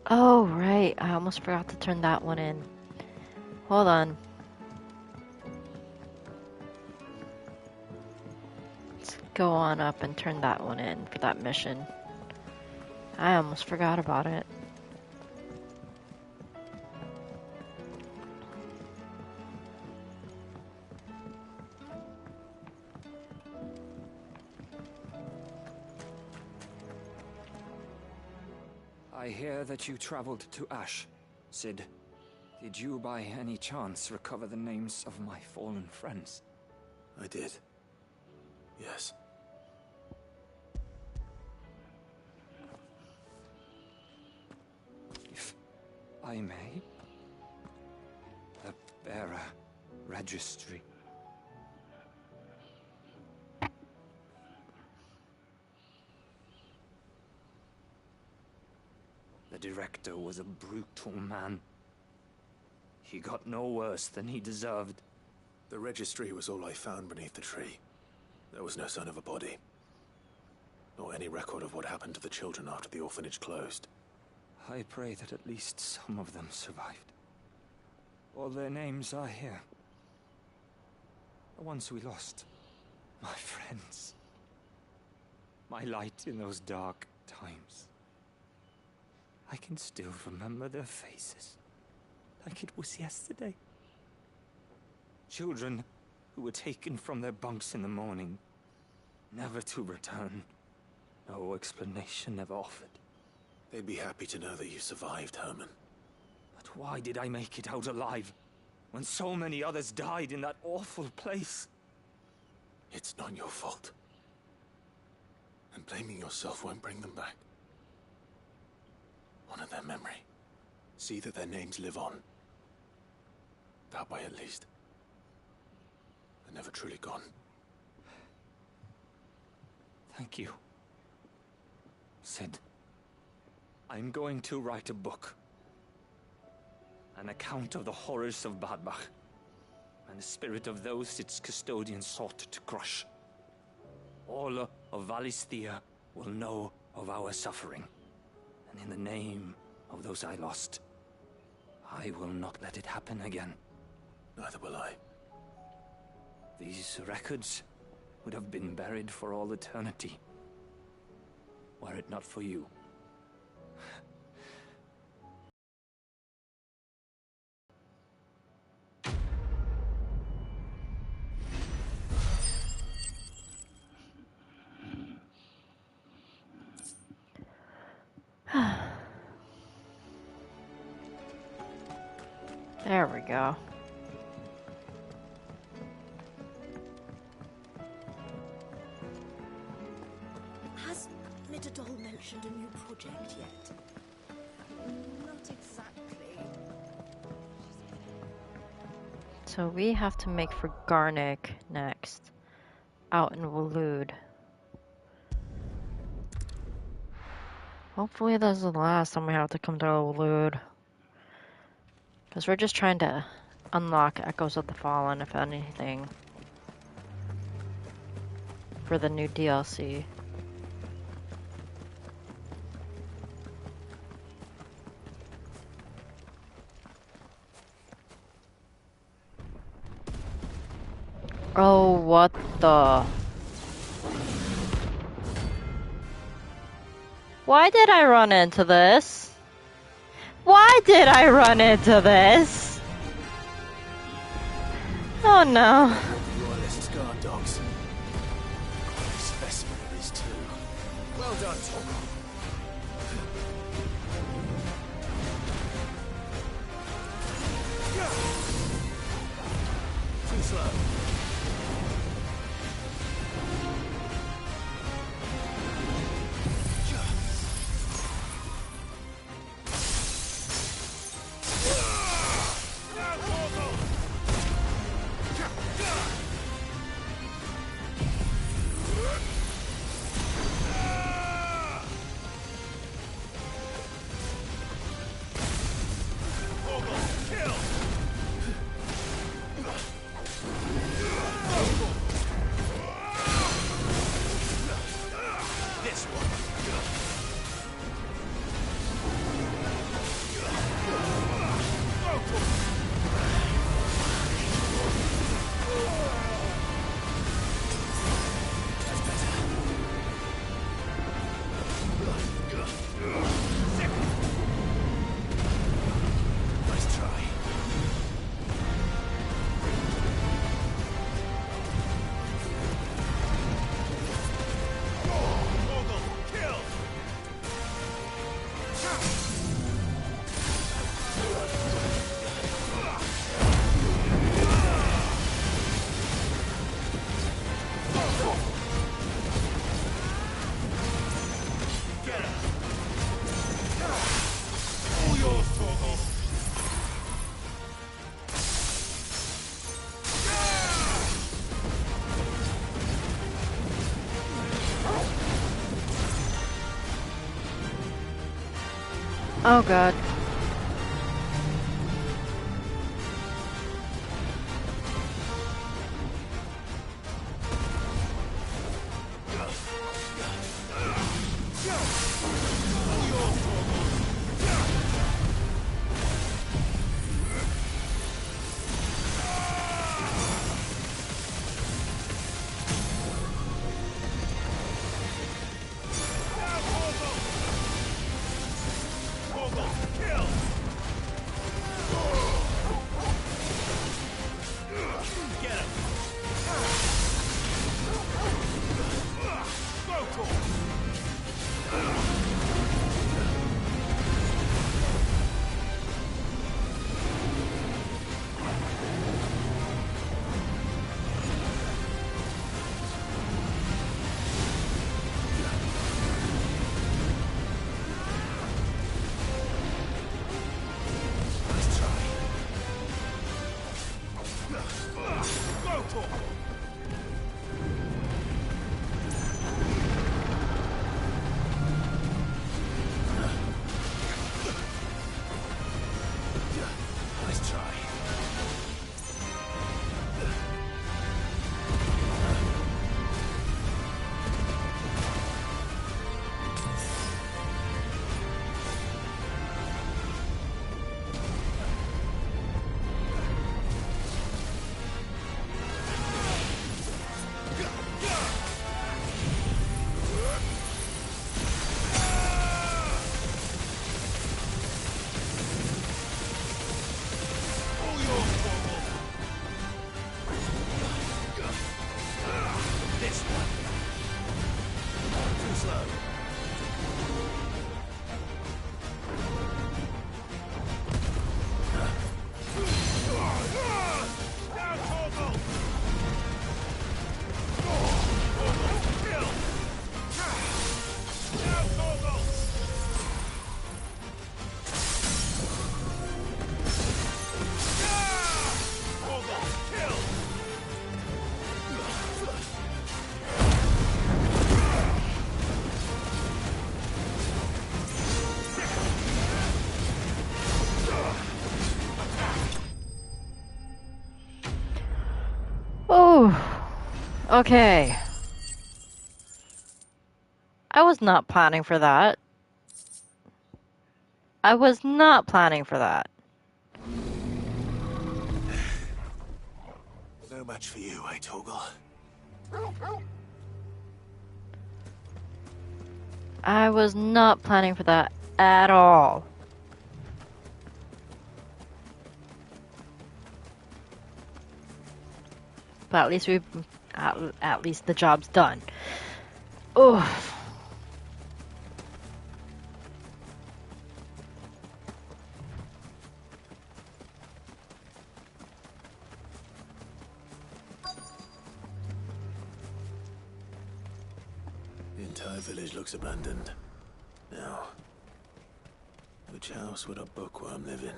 Oh, right. I almost forgot to turn that one in. Hold on. Let's go on up and turn that one in for that mission. I almost forgot about it. I hear that you traveled to Ash, Sid. Did you by any chance recover the names of my fallen friends? I did. Yes. If I may, the bearer registry. The director was a brutal man. He got no worse than he deserved. The registry was all I found beneath the tree. There was no sign of a body. Nor any record of what happened to the children after the orphanage closed. I pray that at least some of them survived. All their names are here. The ones we lost. My friends. My light in those dark times. I can still remember their faces, like it was yesterday. Children who were taken from their bunks in the morning, never to return. No explanation ever offered. They'd be happy to know that you survived, Herman. But why did I make it out alive, when so many others died in that awful place? It's not your fault. And blaming yourself won't bring them back. Honor their memory. See that their names live on. That way, at least. They're never truly gone. Thank you. Sid, I'm going to write a book. An account of the horrors of Badbach, and the spirit of those its custodians sought to crush. All of Valisthea will know of our suffering, and in the name of those I lost, I will not let it happen again. Neither will I. These records would have been buried for all eternity, were it not for you. There we go. Has Little mentioned a new project yet? Not exactly. So we have to make for Garnick next. Out in Waloed. Hopefully this is the last time we have to come to Waloed. Because we're just trying to unlock Echoes of the Fallen, if anything. For the new DLC. Oh, what the... Why did I run into this? Why did I run into this? Oh no. Royalist guard dogs. Quite a specimen of this too. Well done, Torgal. Too slow. Oh god. Kill! slow. Down, Torgal! Kill! Down, Torgal! Torgal, kill! Oh, okay. I was not planning for that. I was not planning for that. No match for you, eh, Torgal? I was not planning for that at all. But at least at least the job's done. Oh. The entire village looks abandoned. Now, which house would a bookworm live in?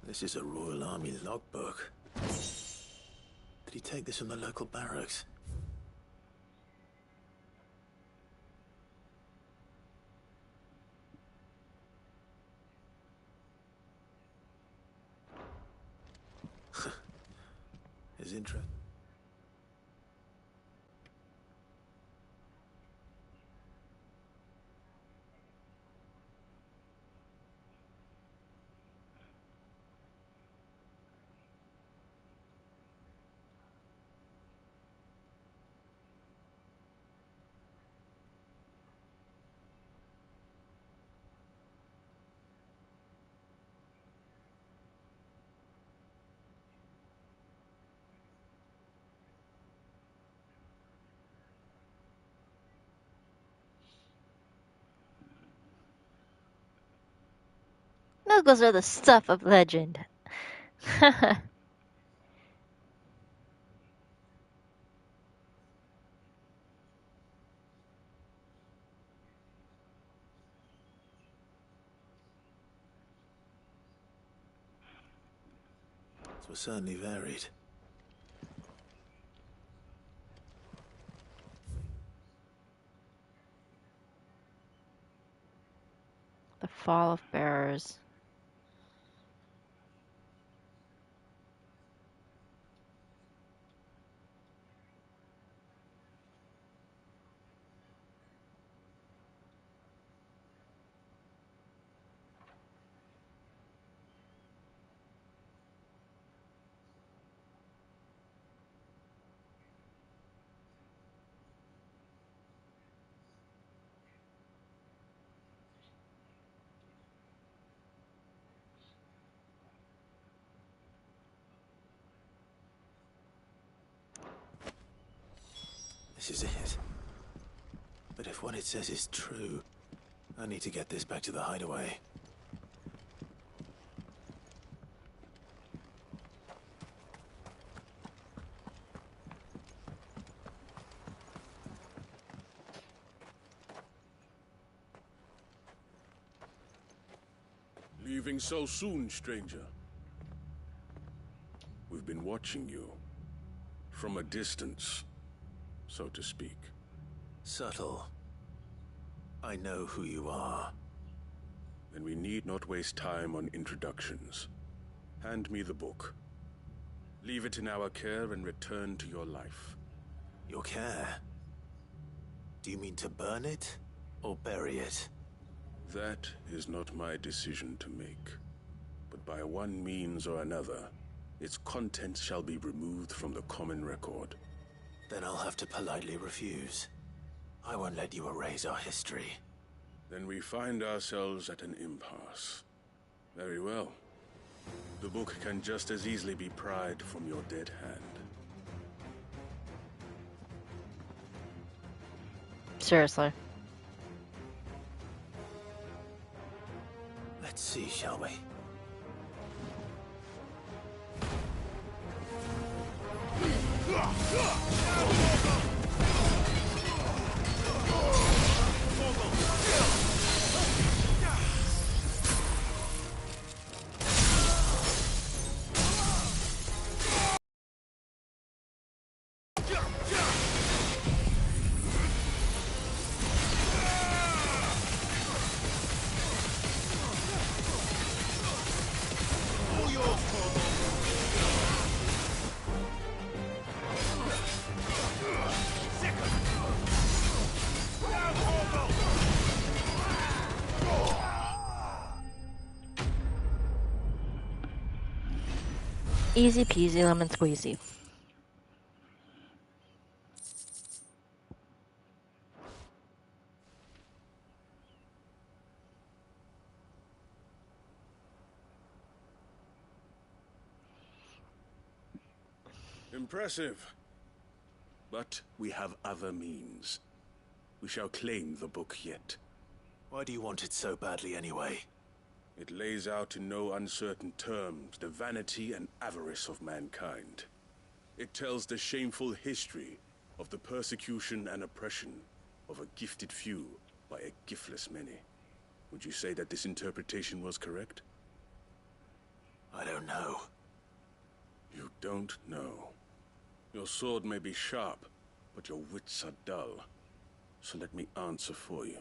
This is a Royal Army logbook. Did he take this from the local barracks? His interest. Muggles are the stuff of legend. This was certainly varied. The Fall of Bearers. This is it. But if what it says is true, I need to get this back to the hideaway. Leaving so soon, stranger? We've been watching you. From a distance, so to speak. Subtle. I know who you are. Then we need not waste time on introductions. Hand me the book. Leave it in our care and return to your life. Your care? Do you mean to burn it or bury it? That is not my decision to make. But by one means or another, its contents shall be removed from the common record. Then I'll have to politely refuse. I won't let you erase our history. Then we find ourselves at an impasse. Very well. The book can just as easily be pried from your dead hand. Seriously. Let's see, shall we? Easy peasy lemon squeezy. Impressive. But we have other means. We shall claim the book yet. Why do you want it so badly anyway? It lays out in no uncertain terms the vanity and avarice of mankind. It tells the shameful history of the persecution and oppression of a gifted few by a giftless many. Would you say that this interpretation was correct? I don't know. You don't know. Your sword may be sharp, but your wits are dull. So let me answer for you.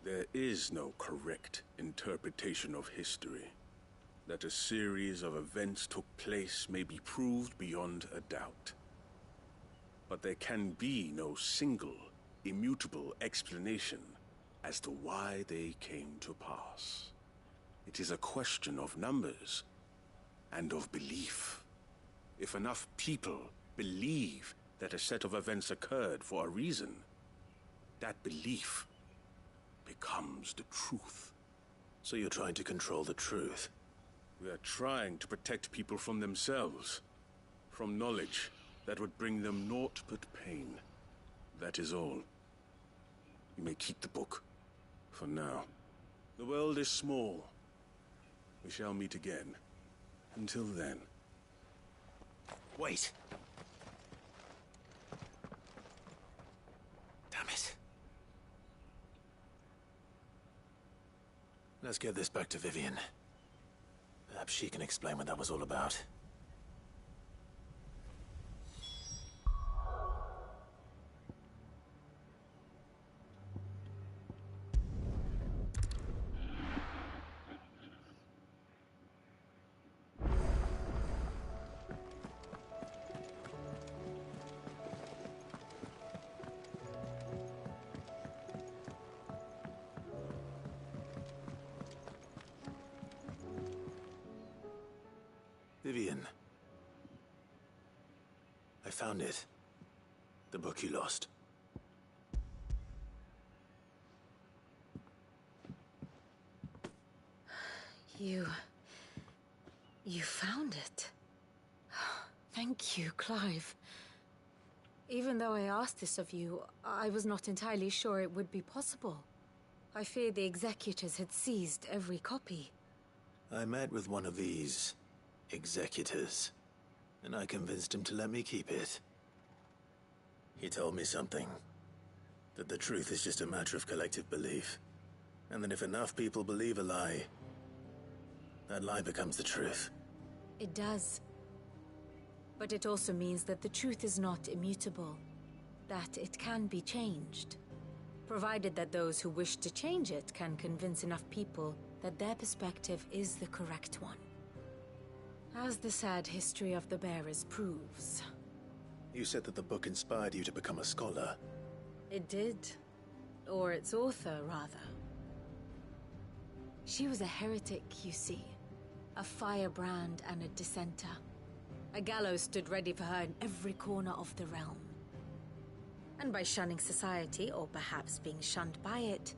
There is no correct interpretation of history. That a series of events took place may be proved beyond a doubt. But there can be no single, immutable explanation as to why they came to pass. It is a question of numbers and of belief. If enough people believe that a set of events occurred for a reason, that belief becomes the truth. So you're trying to control the truth? We are trying to protect people from themselves, from knowledge that would bring them naught but pain. That is all. You may keep the book, for now. The world is small. We shall meet again. Until then. Wait! Damn it. Let's get this back to Vivian. Perhaps she can explain what that was all about. Vivian. I found it. The book you lost. You found it. Thank you, Clive. Even though I asked this of you, I was not entirely sure it would be possible. I feared the executors had seized every copy. I met with one of these executors, and I convinced him to let me keep it. He told me something. That the truth is just a matter of collective belief. And that if enough people believe a lie, that lie becomes the truth. It does. But it also means that the truth is not immutable. That it can be changed. Provided that those who wish to change it can convince enough people that their perspective is the correct one. As the sad history of the bearers proves. You said that the book inspired you to become a scholar. It did. Or its author, rather. She was a heretic, you see. A firebrand and a dissenter. A gallows stood ready for her in every corner of the realm. And by shunning society, or perhaps being shunned by it,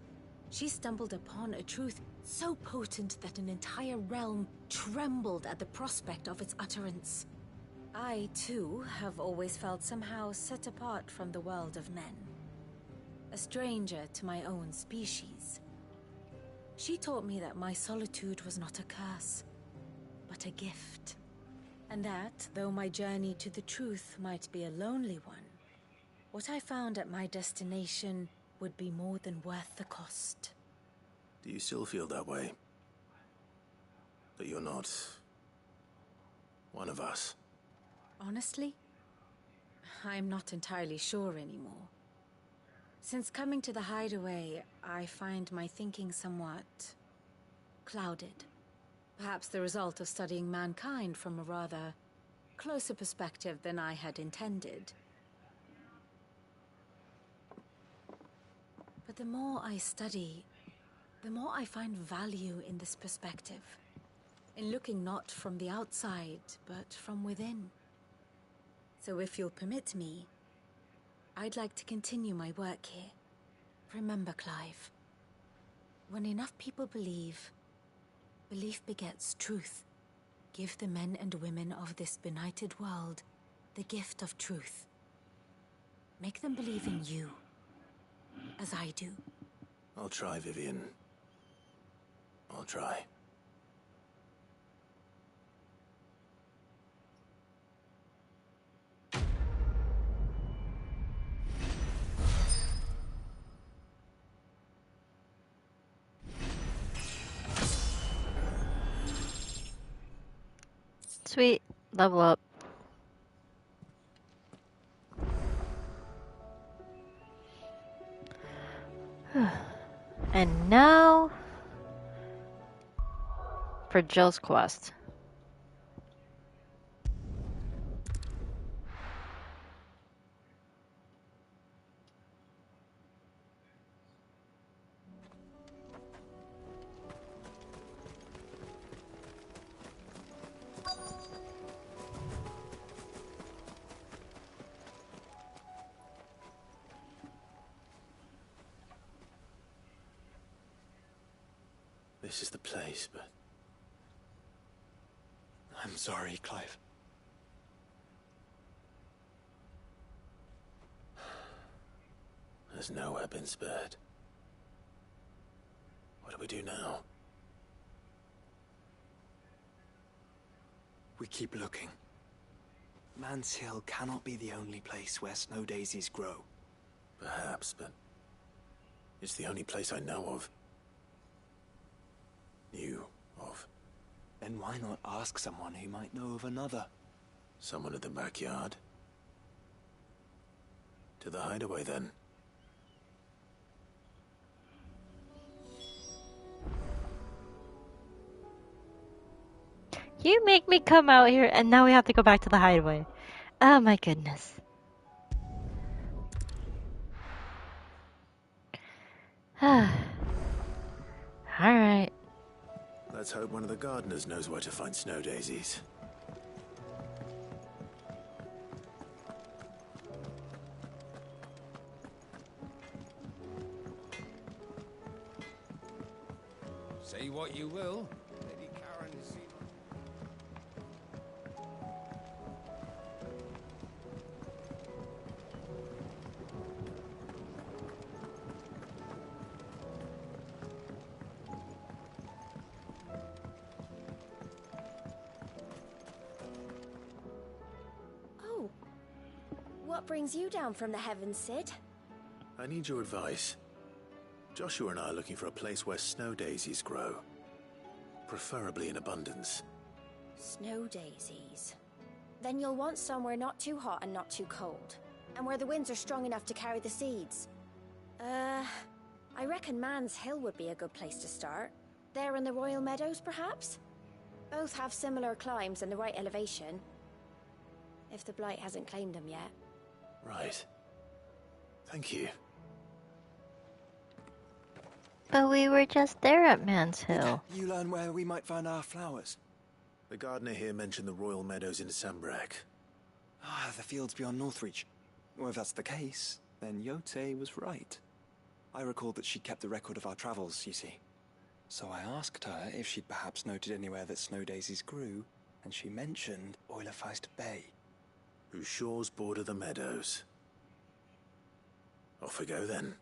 she stumbled upon a truth so potent that an entire realm trembled at the prospect of its utterance. I, too, have always felt somehow set apart from the world of men. A stranger to my own species. She taught me that my solitude was not a curse, but a gift. And that, though my journey to the truth might be a lonely one, what I found at my destination would be more than worth the cost. Do you still feel that way? That you're not one of us? Honestly, I'm not entirely sure anymore. Since coming to the Hideaway, I find my thinking somewhat clouded. Perhaps the result of studying mankind from a rather closer perspective than I had intended. But the more I study, the more I find value in this perspective. In looking not from the outside, but from within. So if you'll permit me, I'd like to continue my work here. Remember, Clive, when enough people believe, belief begets truth. Give the men and women of this benighted world the gift of truth. Make them believe in you, as I do. I'll try, Vivian. I'll try. Sweet. Level up. And now for Jill's quest. This is the place, but... I'm sorry, Clive. Has nowhere been spared. What do we do now? We keep looking. Man's Hill cannot be the only place where snow daisies grow. Perhaps, but... it's the only place I know of. Knew of. Then why not ask someone who might know of another? Someone at the backyard? To the Hideaway, then. You make me come out here, and now we have to go back to the Hideaway. Oh my goodness. Alright. Let's hope one of the gardeners knows where to find snow daisies. Say what you will, Lady Karen is... Oh. What brings you down from the heavens, Sid? I need your advice. Joshua and I are looking for a place where snow daisies grow. Preferably in abundance. Snow daisies. Then you'll want somewhere not too hot and not too cold. And where the winds are strong enough to carry the seeds. I reckon Man's Hill would be a good place to start. There in the Royal Meadows, perhaps? Both have similar climbs and the right elevation. If the Blight hasn't claimed them yet. Right. Thank you. But we were just there at Man's Hill. You learn where we might find our flowers. The gardener here mentioned the royal meadows in Sambrak. Ah, the fields beyond Northreach. Well, if that's the case, then Yote was right. I recalled that she kept a record of our travels, you see. So I asked her if she'd perhaps noted anywhere that snow daisies grew, and she mentioned Oilefeist Bay. Whose shores border the meadows. Off we go then.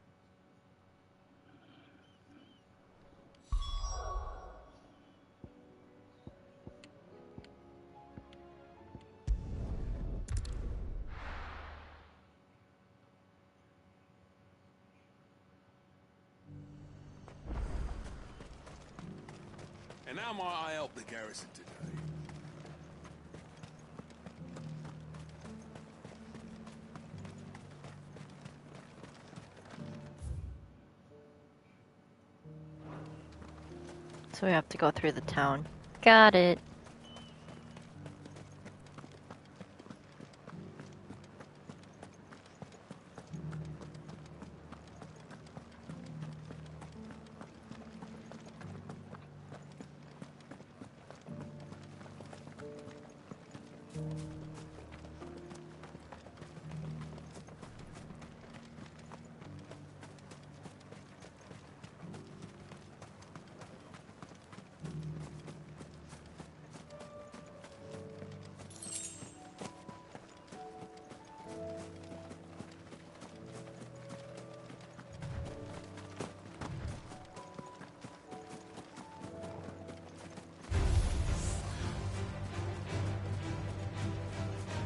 And how might I help the garrison today? So we have to go through the town. Got it.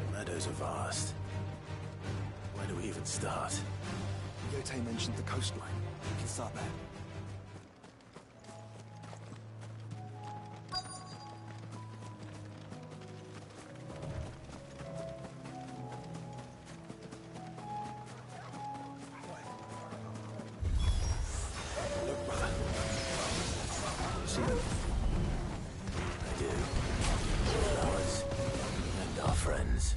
The meadows are vast. Where do we even start? Yote mentioned the coastline. We can start there. Look, brother. You see them? I do. Flowers. And our friends.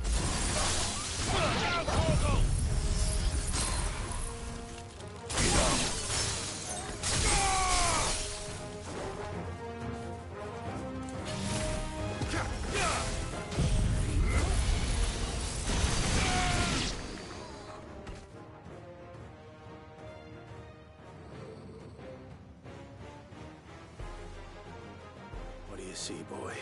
What do you see, boy?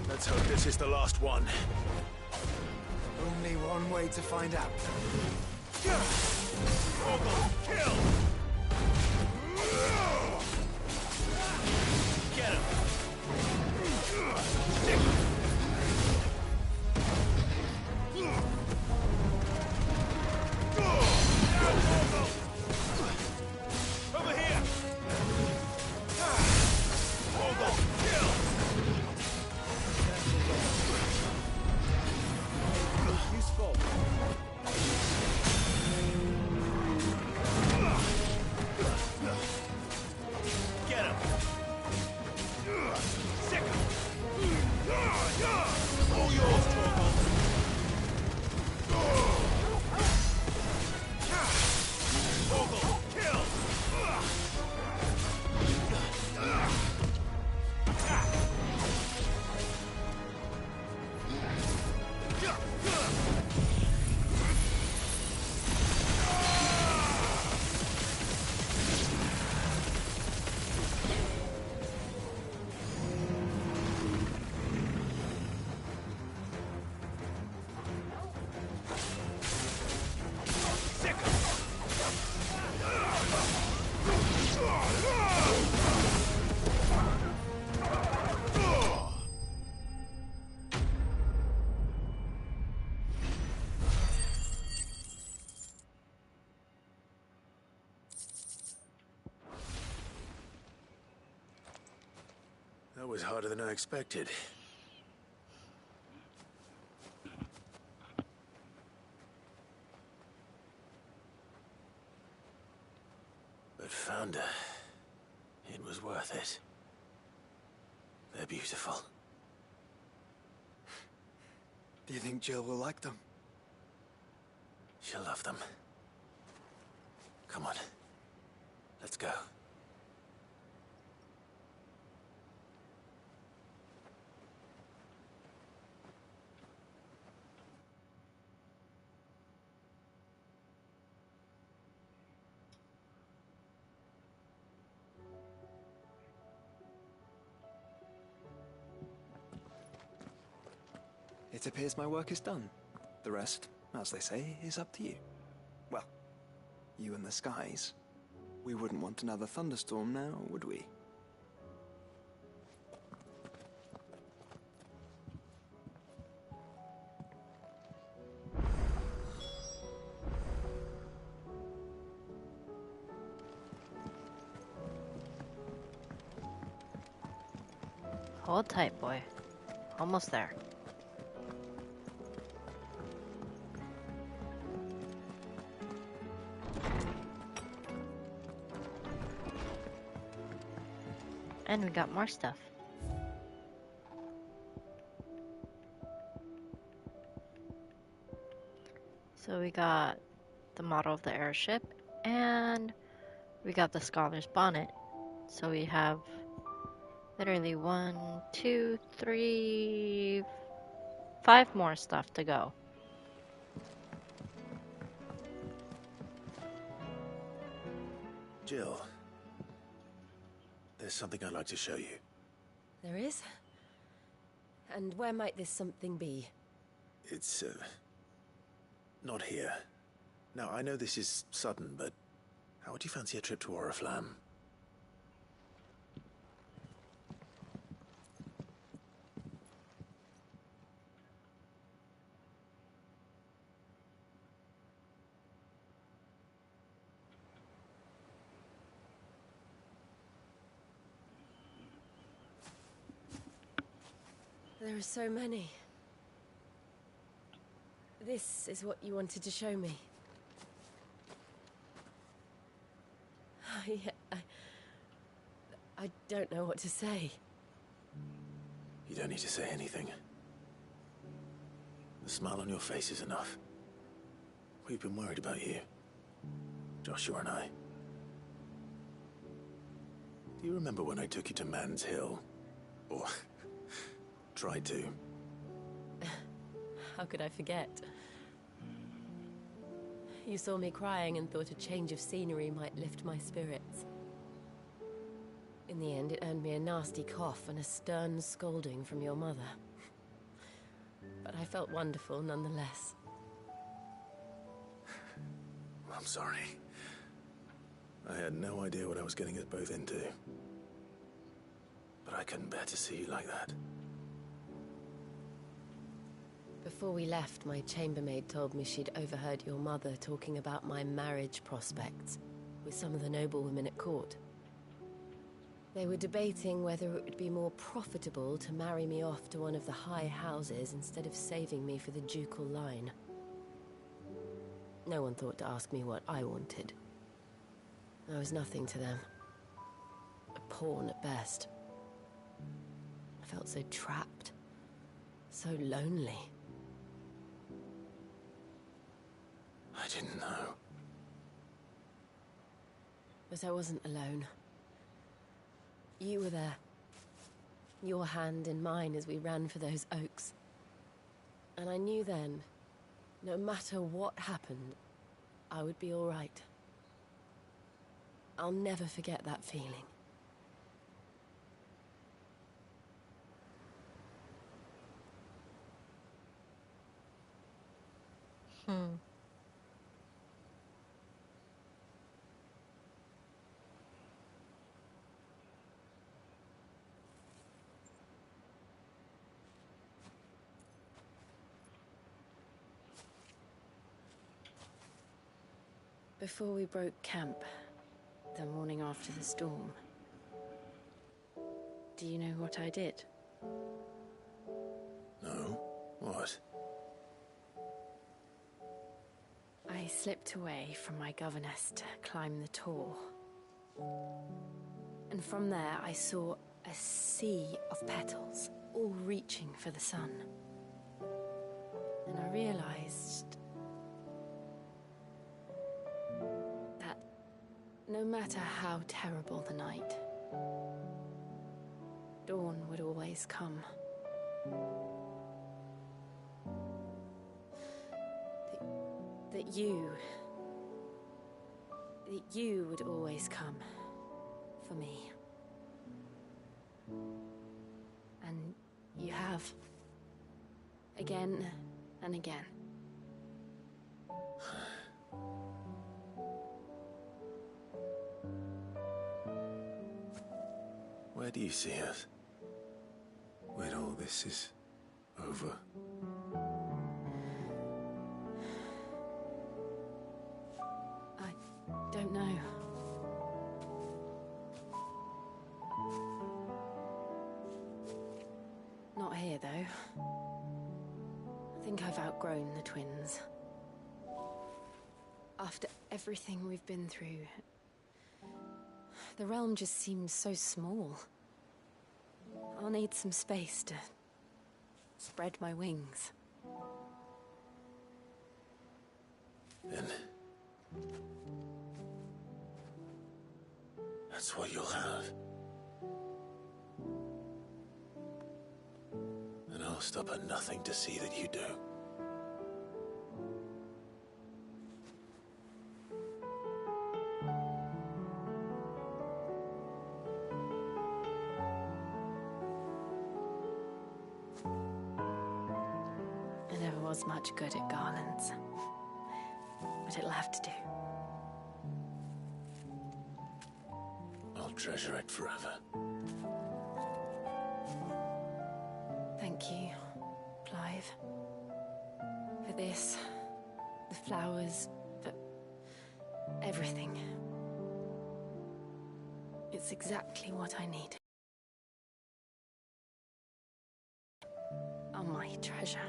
Let's hope this is the last one. Only one way to find out. Kill! Get him! Over here! Kill! Useful. Get him! Sick him! All yours, Torgal! Torgal, kill! Sick him! That was harder than I expected. But found her. It was worth it. They're beautiful. Do you think Jill will like them? She'll love them. Come on. Let's go. It appears my work is done. The rest, as they say, is up to you. Well, you and the skies. We wouldn't want another thunderstorm now, would we? Hold tight, boy. Almost there. And we got more stuff. So we got the model of the airship, and we got the scholar's bonnet. So we have literally 1, 2, 3, 5 more stuff to go. Jill, there's something I'd like to show you. There is? And where might this something be? It's, not here. Now, I know this is sudden, but how would you fancy a trip to Oriflamme? There are so many. This is what you wanted to show me. I don't know what to say. You don't need to say anything. The smile on your face is enough. We've been worried about you, Joshua and I. Do you remember when I took you to Man's Hill? Or tried to? How could I forget? You saw me crying and thought a change of scenery might lift my spirits. In the end, it earned me a nasty cough and a stern scolding from your mother. But I felt wonderful nonetheless. I'm sorry. I had no idea what I was getting us both into. But I couldn't bear to see you like that. Before we left, my chambermaid told me she'd overheard your mother talking about my marriage prospects with some of the noblewomen at court. They were debating whether it would be more profitable to marry me off to one of the high houses instead of saving me for the ducal line. No one thought to ask me what I wanted. I was nothing to them. A pawn at best. I felt so trapped. So lonely. I didn't know. But I wasn't alone. You were there. Your hand in mine as we ran for those oaks. And I knew then, no matter what happened, I would be all right. I'll never forget that feeling. Before we broke camp, the morning after the storm, do you know what I did? No? What? I slipped away from my governess to climb the tor. And from there I saw a sea of petals, all reaching for the sun. realized that no matter how terrible the night, dawn would always come. That you would always come for me. And you have. Again and again. Where do you see us? When all this is over? I don't know. Not here, though. I think I've outgrown the twins. After everything we've been through, the realm just seems so small. I'll need some space to spread my wings. Then that's what you'll have. And I'll stop at nothing to see that you do. I never was much good at garlands, but it'll have to do. I'll treasure it forever. Thank you, Clive. For this, the flowers, for everything. It's exactly what I need. Oh, my treasure.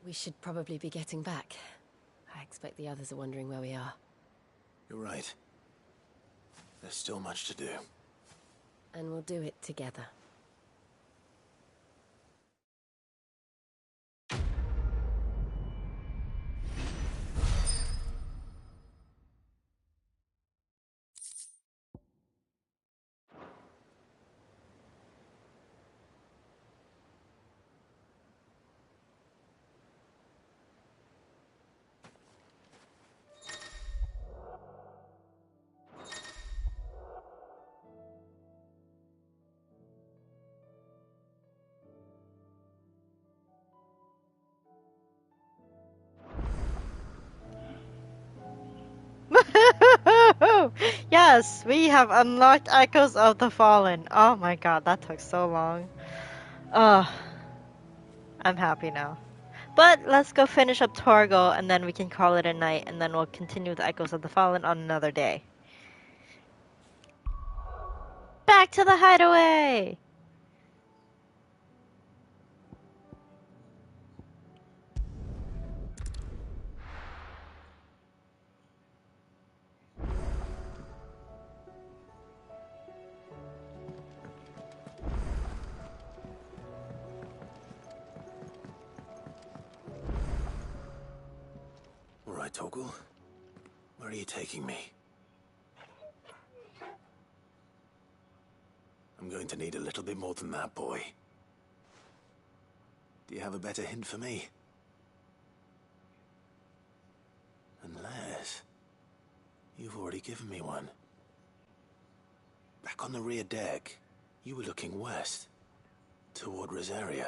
We should probably be getting back. I expect the others are wondering where we are. You're right. There's still much to do. And we'll do it together. Yes, we have unlocked Echoes of the Fallen. Oh my god, that took so long. Ugh. I'm happy now. But let's go finish up Torgal and then we can call it a night and then we'll continue with Echoes of the Fallen on another day. Back to the hideaway! All right, Torgal. Where are you taking me? I'm going to need a little bit more than that, boy. Do you have a better hint for me? Unless you've already given me one. Back on the rear deck, you were looking west, toward Roseiryu.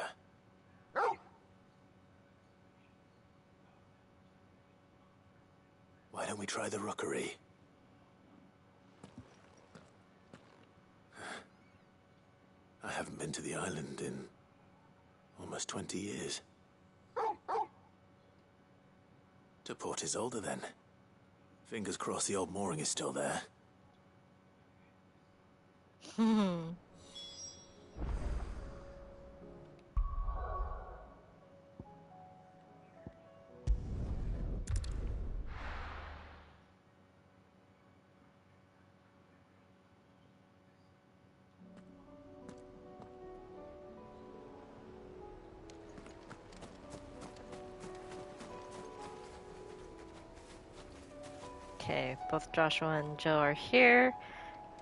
Why don't we try the rookery? I haven't been to the island in almost 20 years. To Port Isolde, then. Fingers crossed the old mooring is still there. Okay, both Joshua and Joe are here.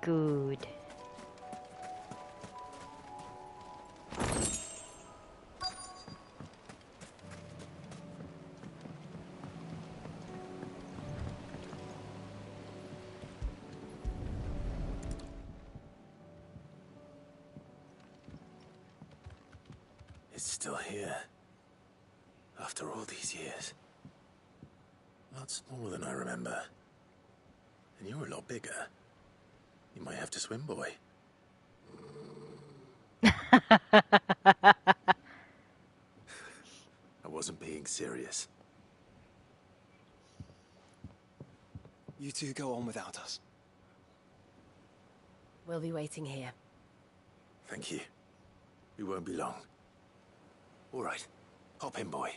Good. It's still here. After all these years. A lot smaller than I remember. And you're a lot bigger. You might have to swim, boy. I wasn't being serious. You two go on without us. We'll be waiting here. Thank you. We won't be long. All right. Hop in, boy.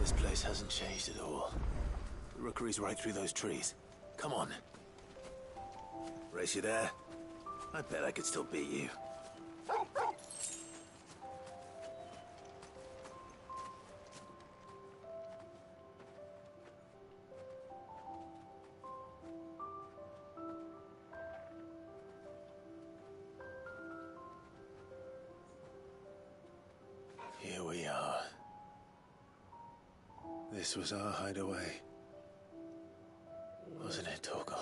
This place hasn't changed at all. The rookery's right through those trees. Come on. Race you there? I bet I could still beat you. Here we are. This was our hideaway. Wasn't it, Torgal?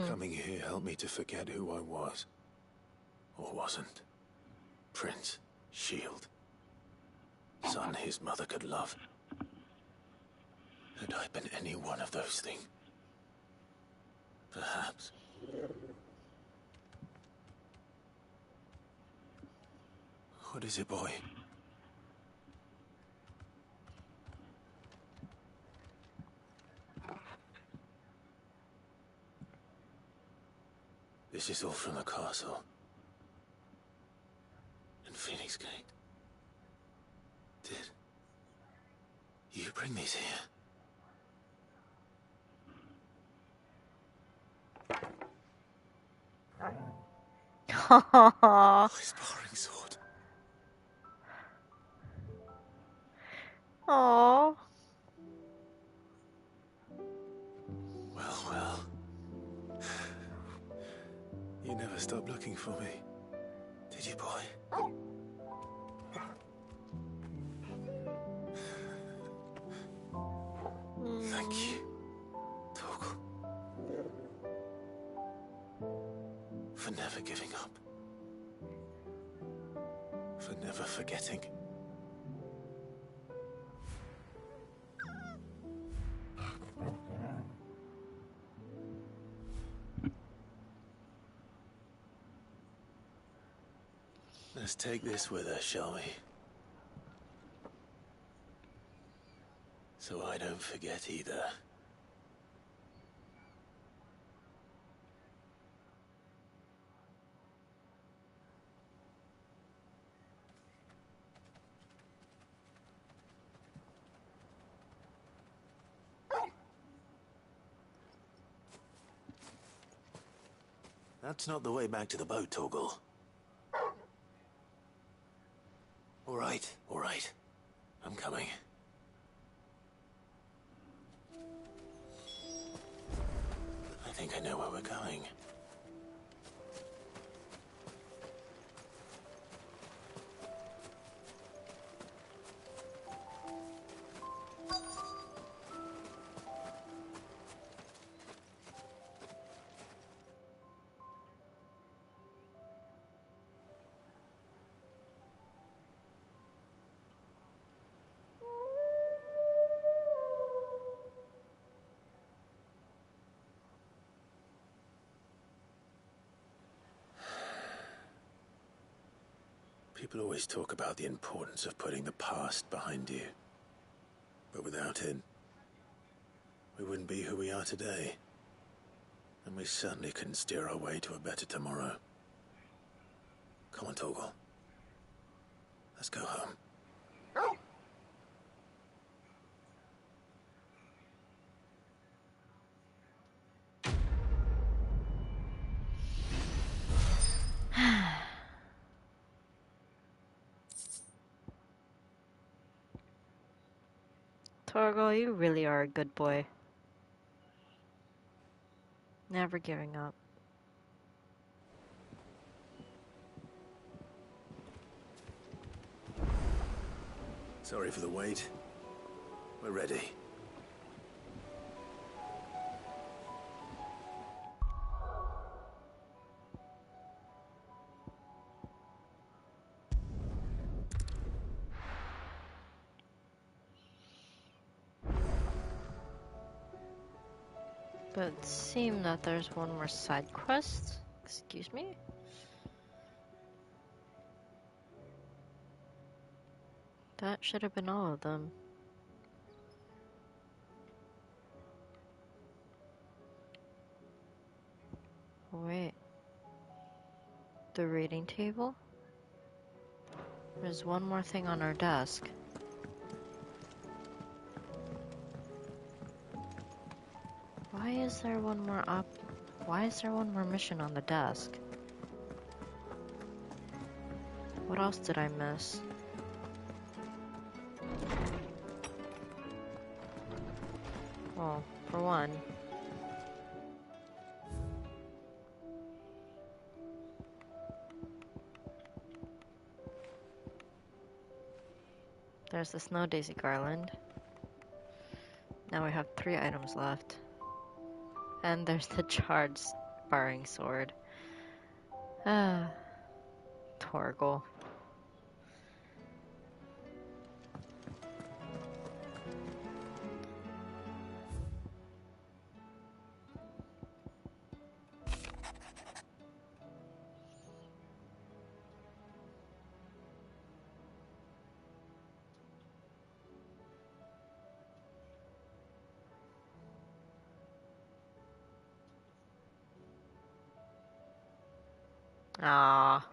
Coming here helped me to forget who I was. Or wasn't. Prince, shield. Son his mother could love. Had I been any one of those things? Perhaps. What is it, boy? This is all from the castle. In Phoenix Gate. Did you bring these here? Aww. Sparring sword. Aww. Well, well. You never stopped looking for me, did you, boy? Thank you, Torgal. For never giving up. For never forgetting. Let's take this with us, shall we? So I don't forget either. That's not the way back to the boat, Torgal. All right. I'm coming. I think I know where we're going. People always talk about the importance of putting the past behind you. But without it, we wouldn't be who we are today. And we certainly couldn't steer our way to a better tomorrow. Come on, Torgal. Let's go home. Torgal, you really are a good boy. Never giving up. Sorry for the wait. We're ready. But it seemed that there's one more side quest. Excuse me? That should have been all of them. Wait. The reading table? There's one more thing on our desk. Why is there one more mission on the desk? What else did I miss? Well, for one, there's the Snow Daisy Garland. Now we have 3 items left. And there's the charred sparring sword. Ah, Torgal. Ah.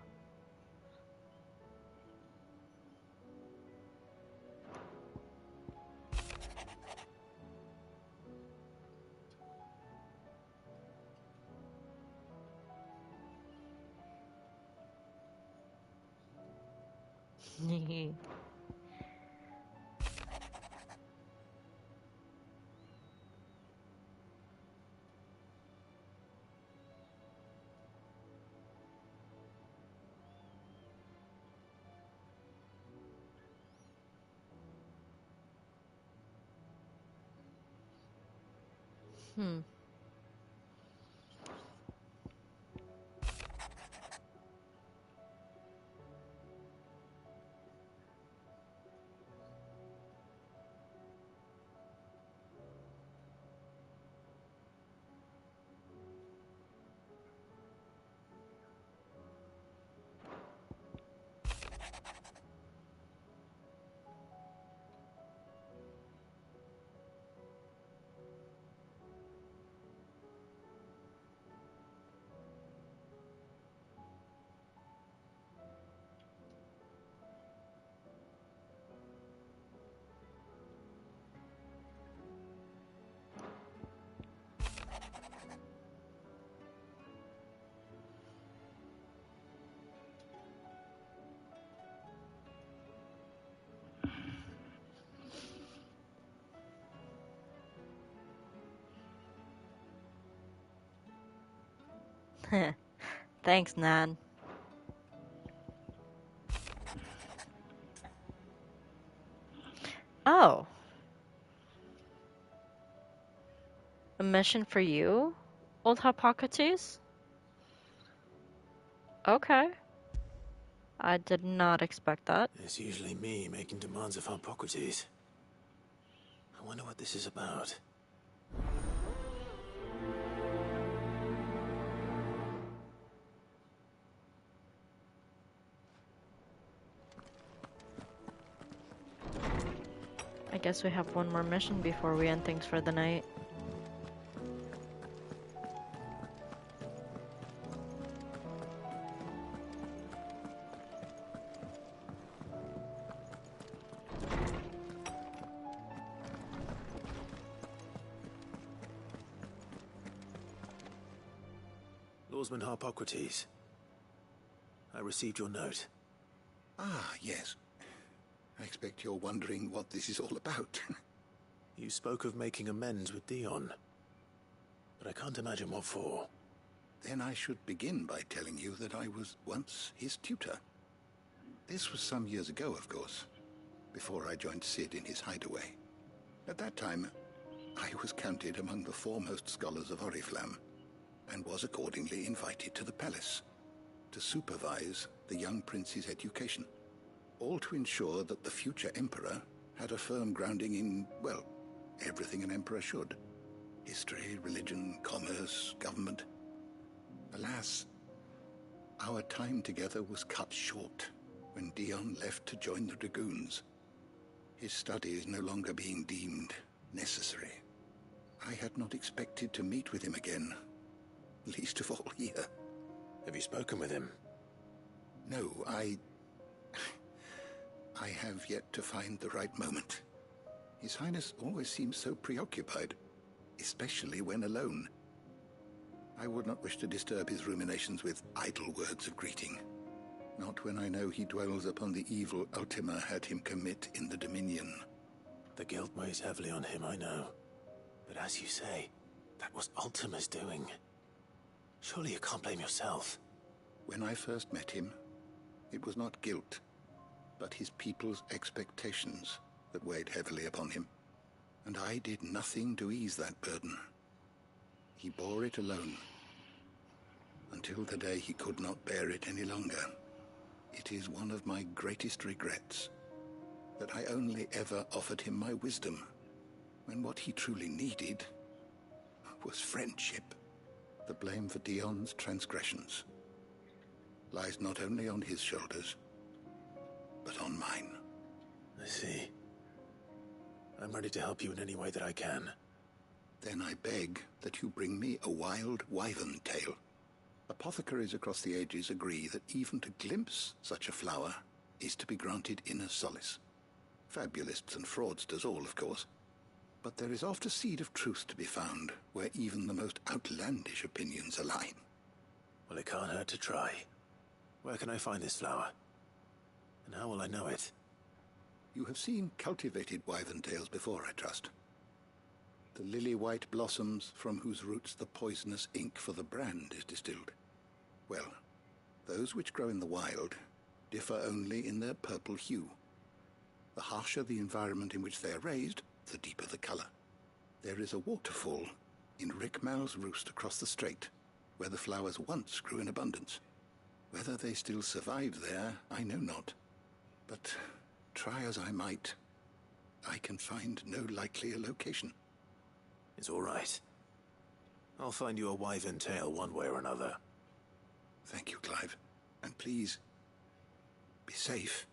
Hmm. Thanks, Nan. Oh. A mission for you, old Hippocrates? Okay. I did not expect that. It's usually me making demands of Hippocrates. I wonder what this is about. I guess we have one more mission before we end things for the night. Lawsman Hippocrates. I received your note. Ah, yes. I expect you're wondering what this is all about. You spoke of making amends with Dion, but I can't imagine what for. Then I should begin by telling you that I was once his tutor. This was some years ago, of course, before I joined Sid in his hideaway. At that time, I was counted among the foremost scholars of Oriflamme, and was accordingly invited to the palace to supervise the young prince's education, all to ensure that the future emperor had a firm grounding in, well, everything an emperor should. History, religion, commerce, government. Alas, our time together was cut short when Dion left to join the Dragoons, his studies no longer being deemed necessary. I had not expected to meet with him again, least of all here. Have you spoken with him? No, I have yet to find the right moment. His Highness always seems so preoccupied, especially when alone. I would not wish to disturb his ruminations with idle words of greeting, not when I know he dwells upon the evil Ultima had him commit in the Dominion. The guilt weighs heavily on him, I know. But as you say, that was Ultima's doing. Surely you can't blame yourself. When I first met him, it was not guilt, but his people's expectations that weighed heavily upon him, and I did nothing to ease that burden. He bore it alone, until the day he could not bear it any longer. It is one of my greatest regrets that I only ever offered him my wisdom, when what he truly needed was friendship. The blame for Dion's transgressions lies not only on his shoulders, but on mine. I see. I'm ready to help you in any way that I can. Then I beg that you bring me a wild wyvern tail. Apothecaries across the ages agree that even to glimpse such a flower is to be granted inner solace. Fabulists and fraudsters all, of course. But there is oft a seed of truth to be found where even the most outlandish opinions align. Well, it can't hurt to try. Where can I find this flower? And how will I know it? You have seen cultivated wyvern tails before, I trust. The lily-white blossoms from whose roots the poisonous ink for the brand is distilled. Well, those which grow in the wild differ only in their purple hue. The harsher the environment in which they are raised, the deeper the color. There is a waterfall in Rickmal's roost across the strait, where the flowers once grew in abundance. Whether they still survive there, I know not. But try as I might, I can find no likelier location. It's all right. I'll find you a wyvern tail one way or another. Thank you, Clive. And please, be safe.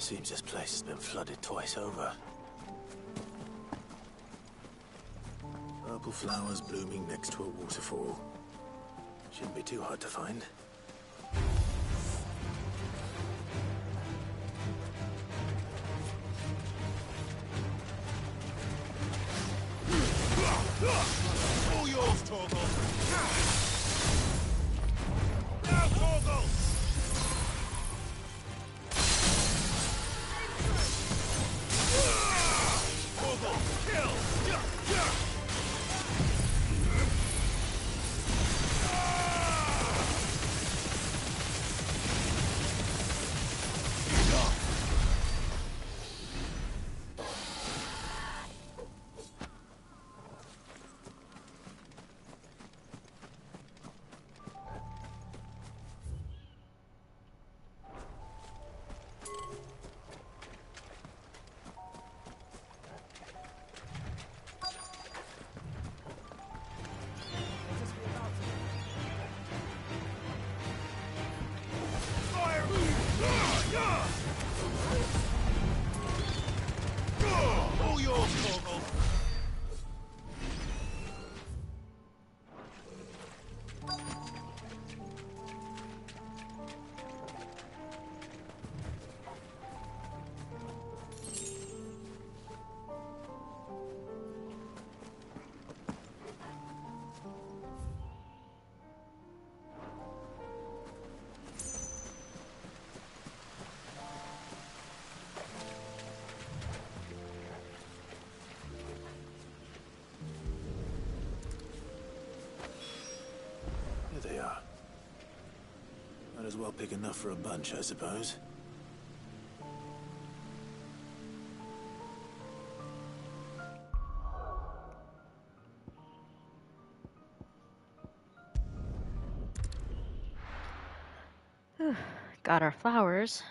Seems this place has been flooded twice over. Purple flowers blooming next to a waterfall. Shouldn't be too hard to find. All yours, Torgal! Now, Torgal! Torgal, kill! All yours, Torgal! Here they are. Might as well pick enough for a bunch, I suppose. Got our flowers.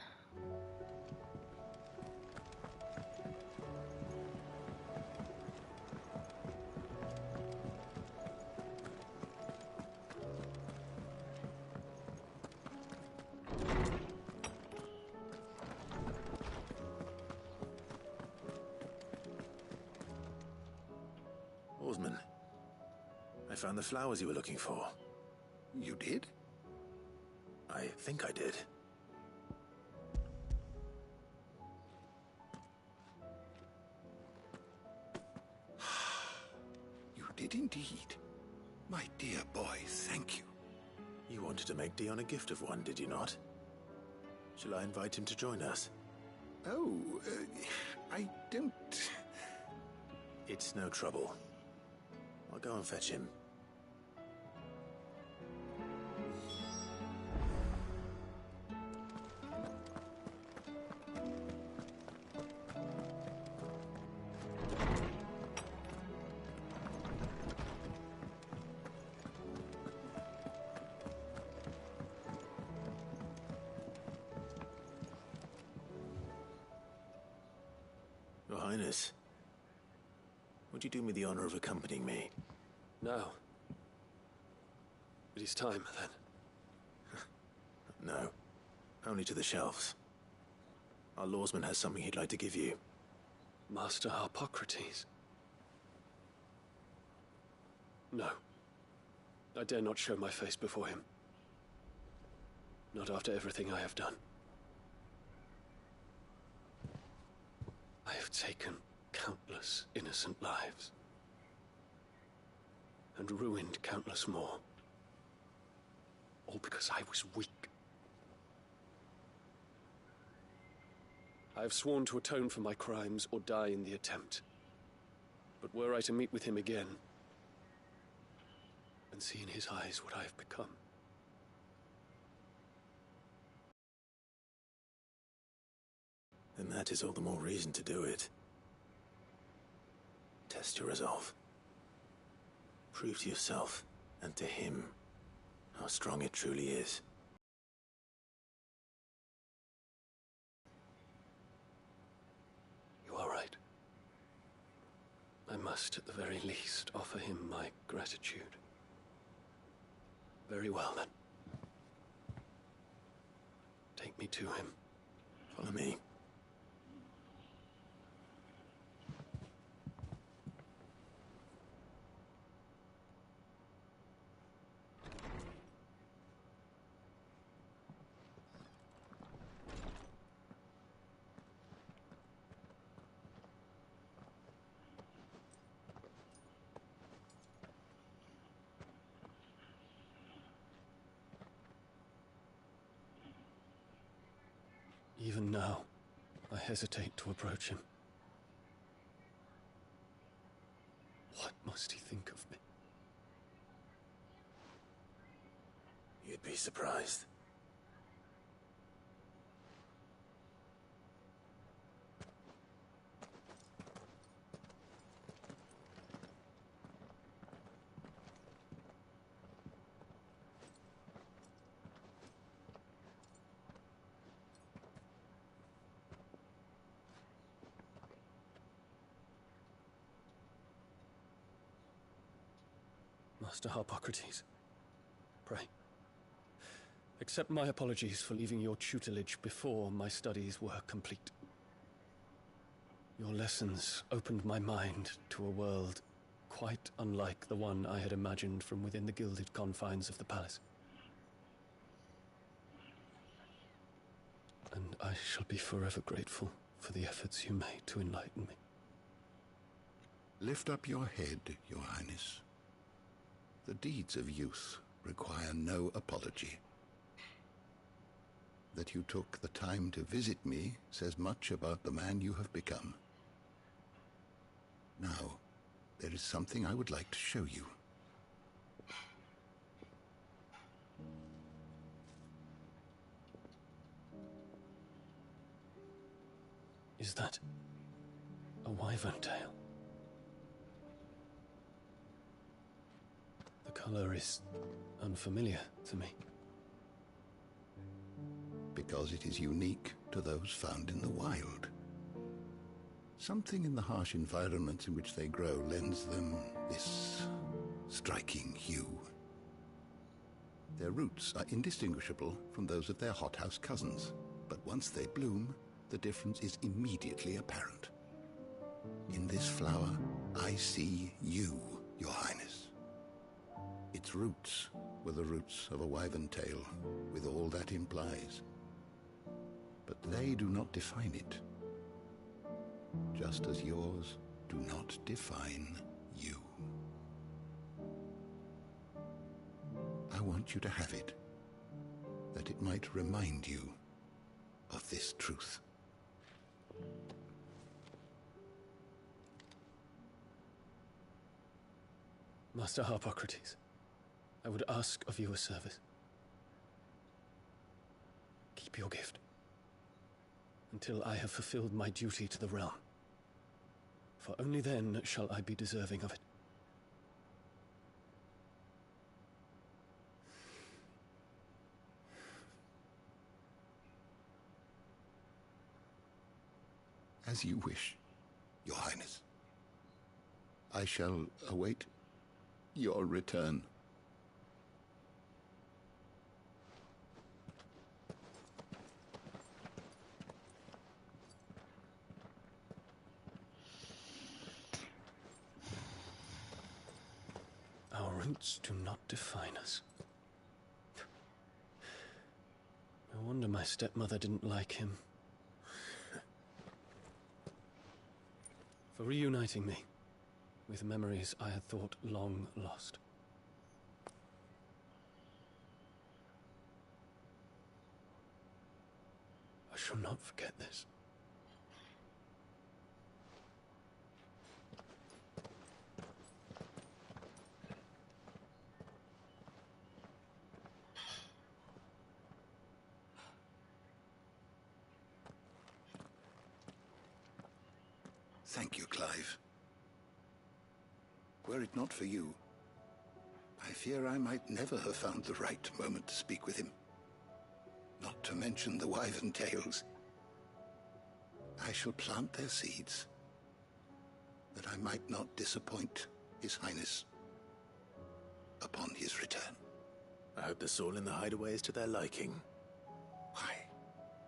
Oarsman, I found the flowers you were looking for. You did? I think I did. You did indeed. My dear boy, thank you. You wanted to make Dion a gift of one, did you not? Shall I invite him to join us? Oh, I don't... It's no trouble. I'll go and fetch him. Your Highness, would you do me the honor of accompanying me? No. It is time, then. No. Only to the shelves. Our lawsman has something he'd like to give you. Master Harpocrates. No. I dare not show my face before him. Not after everything I have done. I have taken countless innocent lives. And ruined countless more. All because I was weak. I have sworn to atone for my crimes or die in the attempt. But were I to meet with him again, and see in his eyes what I have become, then that is all the more reason to do it. Test your resolve. Prove to yourself, and to him, how strong it truly is. you are right. I must, at the very least, offer him my gratitude. Very well, then. Take me to him. Follow me. Even now, I hesitate to approach him. What must he think of me? You'd be surprised. Master Harpocrates, pray, accept my apologies for leaving your tutelage before my studies were complete. Your lessons opened my mind to a world quite unlike the one I had imagined from within the gilded confines of the palace. And I shall be forever grateful for the efforts you made to enlighten me. Lift up your head, Your Highness. The deeds of youth require no apology. That you took the time to visit me says much about the man you have become. Now, there is something I would like to show you. Is that a wyvern tail? The color is unfamiliar to me. Because it is unique to those found in the wild. Something in the harsh environments in which they grow lends them this striking hue. Their roots are indistinguishable from those of their hothouse cousins, but once they bloom, the difference is immediately apparent. In this flower, I see you, Your Highness. Its roots were the roots of a wyvern tail, with all that implies. But they do not define it, just as yours do not define you. I want you to have it, that it might remind you of this truth. Master Harpocrates, I would ask of you a service. Keep your gift until I have fulfilled my duty to the realm, for only then shall I be deserving of it. As you wish, Your Highness. I shall await your return. Our roots do not define us. No wonder my stepmother didn't like him. For reuniting me with memories I had thought long lost. I shall not forget this. Thank you, Clive. Were it not for you, I fear I might never have found the right moment to speak with him. Not to mention the wyvern tales. I shall plant their seeds, that I might not disappoint His Highness upon his return. I hope the soil in the hideaway is to their liking. Why,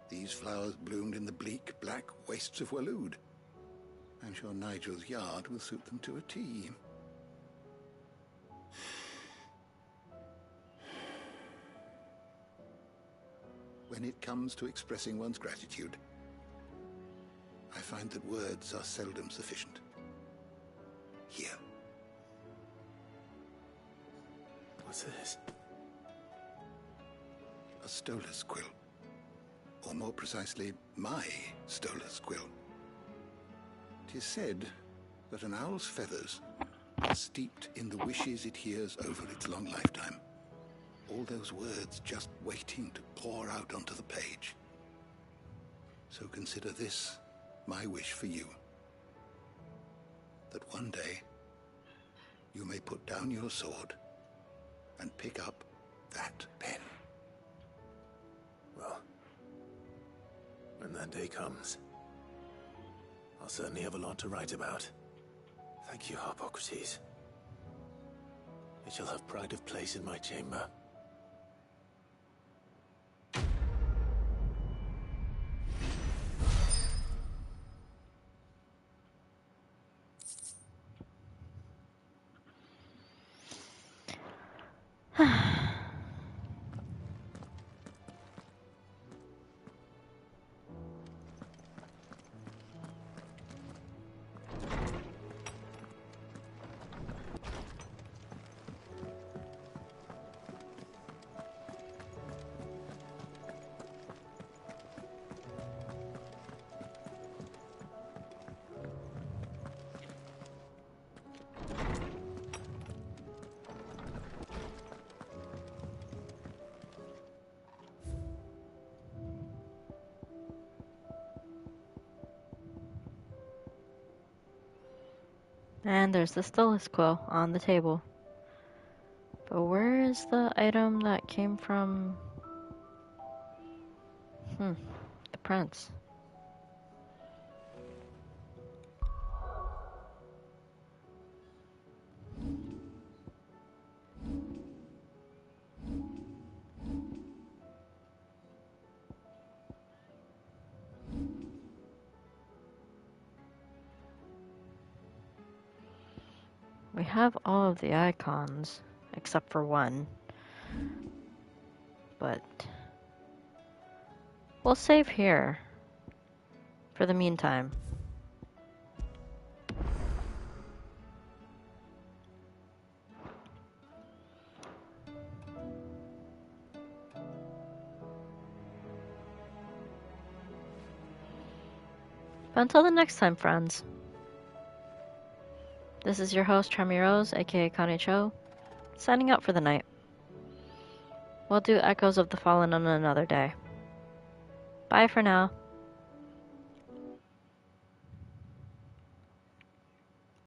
these flowers bloomed in the bleak, black wastes of Waloed. I'm sure Nigel's yard will suit them to a T. When it comes to expressing one's gratitude, I find that words are seldom sufficient. Here. What's this? A stolas quill. or more precisely, my Stolas quill. 'Tis said that an owl's feathers are steeped in the wishes it hears over its long lifetime. All those words just waiting to pour out onto the page. So consider this my wish for you. That one day you may put down your sword and pick up that pen. Well, when that day comes, I'll certainly have a lot to write about. Thank you, Harpocrates. It shall have pride of place in my chamber. And there's the Stolas quill on the table. But where is the item that came from... the prince? We have all of the icons, except for one. But we'll save here for the meantime. But until the next time, friends. This is your host, Tremy Rose, aka Connie Cho, signing out for the night. We'll do Echoes of the Fallen on another day. Bye for now.